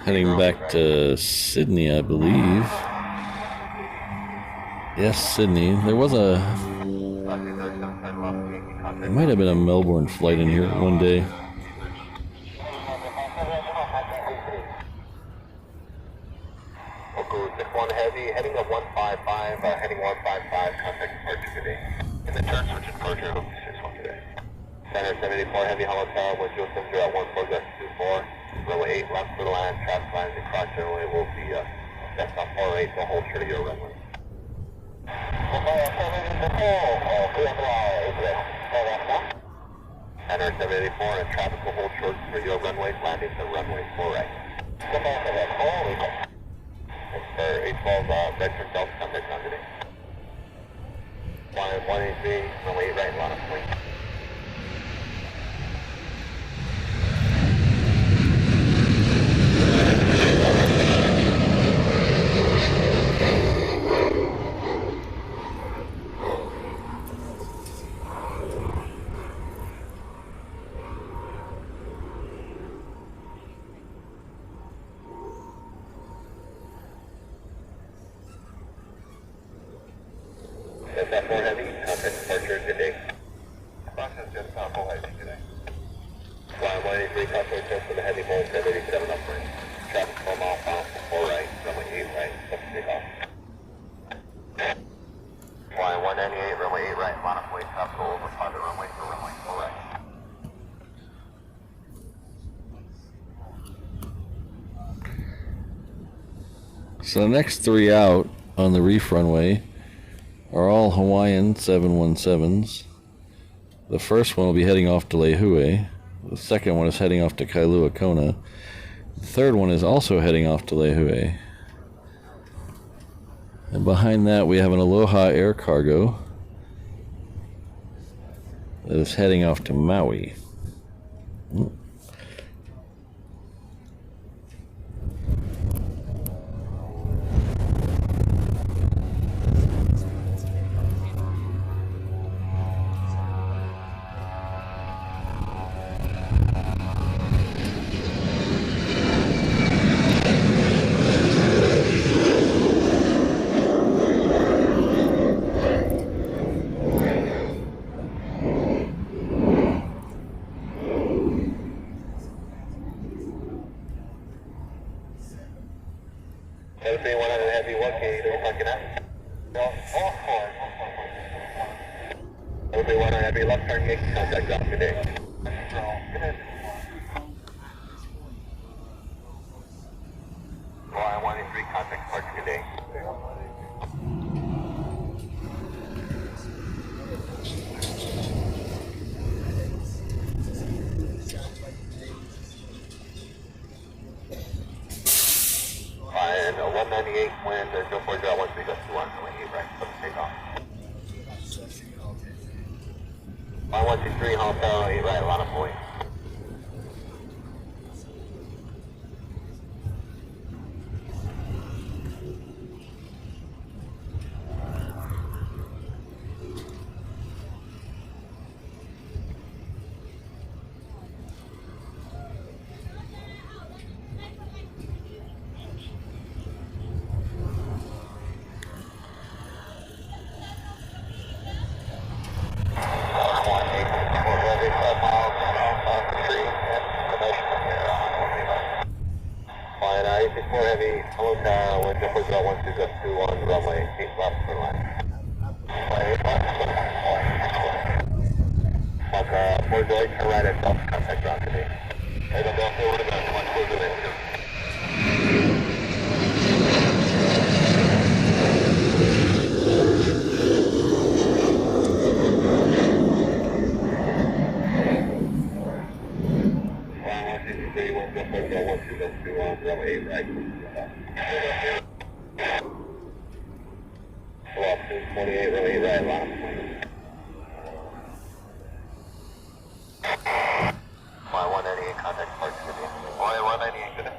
[SPEAKER 1] Heading back to Sydney, I believe. Yes, Sydney. There might have been a Melbourne flight in here one day.
[SPEAKER 2] One heavy, heading of 155, heading 155, contact departure today. In the turn switch departure of 61 today. Center 74 heavy hollow tower, wind chill center at 14.24. Runway 8 left for the land, traffic lines across runway will be that's on 48, so hold true to your runway. Center 74 and traffic will hold short for your runway, landing to runway 4 right. For 812 Redford Delta contact on today. 183, runway 8 right, line of point. That 4 heavy, contact departure today. Process just full heavy today. Line 183, contact just for the heavy bolt, 787 upwind. Traffic 4 miles bound for 4 right, runway 8 right, let's take off. Line 198, runway 8 right, line of way, traffic over private runway for runway 4 right.
[SPEAKER 1] So the next three out on the reef runway are all Hawaiian 717s. The first one will be heading off to Lehue. The second one is heading off to Kailua Kona. The third one is also heading off to Lehue. And behind that we have an Aloha Air Cargo that is heading off to Maui.
[SPEAKER 2] Close out 12 on runway 8 left for line. Board delay, turn right at Delta, contact ground today. Hey, don't go forward about 1 close it in. Runway 8 right. 28, runway 8 right, last. Y198, contact Park City. Y198, good.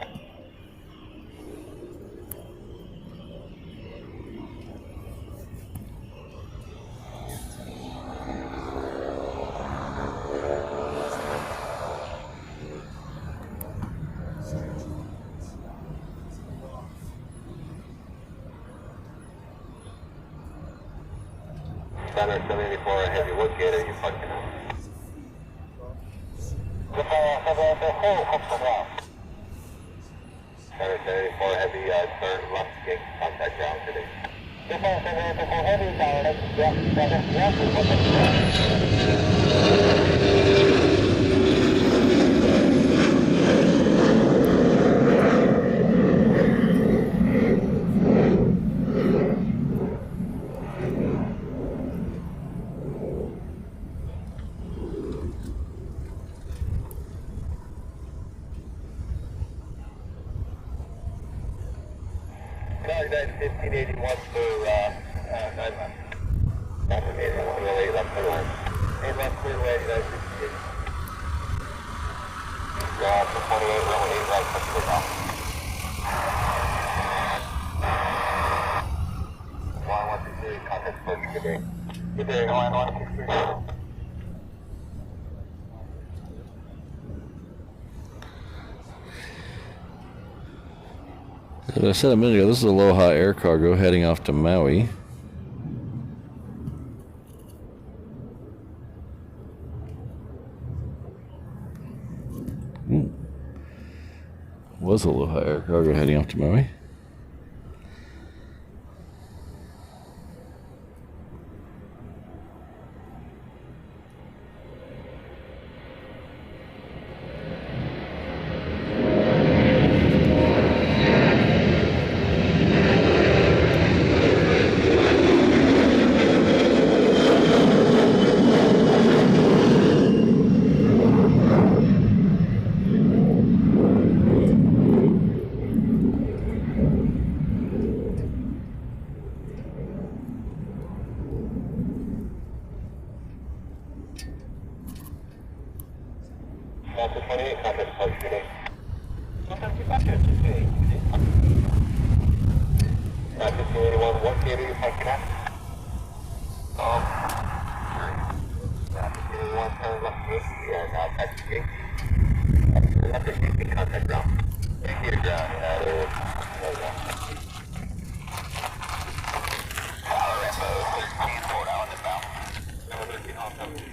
[SPEAKER 2] Center 784, heavy wood gate, are you parking out? Center 784, heavy, turn left gate, contact ground today. Contact 1581 for 9 left. Contact 8 left for line. 8 left clear away, United 68. Yeah, for 28, runway 8 right, for clear off. Line 123, contact first, good day. Good day, line 123.
[SPEAKER 1] As I said a minute ago, this is Aloha Air Cargo heading off to Maui. Was Aloha Air Cargo heading off to Maui?
[SPEAKER 2] Delta 28, contact Park City. Contact 1581, what gate are you parking at? 1581, turn left move, you are now taxi gate. Left at gate, contact ground. Gate ground, there you go. Rambo 13, hold out inbound. Rambo 13, hold out inbound.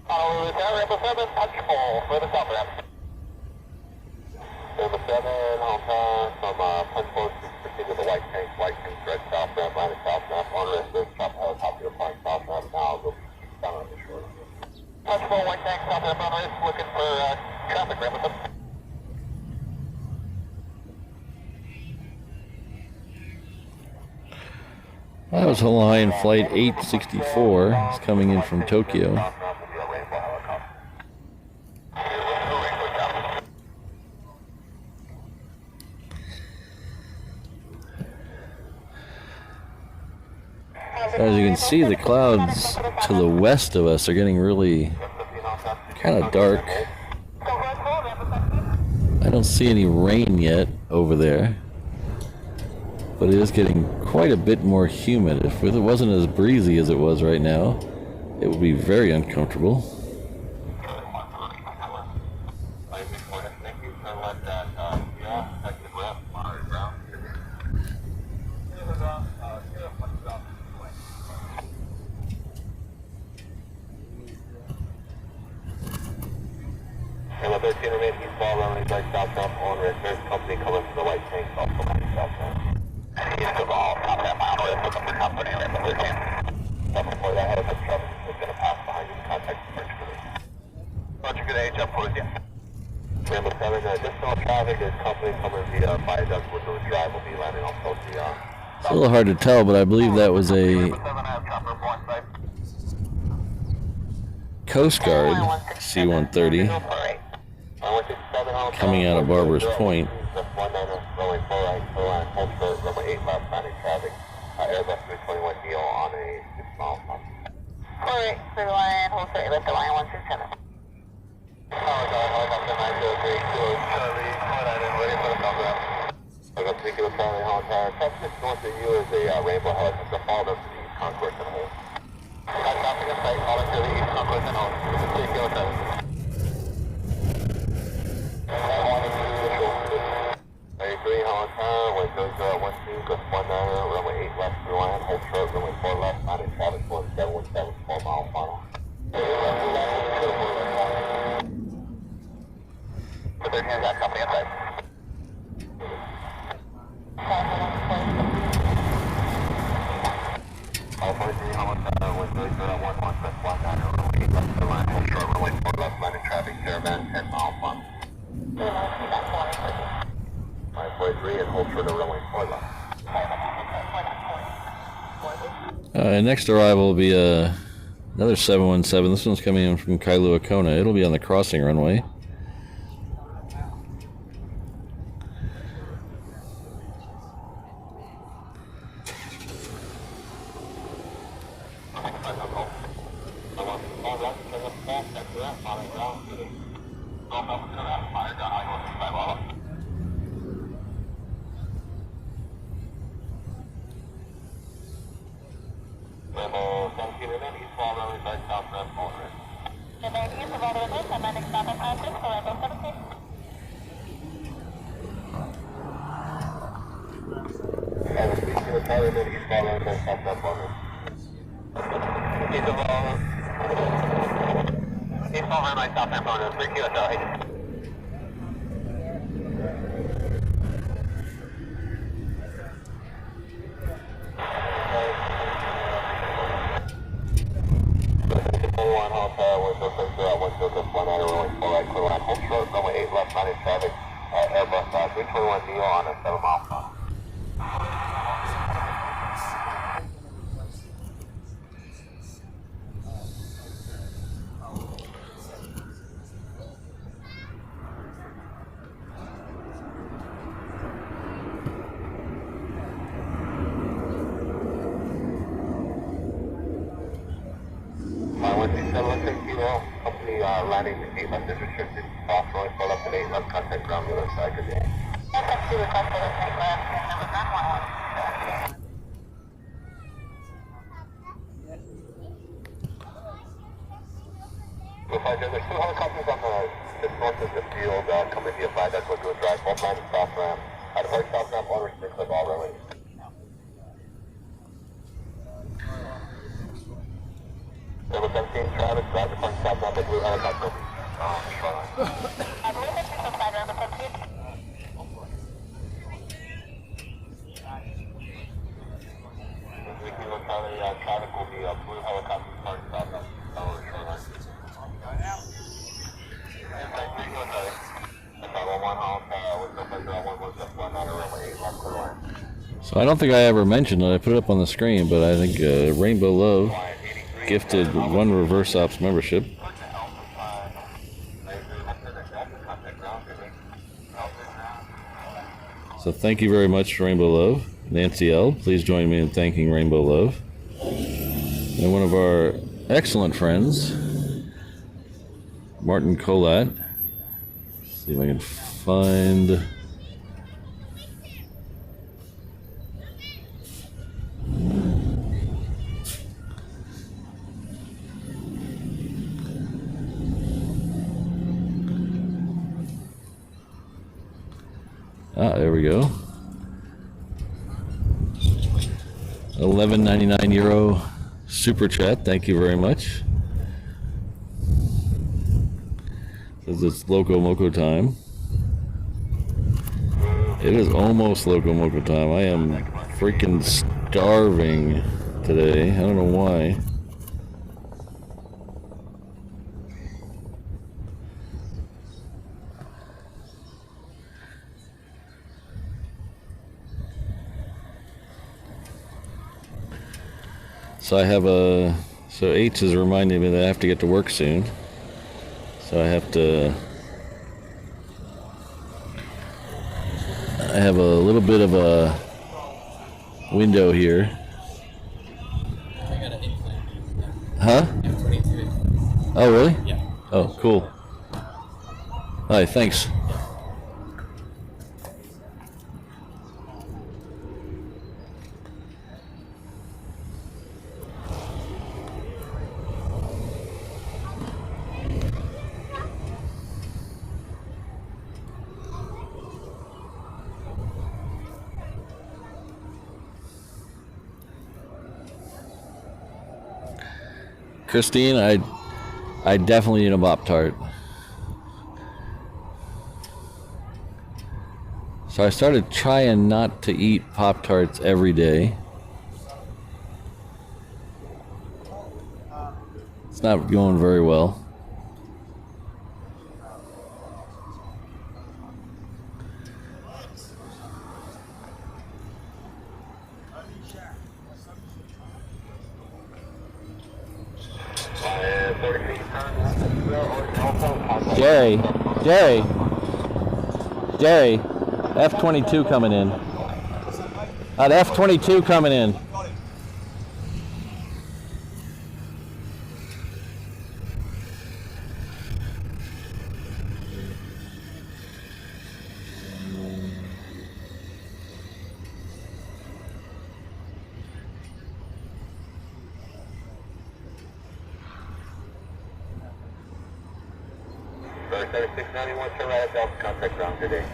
[SPEAKER 2] Honolulu, Rambo 7, punch full for the south ramp. Rambo 7, home time from punch forward, proceed with the white tank stretch south ramp, line of south ramp, on rest of top helicopter flying south ramp, now go down on the shore. Punch full, white tank, south ramp, on rest, looking for traffic, Rambo 7.
[SPEAKER 1] That was Hawaiian Flight 864. It's coming in from Tokyo. As you can see, the clouds to the west of us are getting really kind of dark. I don't see any rain yet over there, but it is getting quite a bit more humid. If it wasn't as breezy as it was right now, it would be very uncomfortable.
[SPEAKER 2] And 13 remains eastbound runway right southbound on red. There's company coming from the right tank off the line southbound. East of all, top of that mile, let's look up the company on that 13. Up before that, head up truck is going to pass behind you. Contact the first crew. Roger, good age up for you. Rambo 7, additional traffic is company coming via viaduct with the drive will be landing on close to
[SPEAKER 1] It's a little hard to tell, but I believe that was a Coast Guard C-130 coming out of Barber's Point.
[SPEAKER 2] Airbus 321 on a 6-mile front.
[SPEAKER 3] Alright, 31, hold 30, lift the line 127.
[SPEAKER 2] North of you is a Rainbow helicopter followed up to the East Concourse and home. Traffic in sight, followed to the East Concourse and home. 33, Holland Tower, wind goes 12, goes 19, runway 8 left through line, hold short, runway 4 left, landing traffic 1717, 4-mile final. Put their hands out, company inside. All 43, Holland Tower, wind goes 11, press 19, runway 8 left through line, hold short, runway 4 left, landing traffic, caravan, 10-mile final. 543 and hold short of runway 4 left.
[SPEAKER 1] Next arrival will be another 717. This one's coming in from Kailua Kona. It'll be on the crossing runway.
[SPEAKER 2] Airbus 321 on a 7-mile front. Company landing 8 left is restricted. Off rolling full up to 8 left, contact ground wheel side good day.
[SPEAKER 3] FX2 requested a take left, number 911.
[SPEAKER 2] There's 2 helicopters on the just north of the field coming via viaduct with a drive, both landing south ramp. I'd heard south ramp on restricted all runways. Number 17, Travis, drive the front south ramp, the blue helicopter.
[SPEAKER 3] I believe it's just side number 17.
[SPEAKER 2] Traffic will be blue helicopter starting south ramp.
[SPEAKER 1] So I don't think I ever mentioned it. I put it up on the screen, but I think Rainbow Love gifted 1 reverse ops membership. So thank you very much, Rainbow Love. Nancy L., please join me in thanking Rainbow Love. and one of our excellent friends, Martin Colat. See if I can find. There we go. 11.99 euro super chat. Thank you very much. Says it's Loco Moco time. It is almost Loco Moco time. I am freaking starving today. I don't know why. So I have so H is reminding me that I have to get to work soon. So I have a little bit of a window here. Huh? Oh, really? Yeah. Oh, cool. Hi, thanks. Christine, I definitely need a Pop-Tart. So I started trying not to eat Pop-Tarts every day. It's not going very well. Jerry, F-22 coming in. F-22 coming in.
[SPEAKER 2] Star 691, turn right at Delta, contact ground today.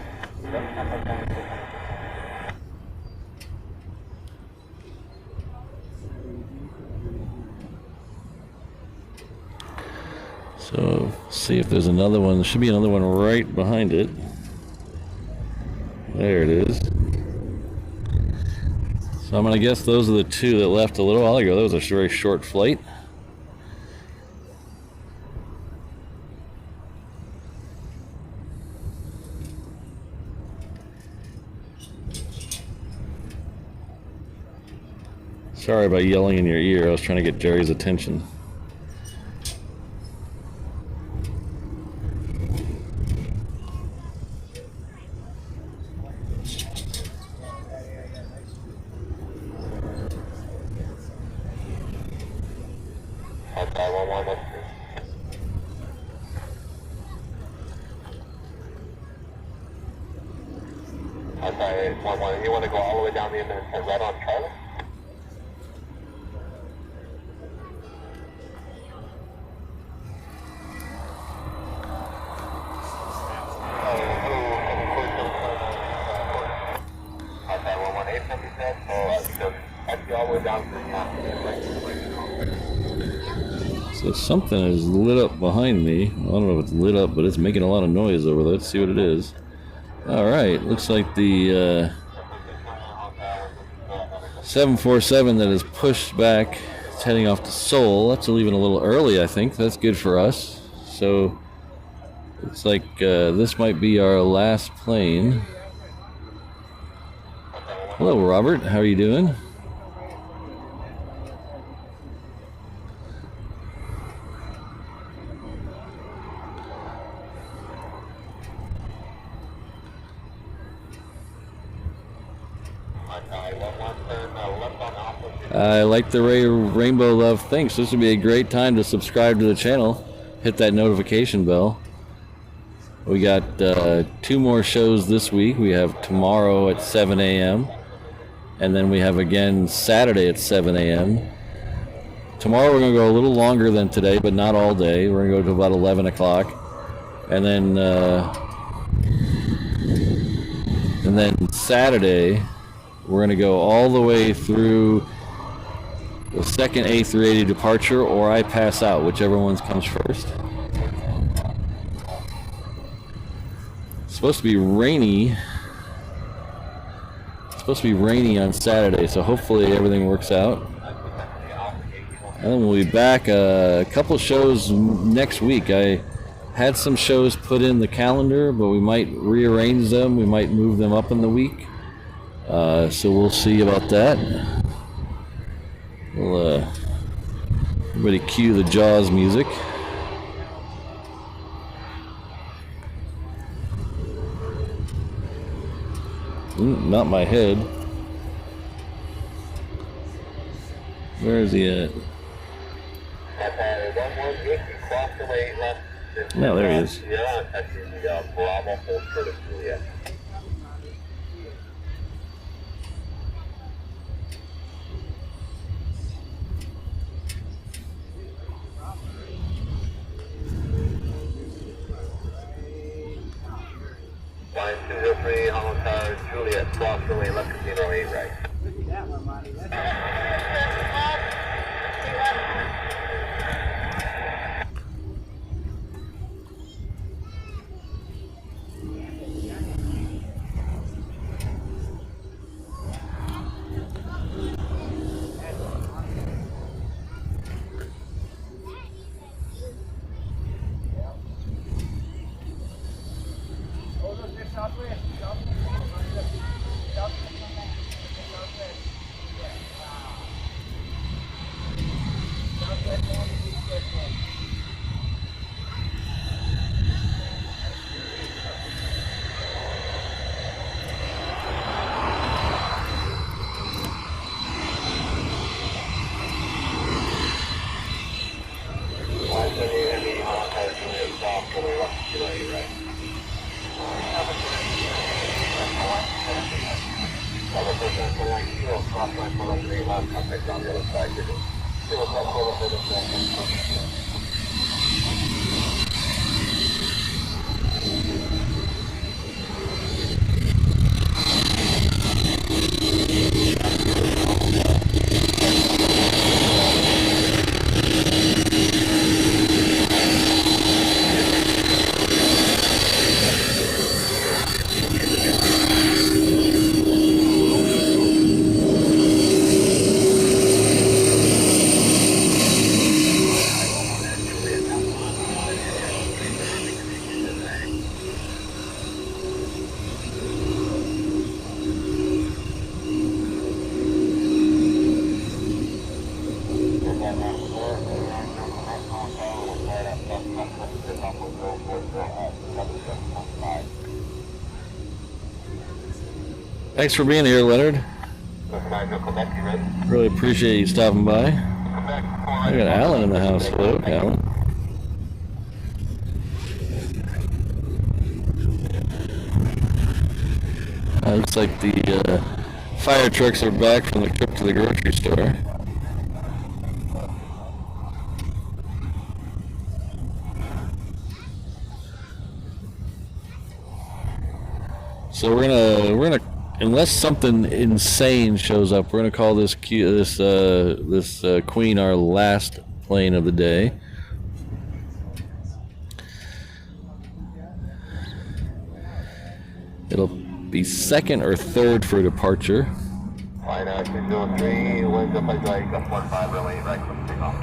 [SPEAKER 1] So, see if there's another one. There should be another one right behind it. There it is. So I'm going to guess those are the two that left a little while ago. That was a very short flight. Sorry about yelling in your ear. I was trying to get Jerry's attention.
[SPEAKER 2] You want to go all the way down the end and right on Charlie?
[SPEAKER 1] So something is lit up behind me. I don't know if it's lit up, but it's making a lot of noise over there. Let's see what it is. Alright, looks like the 747 that is pushed back. It's heading off to Seoul. That's leaving a little early, I think. That's good for us. So, looks like this might be our last plane. Hello, Robert. How are you doing? I like the Rainbow Love. Thanks. This would be a great time to subscribe to the channel. Hit that notification bell. We got 2 more shows this week. We have tomorrow at 7 a.m. and then we have again Saturday at 7 a.m. Tomorrow we're going to go a little longer than today, but not all day. We're going to go to about 11 o'clock. And then Saturday, we're going to go all the way through the second A380 departure, or I pass out, whichever one comes first. It's supposed to be rainy. It's supposed to be rainy on Saturday, so hopefully everything works out. And then we'll be back a couple shows next week. I had some shows put in the calendar, but we might rearrange them. We might move them up in the week. So we'll see about that. We'll everybody cue the Jaws music. Not my head. Where is he at? No, there he is.
[SPEAKER 2] Line 203, Honolulu Tower, Juliet, cross runway left casino 8 right.
[SPEAKER 1] Thanks for being here, Leonard. Really appreciate you stopping by. I got Alan in the house. Hello, Alan. Looks like the fire trucks are back from the trip to the grocery store. So we're gonna unless something insane shows up, we're gonna call this Queen our last plane of the day. It'll be second or third for departure.
[SPEAKER 2] Line 203, winds up by right, up 15, runway right, from takeoff.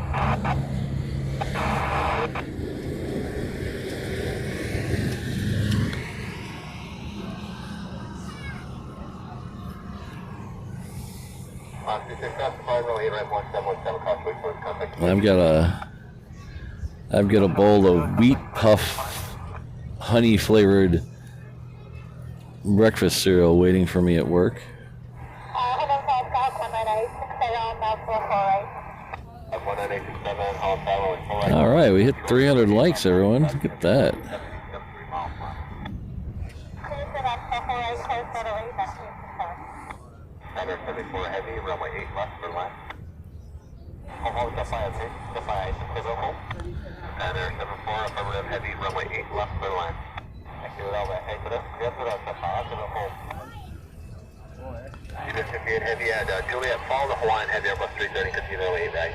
[SPEAKER 1] I've got a bowl of wheat puff honey flavored breakfast cereal waiting for me at work. All right, we hit 300 likes, everyone. Look at that.
[SPEAKER 2] Center 74 heavy, runway 8 left for left. Almost Zipair, Zipair, Center 74 affirmative heavy, runway 8 left for left. Thank you, Zipair, Zipair, Unit 58 heavy at Juliet, follow the Hawaiian heavy Airbus 330, continue way back.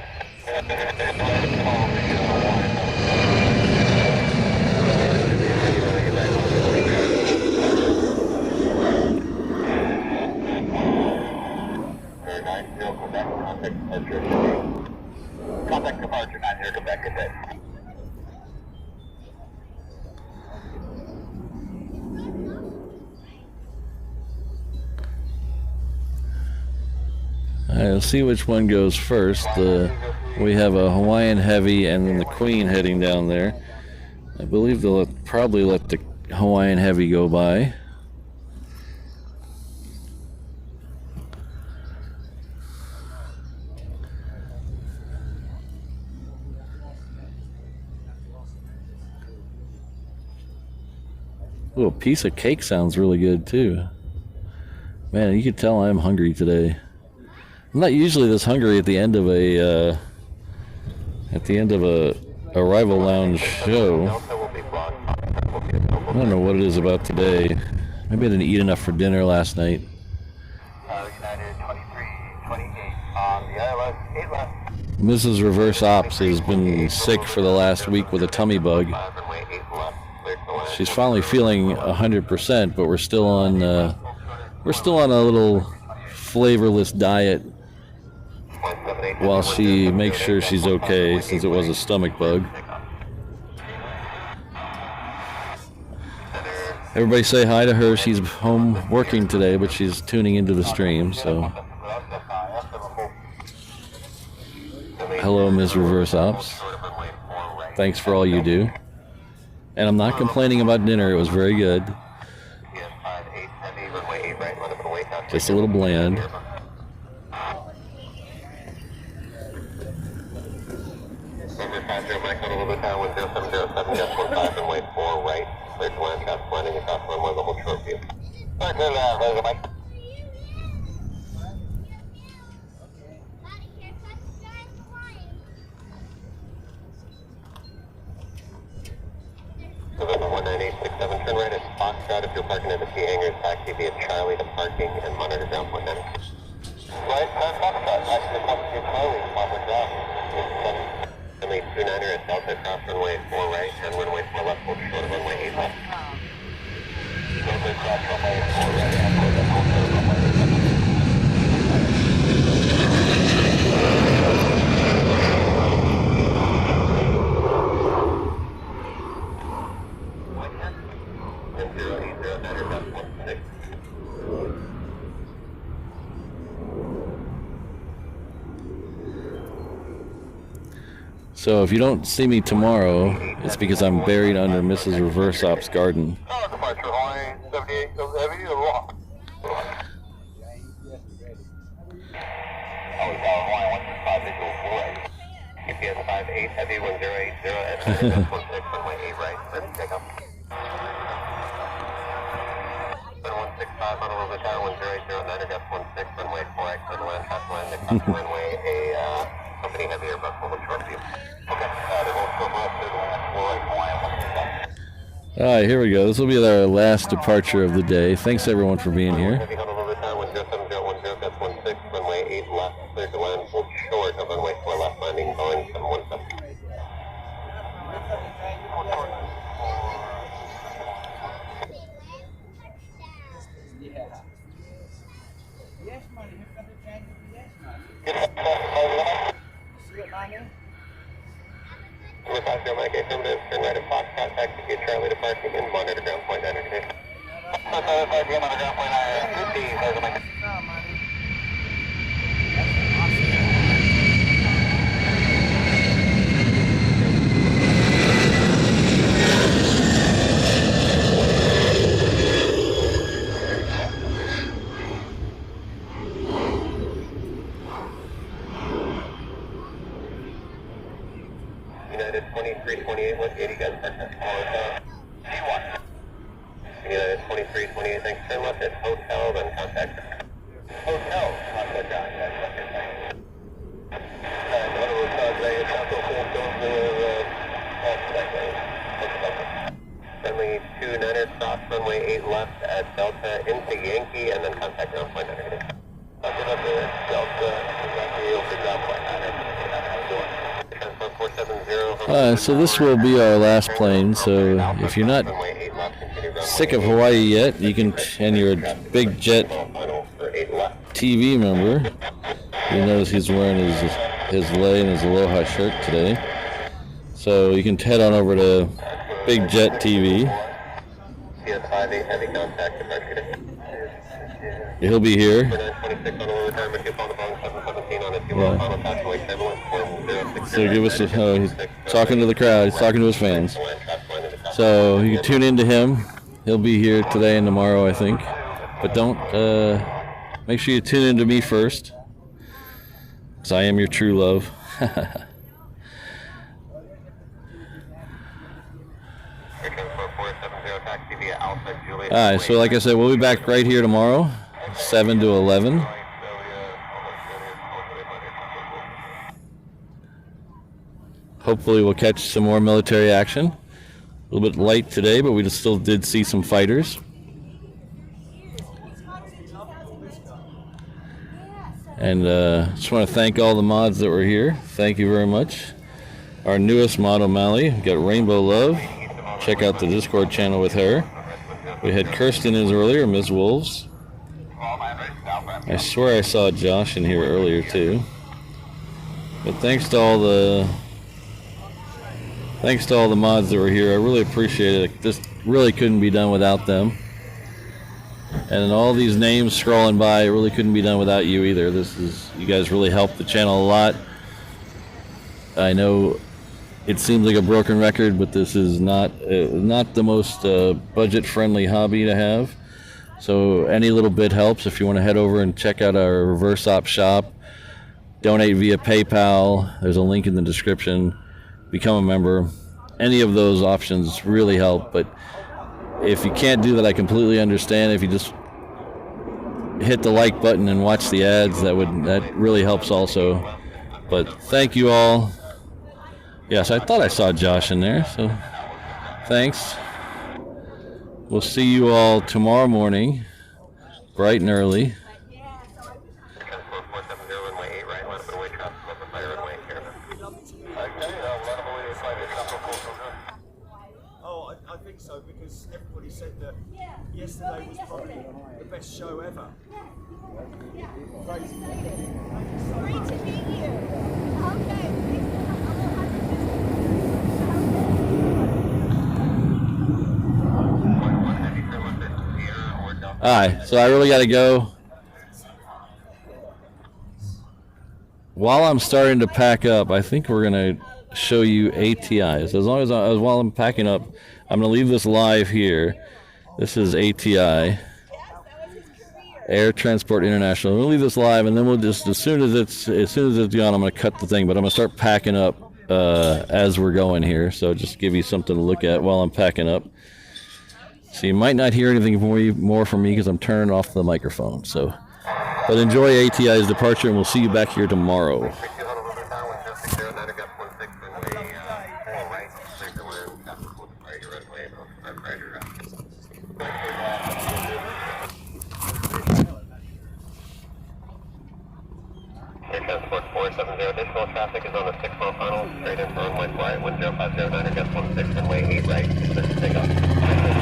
[SPEAKER 2] Contact departure 9 here, Quebec, good day.
[SPEAKER 1] All right, let's see which one goes first. We have a Hawaiian Heavy and then the Queen heading down there. I believe they'll probably let the Hawaiian Heavy go by. Ooh, a piece of cake sounds really good too. Man, you can tell I'm hungry today. I'm not usually this hungry at the end of a arrival lounge show. I don't know what it is about today. Maybe I didn't eat enough for dinner last night. Mrs. Reverse Ops has been sick for the last week with a tummy bug. She's finally feeling 100%, but we're still on a little flavorless diet while she makes sure she's okay, since it was a stomach bug. Everybody say hi to her. She's home working today, but she's tuning into the stream, so hello, Ms. Reverse Ops. Thanks for all you do. And I'm not complaining about dinner. It was very good. Just a little bland.
[SPEAKER 2] Turn right at Foxtrot if you're parking at the Sea Hangars, taxi via Charlie to parking and monitor ground point 9. Right, Foxtrot, taxi to Charlie, forward ground. Runway 29er at Delta, cross runway 4 right and runway 4 left, hold short of runway 8 left. Delta, cross runway 4 right and hold short of runway 8 left.
[SPEAKER 1] So if you don't see me tomorrow, it's because I'm buried under Mrs. Reverse Ops' garden.
[SPEAKER 2] Departure Hawaii 78 goes heavy or lock. Hawaii 165 visual 4. GPS 58 heavy 1080 at 16 runway 8 right. Let's take up. 165 Honolulu Tower 1080 9 16 runway 4 right. Land track land across runway a company heavy Airbus over short view.
[SPEAKER 1] All right, here we go. This will be our last departure of the day. Thanks everyone for being here.
[SPEAKER 2] Runway 8 left, clear to land, hold short of runway 4 left, landing Boeing 717.
[SPEAKER 5] Yes, money. You've got to change it to yes, money. See it, money?
[SPEAKER 2] Passenger Mike, affirmative, turn right at Foxtrot, taxi via Charlie to parking and monitor ground point 9 today. Monitor ground point 9, 50, Passenger Mike.
[SPEAKER 5] No, money.
[SPEAKER 2] United 2328, what gate you guys parked T1. United 2328, thanks. Turn left at hotel, then contact hotel. Contact John. Friendly 29er, stop, runway 8 left at Delta into Yankee, and then contact ground point negative.
[SPEAKER 1] So this will be our last plane. So if you're not sick of Hawaii yet, you can, and you're a big jet TV member, you notice he's wearing his lei and his Aloha shirt today. So you can head on over to Big Jet TV. He'll be here. Yeah. So give us he's talking to the crowd. He's talking to his fans. So you can tune in to him. He'll be here today and tomorrow, I think. But don't make sure you tune in to me first, because I am your true love. Alright, so like I said, we'll be back right here tomorrow, 7 to 11. Hopefully we'll catch some more military action. A little bit light today, but we just still did see some fighters. And just want to thank all the mods that were here. Thank you very much. Our newest mod, O'Malley, got Rainbow Love. Check out the Discord channel with her. We had Kirsten as earlier, Ms. Wolves. I swear I saw Josh in here earlier too. But thanks to all the mods that were here. I really appreciate it. This really couldn't be done without them. And all these names scrolling by, it really couldn't be done without you either. You guys really helped the channel a lot. I know it seems like a broken record, but this is not the most budget-friendly hobby to have. So any little bit helps. If you want to head over and check out our reverse op shop, donate via PayPal. There's a link in the description. Become a member. Any of those options really help. But if you can't do that, I completely understand. If you just hit the like button and watch the ads, that really helps also. But thank you all. Yes, I thought I saw Josh in there, so thanks. We'll see you all tomorrow morning, bright and early.
[SPEAKER 6] Oh, I think so, because everybody said that yesterday was probably the best show ever. Crazy.
[SPEAKER 3] Great to meet you. Okay.
[SPEAKER 1] Alright, so I really got to go. While I'm starting to pack up, I think we're going to show you ATIs. While I'm packing up, I'm going to leave this live here. This is ATI, Air Transport International. We'll leave this live, and then we'll just, as soon as it's gone, I'm going to cut the thing. But I'm going to start packing up as we're going here. So just give you something to look at while I'm packing up. So you might not hear anything more from me because I'm turning off the microphone. So, but enjoy ATI's departure, and we'll see you back here tomorrow.
[SPEAKER 2] Transport 470, additional traffic is on the 6-mile final, straight in for runway flight 1050, gust 16, runway 8 right, take off.